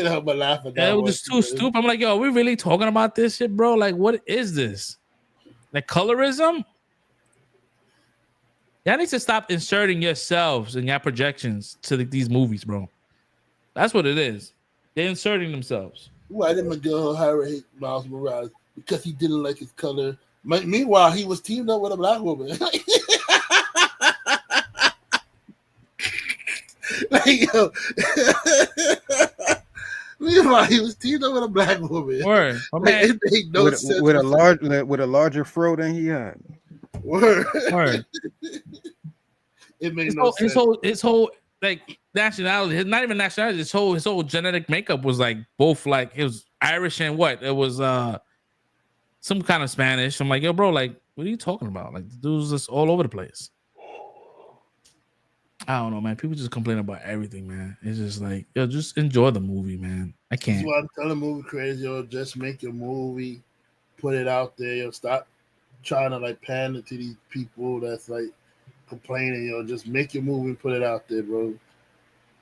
Speaker 4: help but laugh at that.
Speaker 1: It was just too stupid. I'm like, yo, are we really talking about this shit, bro? Like, what is this? Like, colorism? Y'all need to stop inserting yourselves and your projections to these movies, bro. That's what it is. They're inserting themselves.
Speaker 4: Why did Miguel O'Hara hate Miles Morales? Because he didn't like his color. Meanwhile, he was teamed up with a black woman. Meanwhile, he was teamed up with a black woman.
Speaker 1: Word.
Speaker 4: It made no sense.
Speaker 3: With a larger fro than he had.
Speaker 4: Word.
Speaker 1: It made no sense. His whole like nationality, not even nationality, his whole genetic makeup was like both like it was Irish and what? It was some kind of Spanish. I'm like, yo, bro, like, what are you talking about? Like, the dude's just all over the place. I don't know, man. People just complain about everything, man. It's just like, yo, just enjoy the movie, man. I can't.
Speaker 4: That's why I'm telling movie creators, yo, just make your movie, put it out there, yo. Stop trying to like pander to these people that's like complaining, yo. Just make your movie and put it out there, bro.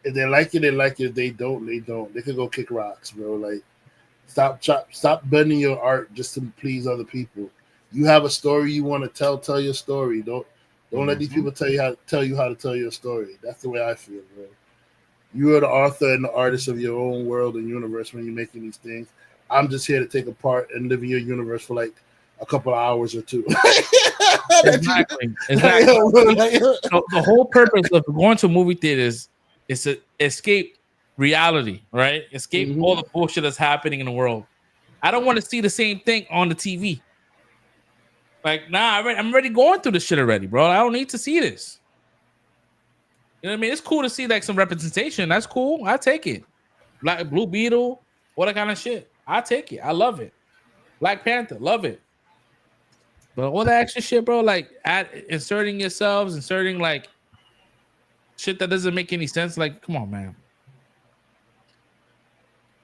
Speaker 4: If they like it, they like it. If they don't, they don't. They could go kick rocks, bro. Like, stop bending your art just to please other people. You have a story you want to tell your story. Don't let these people tell you how to tell your story. That's the way I feel, bro. You are the author and the artist of your own world and universe when you're making these things. I'm just here to take a part and live in your universe for like a couple of hours or two.
Speaker 1: Exactly. So the whole purpose of going to movie theaters is to escape reality, right? Escape all the bullshit that's happening in the world. I don't want to see the same thing on the TV. Like, nah, I'm already going through this shit already, bro. I don't need to see this. You know what I mean? It's cool to see like some representation. That's cool. I take it. Like Blue Beetle, all that kind of shit. I take it. I love it. Black Panther, love it. But all that extra shit, bro, like inserting yourselves, inserting like shit that doesn't make any sense. Like, come on, man.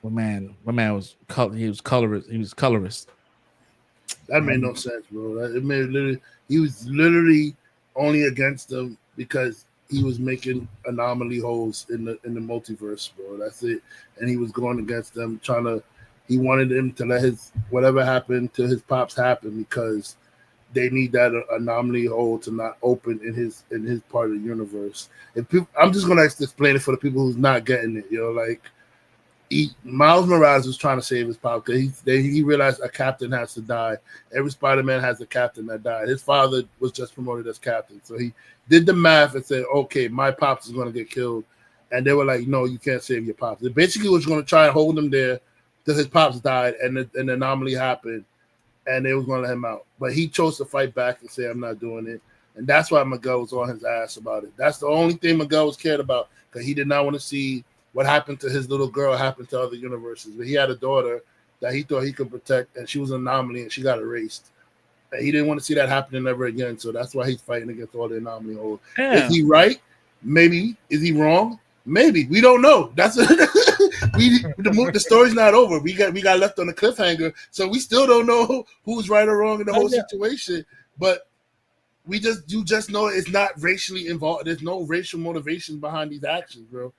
Speaker 1: My man was colorist. He was colorist.
Speaker 4: That made no sense, bro. It made he was literally only against them because he was making anomaly holes in the multiverse, bro. That's it. And he was going against them, he wanted him to let his whatever happened to his pops happen because they need that anomaly hole to not open in his part of the universe. I'm just gonna explain it for the people who's not getting it, like Miles Morales was trying to save his pop because he realized a captain has to die. Every Spider-Man has a captain that died. His father was just promoted as captain, so he did the math and said, "Okay, my pops is going to get killed," and they were like, "No, you can't save your pops." They basically was going to try and hold him there till his pops died, and the anomaly happened, and they was going to let him out. But he chose to fight back and say, "I'm not doing it," and that's why Miguel was on his ass about it. That's the only thing Miguel was cared about because he did not want to see what happened to his little girl happened to other universes. But he had a daughter that he thought he could protect, and she was an anomaly, and she got erased. And he didn't want to see that happening ever again, so that's why he's fighting against all the anomaly holes. Yeah. Is he right? Maybe. Is he wrong? Maybe. We don't know. That's the story's not over. We got left on a cliffhanger, so we still don't know who's right or wrong in the whole situation. But you just know it's not racially involved. There's no racial motivation behind these actions, bro.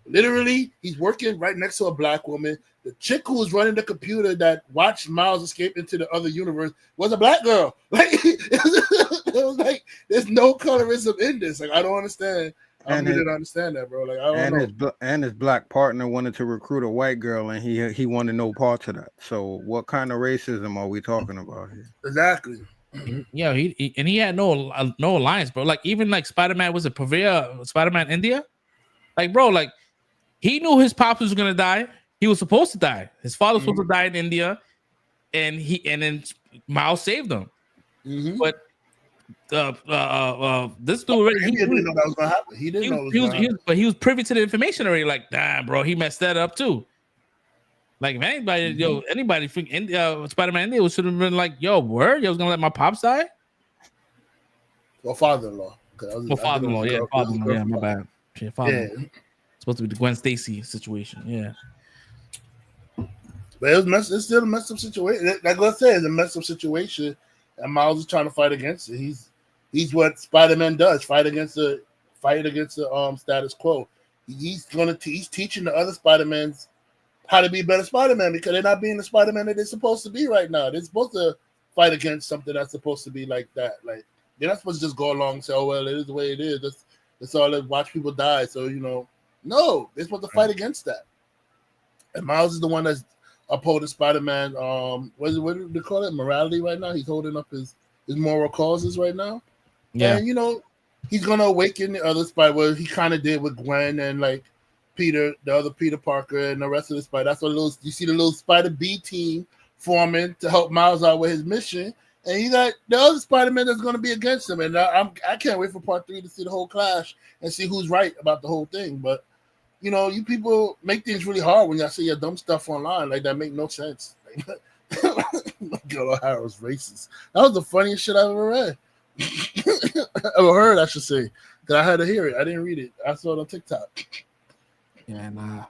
Speaker 4: Literally, he's working right next to a black woman. The chick who was running the computer that watched Miles escape into the other universe was a black girl. Like it was like there's no colorism in this. Like I don't understand. I really don't understand that, bro. Like I don't know.
Speaker 3: His black partner wanted to recruit a white girl, and he wanted no part of that. So what kind of racism are we talking about here?
Speaker 4: Exactly.
Speaker 1: Yeah, he had no alliance, bro. Like even like Spider-Man was a purveyor, Spider-Man India. Like bro, like. He knew his pops was gonna die. He was supposed to die. His father was supposed to die in India, and then Miles saved him. Mm-hmm. But this dude already
Speaker 4: he didn't know that was gonna happen. He didn't know it was gonna happen.
Speaker 1: But he was privy to the information already. Like, damn, bro, he messed that up too. Like, if anybody think Spider-Man India should have been like, yo, word, yo, was gonna let my pops die.
Speaker 4: Or father-in-law.
Speaker 1: Father-in-law, yeah, my bad. Yeah, father-in-law. Supposed to be the Gwen Stacy situation, yeah.
Speaker 4: But it's still a messed up situation. Like let's say, it's a messed up situation, and Miles is trying to fight against it. He's what Spider-Man does: fight against the status quo. He's teaching the other Spider-Mans how to be better Spider-Man because they're not being the Spider-Man that they're supposed to be right now. They're supposed to fight against something that's supposed to be like that. Like they're not supposed to just go along and say, "Oh well, it is the way it is." That's all. Watch people die. So no, they're supposed to fight against that. And Miles is the one that's upholding Spider-Man. What do they call it? Morality right now. He's holding up his moral causes right now. Yeah. And he's gonna awaken the other Spider. Well, he kind of did with Gwen and like Peter, the other Peter Parker, and the rest of the Spider. That's what you see the little Spider B team forming to help Miles out with his mission. And you got the other Spider-Man that's going to be against him. And I can't wait for part 3 to see the whole clash and see who's right about the whole thing. But you people make things really hard when y'all say your dumb stuff online. Like, that make no sense. Miguel O'Hara was racist. That was the funniest shit I've ever read. Ever heard, I should say. Because I had to hear it. I didn't read it. I saw it on TikTok.
Speaker 1: Yeah, nah.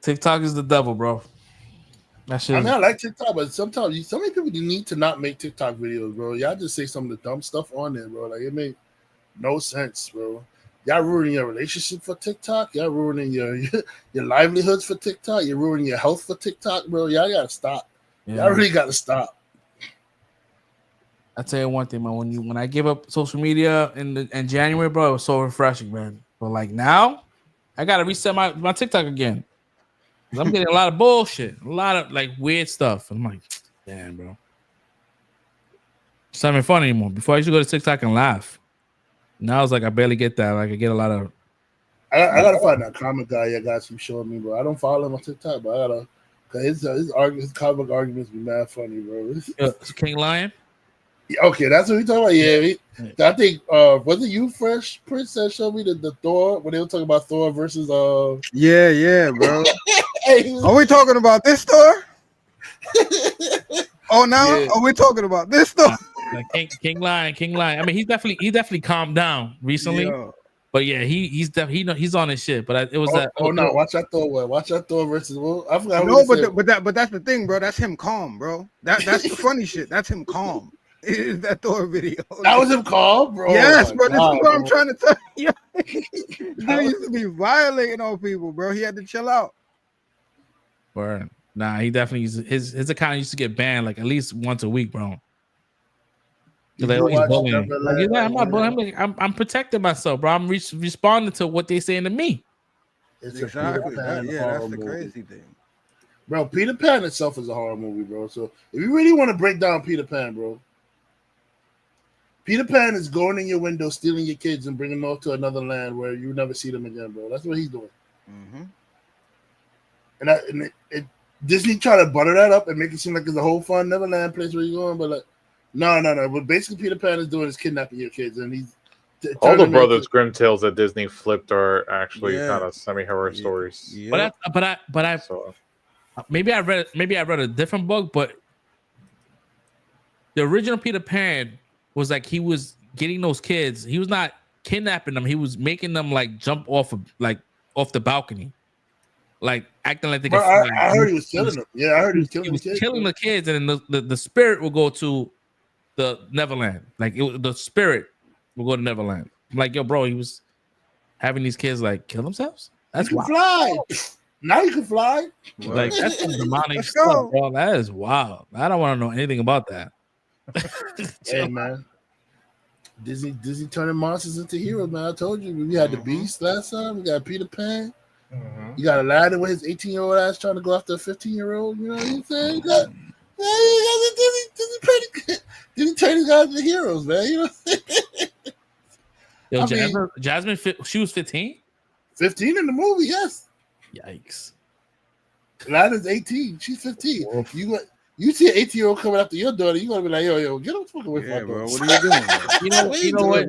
Speaker 1: TikTok is the devil, bro.
Speaker 4: I like TikTok, but sometimes so many people need to not make TikTok videos, bro. Y'all just say some of the dumb stuff on there, bro. Like, it make no sense, bro. Y'all ruining your relationship for TikTok. Y'all ruining your livelihoods for TikTok. You're ruining your health for TikTok, bro. Y'all gotta stop. Yeah. Y'all really gotta stop.
Speaker 1: I tell you one thing, man. When I give up social media in January, bro, it was so refreshing, man. But like now, I gotta reset my TikTok again. I'm getting a lot of bullshit, a lot of like weird stuff. I'm like, damn, bro. It's not even fun anymore. Before I used to go to TikTok and laugh. Now it's like I barely get that. Like I get a lot of.
Speaker 4: I gotta find that comic guy you guys keep showing me, bro. I don't follow him on TikTok, but I gotta. Cause his comic arguments be mad funny, bro.
Speaker 1: King Lion.
Speaker 4: Okay, that's what we talking about. Yeah, I think was it you, Fresh Prince, that showed me the Thor when they were talking about Thor versus
Speaker 3: Yeah, bro. Are we talking about this Thor? Oh, now are we talking about this Thor?
Speaker 1: Like King Lion. I mean, he definitely calmed down recently. Yeah. But yeah, he's on his shit. But it was that.
Speaker 4: Oh no! Watch that Thor. Watch that Thor versus. I forgot.
Speaker 3: No, but that's the thing, bro. That's him calm, bro. That's the funny shit. That's him calm. Is that Thor video?
Speaker 4: That was him called, bro.
Speaker 3: Yes,
Speaker 4: Oh
Speaker 3: bro.
Speaker 4: my
Speaker 3: This
Speaker 4: God,
Speaker 3: is what I'm
Speaker 4: bro.
Speaker 3: trying to tell you. Dude used to be violating on people, bro. He had to chill out.
Speaker 1: Word. Nah, he definitely used his account used to get banned like at least once a week, bro.
Speaker 4: You
Speaker 1: Like,
Speaker 4: do
Speaker 1: oh, he's
Speaker 4: watch
Speaker 1: bullying.
Speaker 4: Neverland,
Speaker 1: Like, yeah, I'm
Speaker 4: like,
Speaker 1: not bullying. I'm protecting myself, bro. I'm responding to what they saying to me.
Speaker 4: It's
Speaker 3: Exactly.
Speaker 4: a Peter Pan
Speaker 3: That's
Speaker 4: horror
Speaker 3: the
Speaker 4: movie.
Speaker 3: crazy thing.
Speaker 4: Bro, Peter Pan itself is a horror movie, bro. So if you really want to break down Peter Pan, bro, Peter Pan is going in your window, stealing your kids, and bringing them off to another land where you never see them again, bro. That's what he's doing.
Speaker 3: Mm-hmm.
Speaker 4: And Disney try to butter that up and make it seem like it's a whole fun Neverland place where you're going, but like, no. What basically Peter Pan is doing is kidnapping your kids, and he's
Speaker 2: all the Brothers Grimm tales that Disney flipped are actually kind of semi-horror stories.
Speaker 3: Yeah.
Speaker 1: But I
Speaker 2: So
Speaker 1: maybe I read a different book, but the original Peter Pan was like he was getting those kids. He was not kidnapping them. He was making them like jump off the balcony, like acting like they could.
Speaker 4: I heard he was killing them. Yeah, I heard he was killing the kids.
Speaker 1: Killing the kids, and then the spirit will go to the Neverland. Like the spirit will go to Neverland. I'm like, yo, bro, he was having these kids like kill themselves. That's
Speaker 4: you
Speaker 1: wild.
Speaker 4: can fly. Now you can fly.
Speaker 1: Like that's some demonic
Speaker 3: Let's
Speaker 1: stuff,
Speaker 3: go.
Speaker 1: bro. That is wild. I don't want to know anything about that.
Speaker 4: Hey man, Disney turning monsters into heroes, man. I told you we had the Beast last time. We got Peter Pan. You got Aladdin with his 18-year-old ass trying to go after a 15-year-old. You know what I'm saying? You got Disney turn these guys into heroes, man. You know.
Speaker 1: Yo, Jasmine, she was 15.
Speaker 4: 15 in the movie, yes.
Speaker 1: Yikes.
Speaker 4: Aladdin's 18. She's 15. Oof. You see an 18-year-old coming after your daughter, you're gonna be like, yo, get him fucking away from my daughter.
Speaker 3: What are you doing?
Speaker 1: you know what?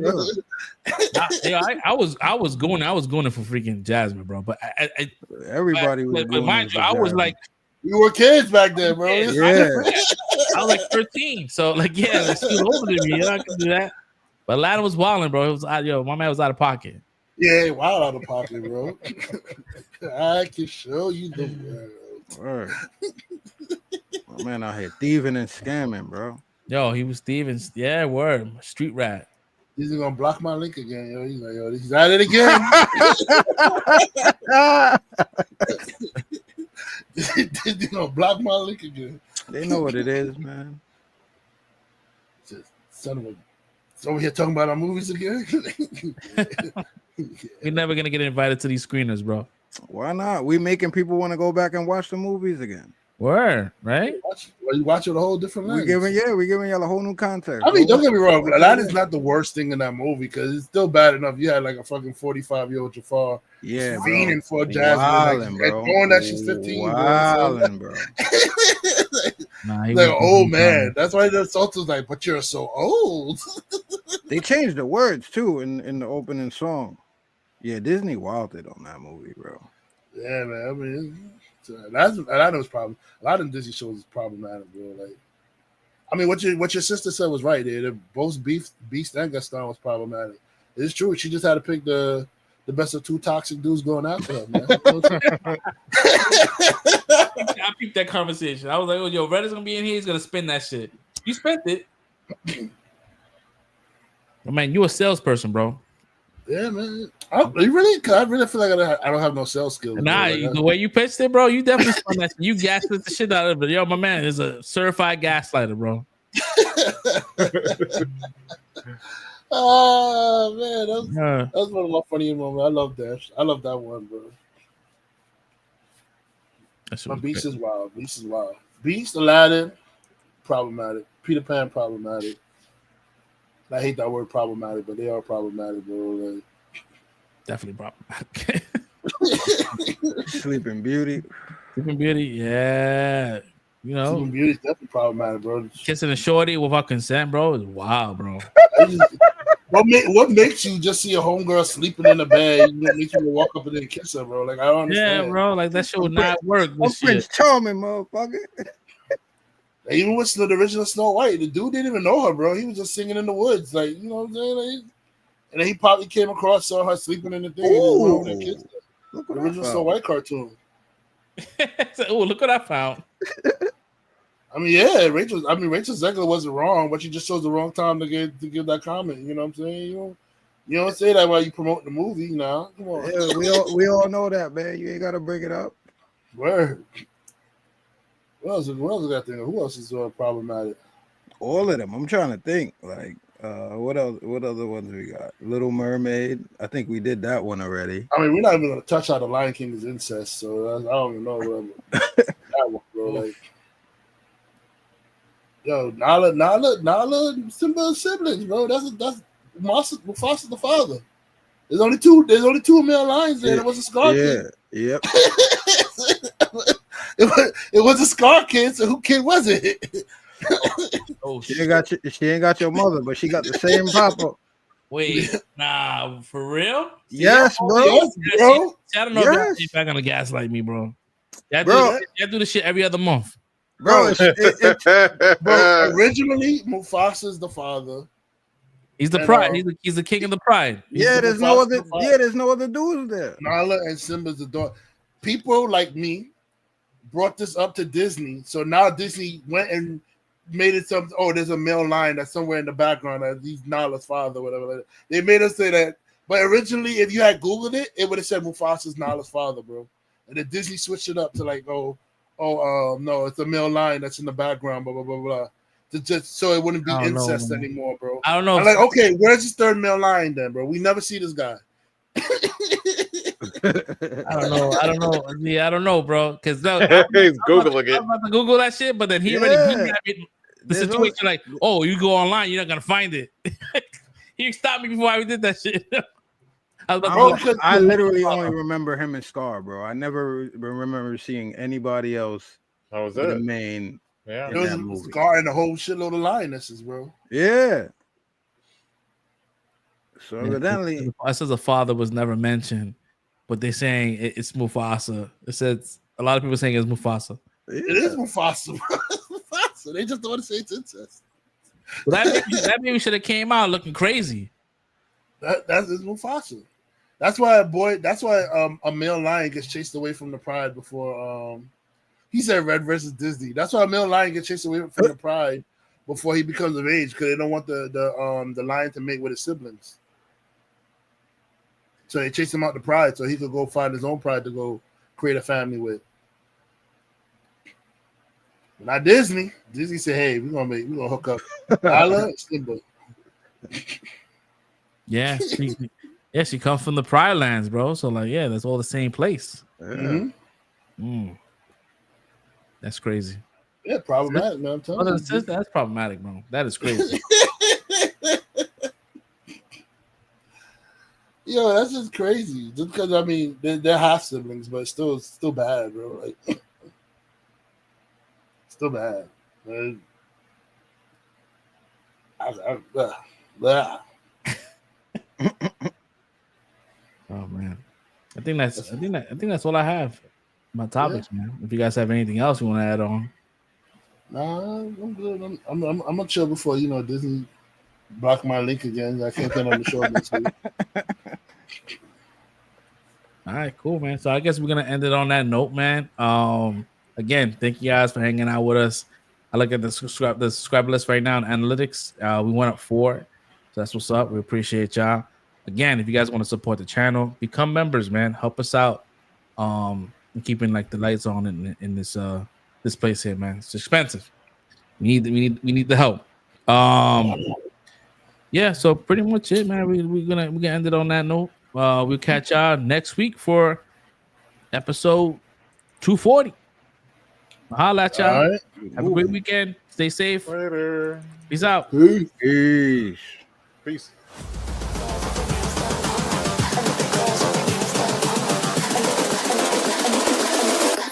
Speaker 1: I was going in for freaking Jasmine, bro. But
Speaker 3: everybody was.
Speaker 1: But mind you, I was like,
Speaker 4: we were kids back then, bro.
Speaker 3: Yeah.
Speaker 1: I was like 13, so like, yeah, she was older than me. I could do that. But Aladdin was wilding, bro. It was my man was out of pocket.
Speaker 4: Yeah, wild out of pocket, bro. I can show you the world.
Speaker 3: My man out here thieving and scamming, bro.
Speaker 1: Yo, he was thieving. Yeah, word. Street rat.
Speaker 4: He's gonna block my link again, yo. He's like, yo, he's at it again. He's gonna block my link again.
Speaker 3: They know what it is, man.
Speaker 4: Just son of a. It's over here talking about our movies again.
Speaker 1: We're never gonna get invited to these screeners, bro.
Speaker 3: Why not? We making people want to go back and watch the movies again.
Speaker 1: Word, right?
Speaker 4: You watch it a whole different lens.
Speaker 3: We giving y'all a whole new context.
Speaker 4: I mean, don't get me wrong, Aladdin's not the worst thing in that movie because it's still bad enough. You had like a fucking 45-year-old Jafar, fiending for Jasmine, knowing that she's 15.
Speaker 3: Wildin', bro.
Speaker 4: Like old man. That's why the salt was like, "But you're so old."
Speaker 3: They changed the words too in the opening song. Yeah, Disney wilded on that movie, bro.
Speaker 4: Yeah, man. I mean, Aladdin's problem. A lot of Disney shows is problematic, bro. Like, I mean, what your sister said was right. There, both Beast and Gaston was problematic. It's true. She just had to pick the best of two toxic dudes going after her, man.
Speaker 1: I peeped that conversation. I was like, "Oh, yo, Red is gonna be in here. He's gonna spin that shit. You spent it." Oh, man, you a salesperson, bro.
Speaker 4: Yeah, man. I really feel like I don't have no sales skills.
Speaker 1: Nah, like, the way you pitched it, bro, you definitely spun that. You gaslit the shit out of it. Yo, my man is a certified gaslighter, bro.
Speaker 4: Oh man, that's one of my funniest moments. I love that. I love that one, bro. But Beast is wild. Beast, Aladdin, problematic. Peter Pan, problematic. I hate that word problematic, but they are problematic, bro. Like,
Speaker 1: definitely problematic.
Speaker 3: Sleeping Beauty,
Speaker 1: yeah. You know,
Speaker 4: Sleeping Beauty is definitely problematic, bro.
Speaker 1: Kissing a shorty without consent, bro, is wild, bro.
Speaker 4: What makes you just see a homegirl sleeping in the bed? You make you walk up and then kiss her, bro? Like, I don't understand.
Speaker 1: Yeah, bro. Like that shit would not work.
Speaker 3: I'm Prince Charming, motherfucker.
Speaker 4: Even with the original Snow White, the dude didn't even know her, bro. He was just singing in the woods, like, you know what I'm saying? Like, and then he probably came across, saw her sleeping in the thing,
Speaker 3: Ooh,
Speaker 4: and kissed her. The original Snow White cartoon.
Speaker 1: Oh, look what I found.
Speaker 4: I mean, yeah, Rachel Zegler wasn't wrong, but she just chose the wrong time to give that comment. You know what I'm saying? You don't say that while you promote the movie. Now, come on.
Speaker 3: Yeah, we all know that, man. You ain't gotta bring it up.
Speaker 4: Word. What else is that thing? Who else is problematic?
Speaker 3: All of them. I'm trying to think. Like, what else? What other ones we got? Little Mermaid. I think we did that one already.
Speaker 4: I mean, we're not even gonna touch how the Lion King is incest, so I don't even know that one, bro. Like, yo, Nala, Simba siblings, bro. That's Mufasa's the father. There's only two male lions there. It was a Scar kid.
Speaker 3: Yep.
Speaker 4: it was a Scar kid. So who kid was it?
Speaker 3: She ain't got your mother, but she got the same papa.
Speaker 1: Wait, nah, for real?
Speaker 3: Yes, bro.
Speaker 4: Yes, bro.
Speaker 1: I don't know if you're back gonna gaslight me, bro. Y'all do this shit every other month.
Speaker 3: Bro,
Speaker 4: bro, originally Mufasa's the father.
Speaker 1: He's the pride. He's the king of the pride.
Speaker 3: There's no other dudes there.
Speaker 4: Nala and Simba's the daughter. People like me brought this up to Disney, so now Disney went and made it something. Oh, there's a male line that's somewhere in the background. He's Nala's father, whatever. They made us say that, but originally, if you had Googled it, it would have said Mufasa's Nala's father, bro. And then Disney switched it up to like, no, it's a male line that's in the background, blah blah blah blah. Just so it wouldn't be incest anymore, bro.
Speaker 1: I don't know.
Speaker 4: I'm like, okay, where's his third male line then, bro? We never see this guy.
Speaker 1: I don't know. Yeah, I don't know, bro. Because
Speaker 2: he's googling it.
Speaker 1: I'm about to Google that shit, but then he already the situation. Like, oh, you go online, you're not gonna find it. He stopped me before I did that shit.
Speaker 3: I literally only remember him and Scar, bro. I never remember seeing anybody else.
Speaker 2: How was
Speaker 3: the
Speaker 2: that?
Speaker 3: Main.
Speaker 4: Yeah, it was Scar and a whole shitload of lionesses, bro.
Speaker 3: Yeah. So evidently,
Speaker 1: it says a father was never mentioned, but they're saying it's Mufasa. It says a lot of people saying it's Mufasa.
Speaker 4: It is Mufasa. Mufasa. They just don't want to say it's incest.
Speaker 1: Well, that baby should have came out looking crazy.
Speaker 4: That's Mufasa. That's why a male lion gets chased away from the pride before he said Red versus Disney. That's why a male lion gets chased away from the pride before he becomes of age, because they don't want the lion to mate with his siblings. So they chase him out the pride so he could go find his own pride to go create a family with. But not Disney. Disney said, "Hey, we're gonna hook up." Nala and Simba.
Speaker 1: Yeah, she comes from the Pride Lands, bro. So like, yeah, that's all the same place.
Speaker 4: Mm-hmm.
Speaker 1: That's crazy.
Speaker 4: Yeah, problematic, man. I'm telling you.
Speaker 1: That's problematic, bro. That is crazy.
Speaker 4: Yo, that's just crazy. Just because I mean they're half siblings, but still bad, bro. Like, still bad.
Speaker 1: Oh man, I think that's all I have. My topics, man. If you guys have anything else you want to add on,
Speaker 4: nah, I'm good. I'm gonna chill before Disney block my link again. I can't get on the show this week.
Speaker 1: All right, cool, man. So I guess we're gonna end it on that note, man. Again, thank you guys for hanging out with us. I look at the subscriber list right now in analytics. We went up 4, so that's what's up. We appreciate y'all. Again, if you guys want to support the channel, become members, man. Help us out. And keeping like the lights on in this place here, man. It's expensive. We need the help. Yeah, so pretty much it, man. We're gonna end it on that note. We'll catch y'all next week for episode 240. Holla at y'all. All right. Have a great weekend. Stay safe.
Speaker 2: Later.
Speaker 1: Peace out.
Speaker 3: Peace.
Speaker 2: Peace.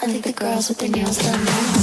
Speaker 5: I think the girls with their nails done now.